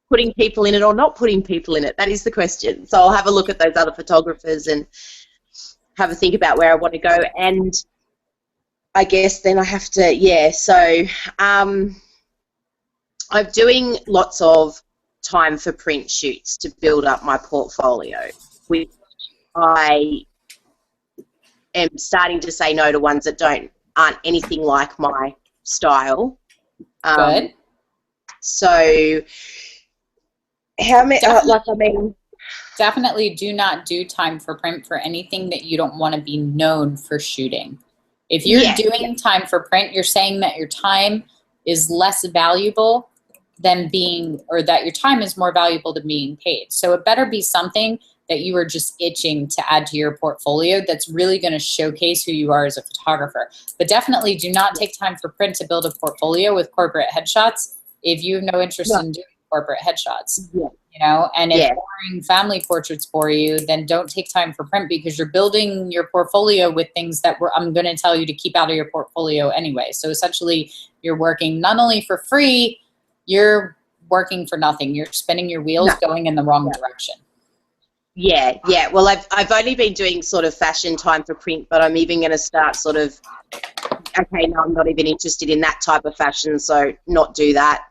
putting people in it or not putting people in it. That is the question. So I'll have a look at those other photographers and have a think about where I want to go. And I guess then I have to, so I'm doing lots of time for print shoots to build up my portfolio, which I am starting to say no to ones that aren't anything like my style. Good. So how many, definitely do not do time for print for anything that you don't want to be known for shooting. If you're doing time for print, you're saying that your time is less valuable than that your time is more valuable than being paid. So it better be something that you are just itching to add to your portfolio that's really going to showcase who you are as a photographer. But definitely do not take time for print to build a portfolio with corporate headshots if you have no interest in doing corporate headshots. You know, and if boring family portraits bore you, then don't take time for print because you're building your portfolio with things that I'm going to tell you to keep out of your portfolio anyway. So essentially, you're working not only for free, you're working for nothing. You're spinning your wheels going in the wrong direction. Yeah. Well, I've only been doing sort of fashion time for print, but I'm even going to start sort of, okay, no, I'm not even interested in that type of fashion, so not do that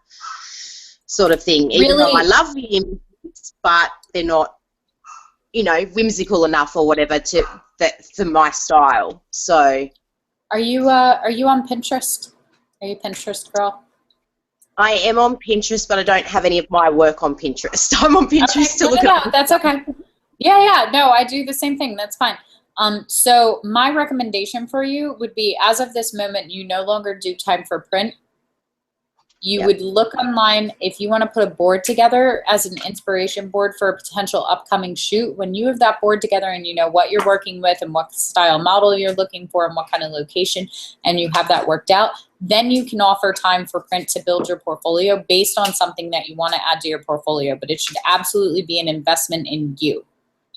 sort of thing. Even though I love the images, but they're not, you know, whimsical enough or whatever for my style. So, are you on Pinterest? Are you a Pinterest girl? I am on Pinterest, but I don't have any of my work on Pinterest. I'm on Pinterest to look at. That's okay. Yeah. No, I do the same thing. That's fine. So my recommendation for you would be, as of this moment, you no longer do time for print. You would look online if you want to put a board together as an inspiration board for a potential upcoming shoot. When you have that board together and you know what you're working with and what style model you're looking for and what kind of location, and you have that worked out, then you can offer time for print to build your portfolio based on something that you want to add to your portfolio. But it should absolutely be an investment in you.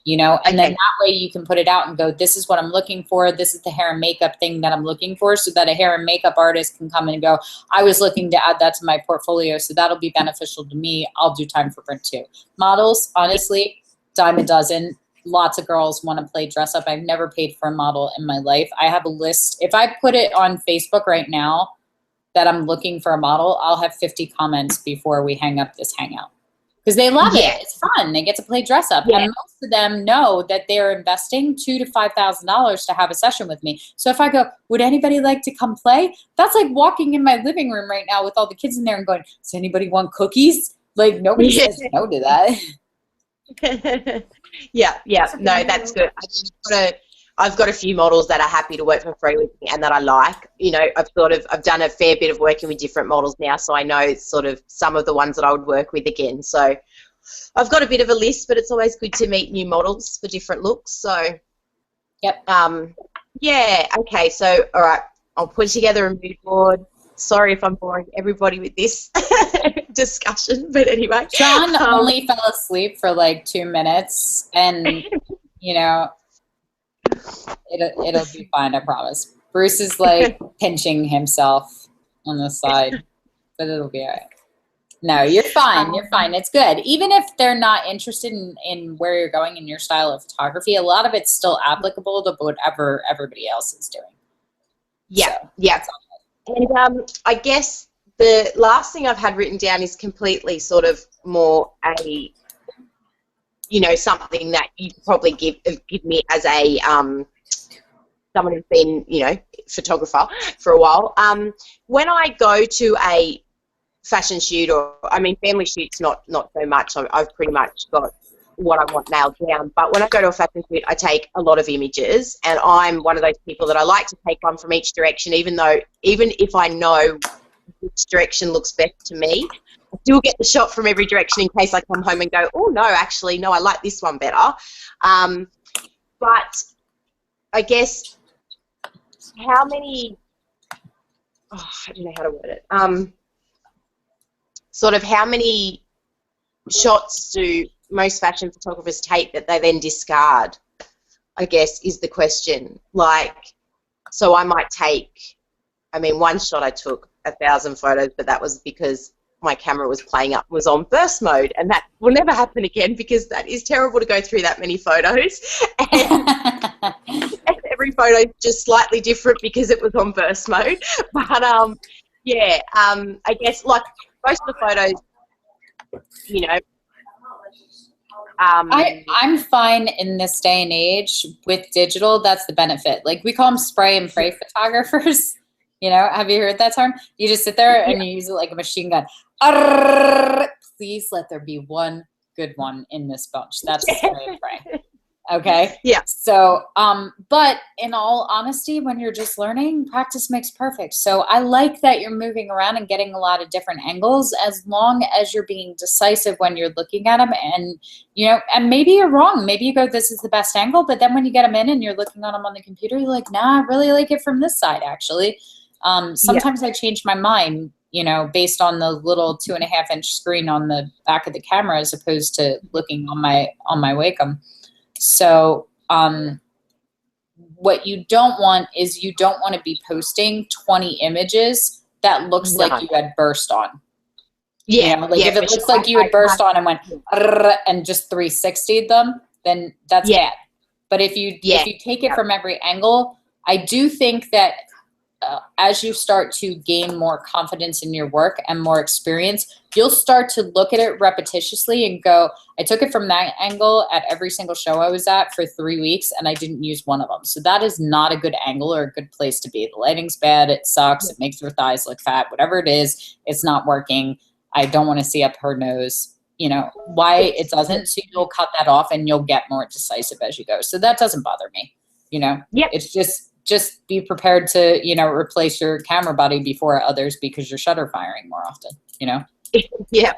You know, and then that way you can put it out and go, this is what I'm looking for. This is the hair and makeup thing that I'm looking for, so that a hair and makeup artist can come in and go, I was looking to add that to my portfolio, so that'll be beneficial to me. I'll do time for print too. Models, honestly, dime a dozen. Lots of girls want to play dress up. I've never paid for a model in my life. I have a list. If I put it on Facebook right now that I'm looking for a model, I'll have 50 comments before we hang up this hangout. Because they love it. It's fun. They get to play dress up. And most of them know that they're investing $2,000 to $5,000 to have a session with me. So if I go, would anybody like to come play? That's like walking in my living room right now with all the kids in there and going, does anybody want cookies? Like, nobody says no to that. Yeah. No, that's good. I've got a few models that are happy to work for free with me and that I like. You know, I've done a fair bit of working with different models now, so I know sort of some of the ones that I would work with again. So I've got a bit of a list, but it's always good to meet new models for different looks. So, okay. So, all right, I'll put together a mood board. Sorry if I'm boring everybody with this discussion, but anyway. John only fell asleep for like 2 minutes, and you know. It'll be fine, I promise. Bruce is like pinching himself on the side, but it'll be all right. No, you're fine. You're fine. It's good. Even if they're not interested in where you're going in your style of photography, a lot of it's still applicable to whatever everybody else is doing. And I guess the last thing I've had written down is completely sort of more a you know, something that you could probably give me as a someone who's been, you know, photographer for a while. When I go to a fashion shoot, or I mean family shoots, not so much. I've pretty much got what I want nailed down. But when I go to a fashion shoot, I take a lot of images, and I'm one of those people that I like to take one from each direction, even if I know which direction looks best to me. I still get the shot from every direction in case I come home and go, oh no, actually no, I like this one better. But I guess how many? I don't know how to word it. Sort of how many shots do most fashion photographers take that they then discard, I guess, is the question. Like, so I might take, I mean, one shot I took 1,000 photos, but that was because my camera was was on burst mode, and that will never happen again because that is terrible to go through that many photos. And every photo is just slightly different because it was on burst mode. But, yeah, I guess, like, most of the photos, you know, I'm fine in this day and age with digital. That's the benefit. Like, we call them spray and pray photographers. You know, have you heard that term? You just sit there and you use it like a machine gun. Please let there be one good one in this bunch. That's spray and pray. Okay? Yeah. So, but in all honesty, when you're just learning, practice makes perfect. So I like that you're moving around and getting a lot of different angles, as long as you're being decisive when you're looking at them. And, you know, and maybe you're wrong. Maybe you go, this is the best angle, but then when you get them in and you're looking at them on the computer, you're like, nah, I really like it from this side, actually. Sometimes I change my mind, you know, based on the little 2.5-inch screen on the back of the camera, as opposed to looking on my Wacom. So what you don't want is you don't want to be posting 20 images that looks like you had burst on. Yeah. You know, like if it looks like you had burst on and went and just 360'd them, then that's bad. But if you take it from every angle, I do think that as you start to gain more confidence in your work and more experience, you'll start to look at it repetitiously and go, I took it from that angle at every single show I was at for 3 weeks, and I didn't use one of them. So that is not a good angle or a good place to be. The lighting's bad. It sucks. It makes her thighs look fat. Whatever it is, it's not working. I don't want to see up her nose. You know, why it doesn't. So you'll cut that off and you'll get more decisive as you go. So that doesn't bother me. You know, it's just be prepared to, you know, replace your camera body before others because you're shutter firing more often, you know? Yeah.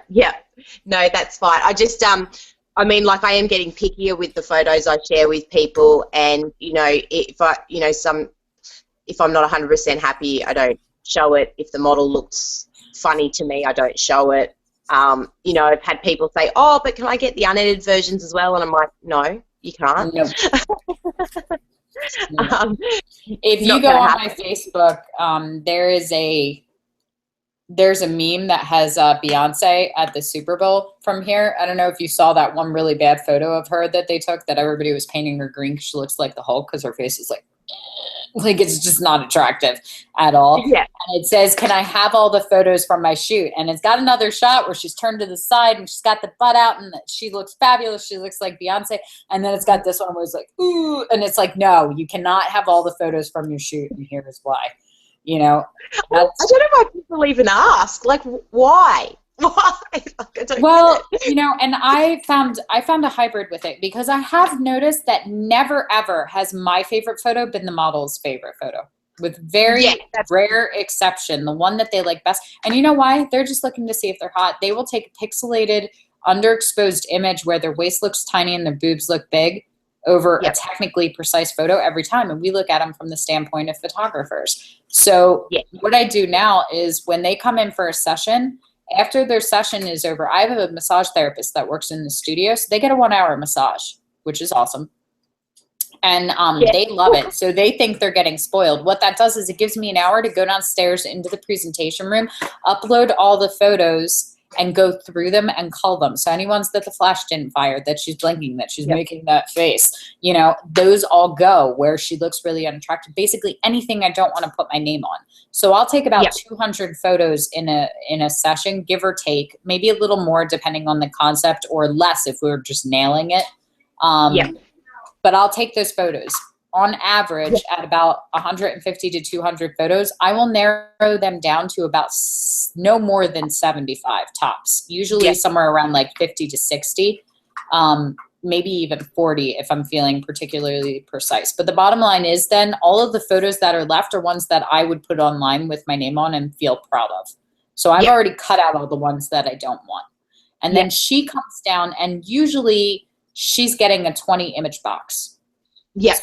No, that's fine. I just, I mean, like, I am getting pickier with the photos I share with people, and, you know, if I'm not 100% happy, I don't show it. If the model looks funny to me, I don't show it. You know, I've had people say, oh, but can I get the unedited versions as well? And I'm like, no, you can't. Nope. If you go on my Facebook, there's a meme that has Beyonce at the Super Bowl from here. I don't know if you saw that one really bad photo of her that they took, that everybody was painting her green because she looks like the Hulk, because her face is like it's just not attractive at all. Yeah. And it says, can I have all the photos from my shoot? And it's got another shot where she's turned to the side and she's got the butt out and she looks fabulous. She looks like Beyonce. And then it's got this one where it's like, ooh. And it's like, no, you cannot have all the photos from your shoot. And here is why. You know, I don't know why people even ask. Like, why? Why? Like, I don't well, get it. you know, and I found a hybrid with it, because I have noticed that never ever has my favorite photo been the model's favorite photo, with very rare exception, the one that they like best. And you know why? They're just looking to see if they're hot. They will take a pixelated, underexposed image where their waist looks tiny and their boobs look big over a technically precise photo every time. And we look at them from the standpoint of photographers. So what I do now is, when they come in for a session, after their session is over, I have a massage therapist that works in the studio, so they get a 1-hour massage, which is awesome. And they love it. So they think they're getting spoiled. What that does is it gives me an hour to go downstairs into the presentation room, upload all the photos, and go through them and cull them. So any ones that the flash didn't fire, that she's blinking, that she's making that face, you know, those all go where she looks really unattractive. Basically anything I don't want to put my name on. So I'll take about 200 photos in a session, give or take, maybe a little more depending on the concept, or less if we're just nailing it. But I'll take those photos. On average, at about 150 to 200 photos, I will narrow them down to about no more than 75 tops, usually somewhere around like 50 to 60, maybe even 40 if I'm feeling particularly precise. But the bottom line is then all of the photos that are left are ones that I would put online with my name on and feel proud of. So I've already cut out all the ones that I don't want. And then she comes down, and usually she's getting a 20 image box.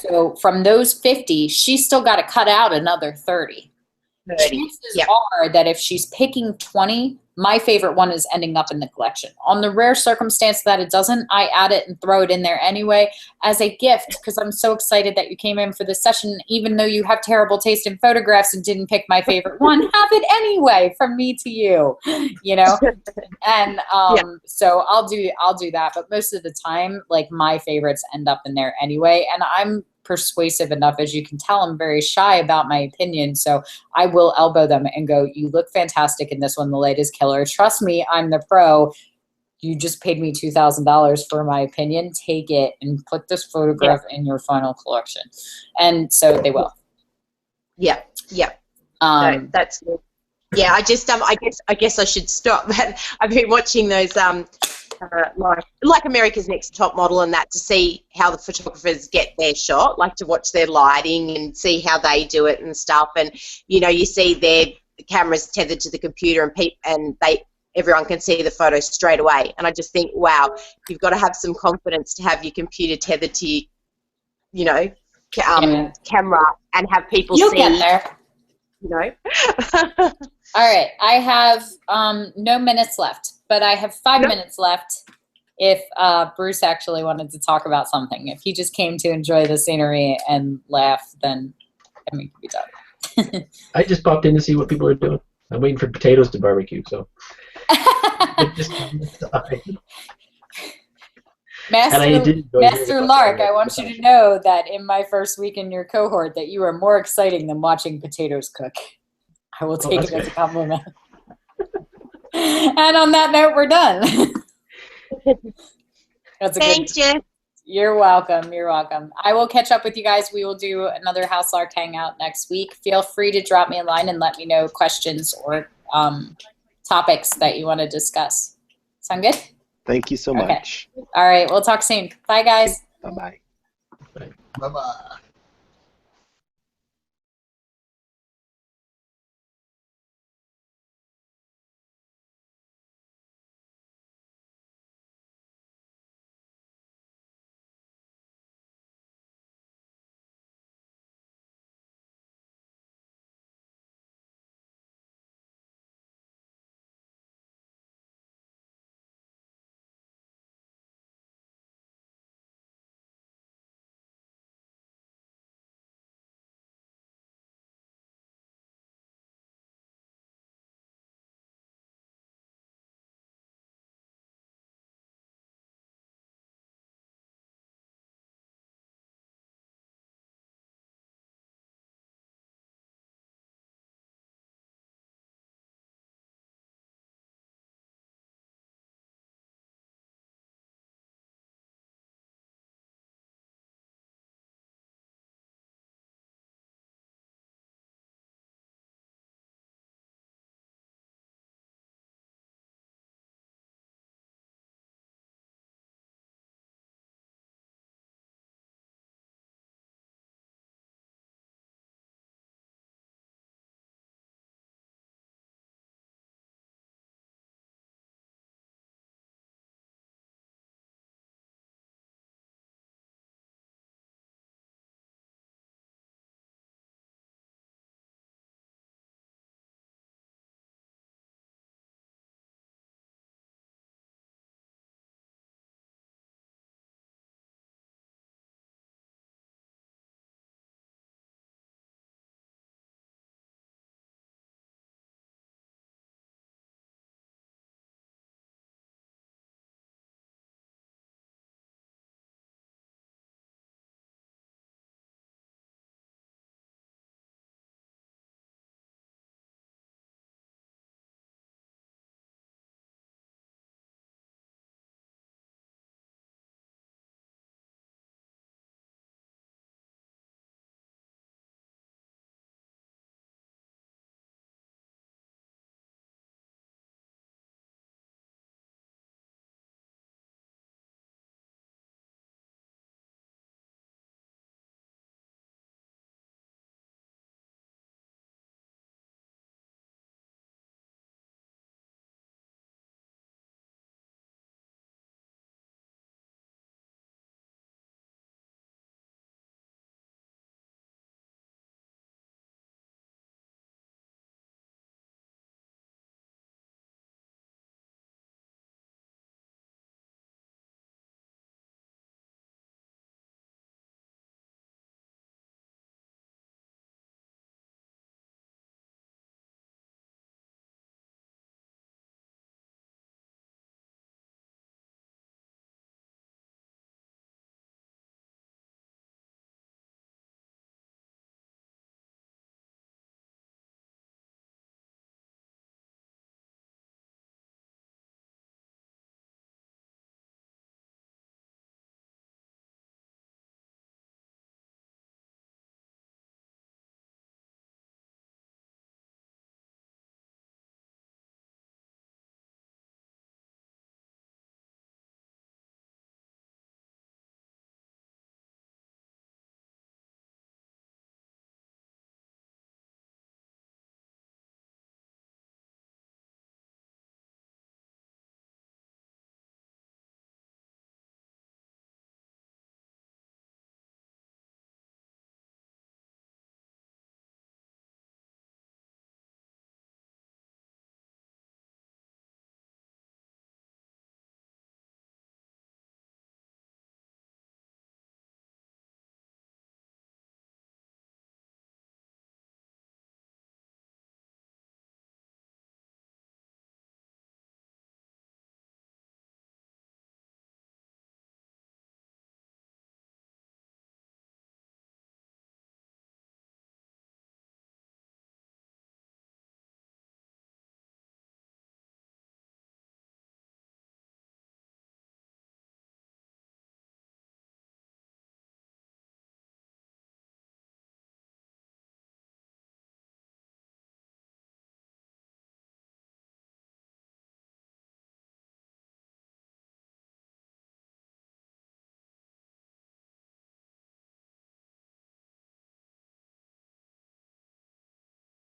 So from those 50, she's still got to cut out another 30. Chances are that if she's picking 20, my favorite one is ending up in the collection. On the rare circumstance that it doesn't, I add it and throw it in there anyway as a gift, because I'm so excited that you came in for this session. Even though you have terrible taste in photographs and didn't pick my favorite one, have it anyway from me to you, you know? And so I'll do that. But most of the time, like, my favorites end up in there anyway. And I'm persuasive enough, as you can tell. I'm very shy about my opinion, so I will elbow them and go, you look fantastic in this one, the light is killer, trust me, I'm the pro, you just paid me $2,000 for my opinion, take it and put this photograph in your final collection. And so they will. No, that's good. I just I guess I should stop. I've been watching those like America's Next Top Model and that, to see how the photographers get their shot, like to watch their lighting and see how they do it and stuff. And you know, you see their cameras tethered to the computer, and everyone can see the photo straight away. And I just think, wow, you've got to have some confidence to have your computer tethered to, you know, camera, and have people You'll see. Get there. You know. All right, I have no minutes left, but I have 5 minutes left if Bruce actually wanted to talk about something. If he just came to enjoy the scenery and laugh, then we can be done. I just popped in to see what people are doing. I'm waiting for potatoes to barbecue, so. Master Lark, I want you to know that in my first week in your cohort that you are more exciting than watching potatoes cook. I will take it as a compliment. And on that note, we're done. Thanks, Jess. You're welcome. You're welcome. I will catch up with you guys. We will do another House Lark Hangout next week. Feel free to drop me a line and let me know questions or topics that you want to discuss. Sound good? Thank you so much. All right. We'll talk soon. Bye, guys. Bye-bye. Bye-bye.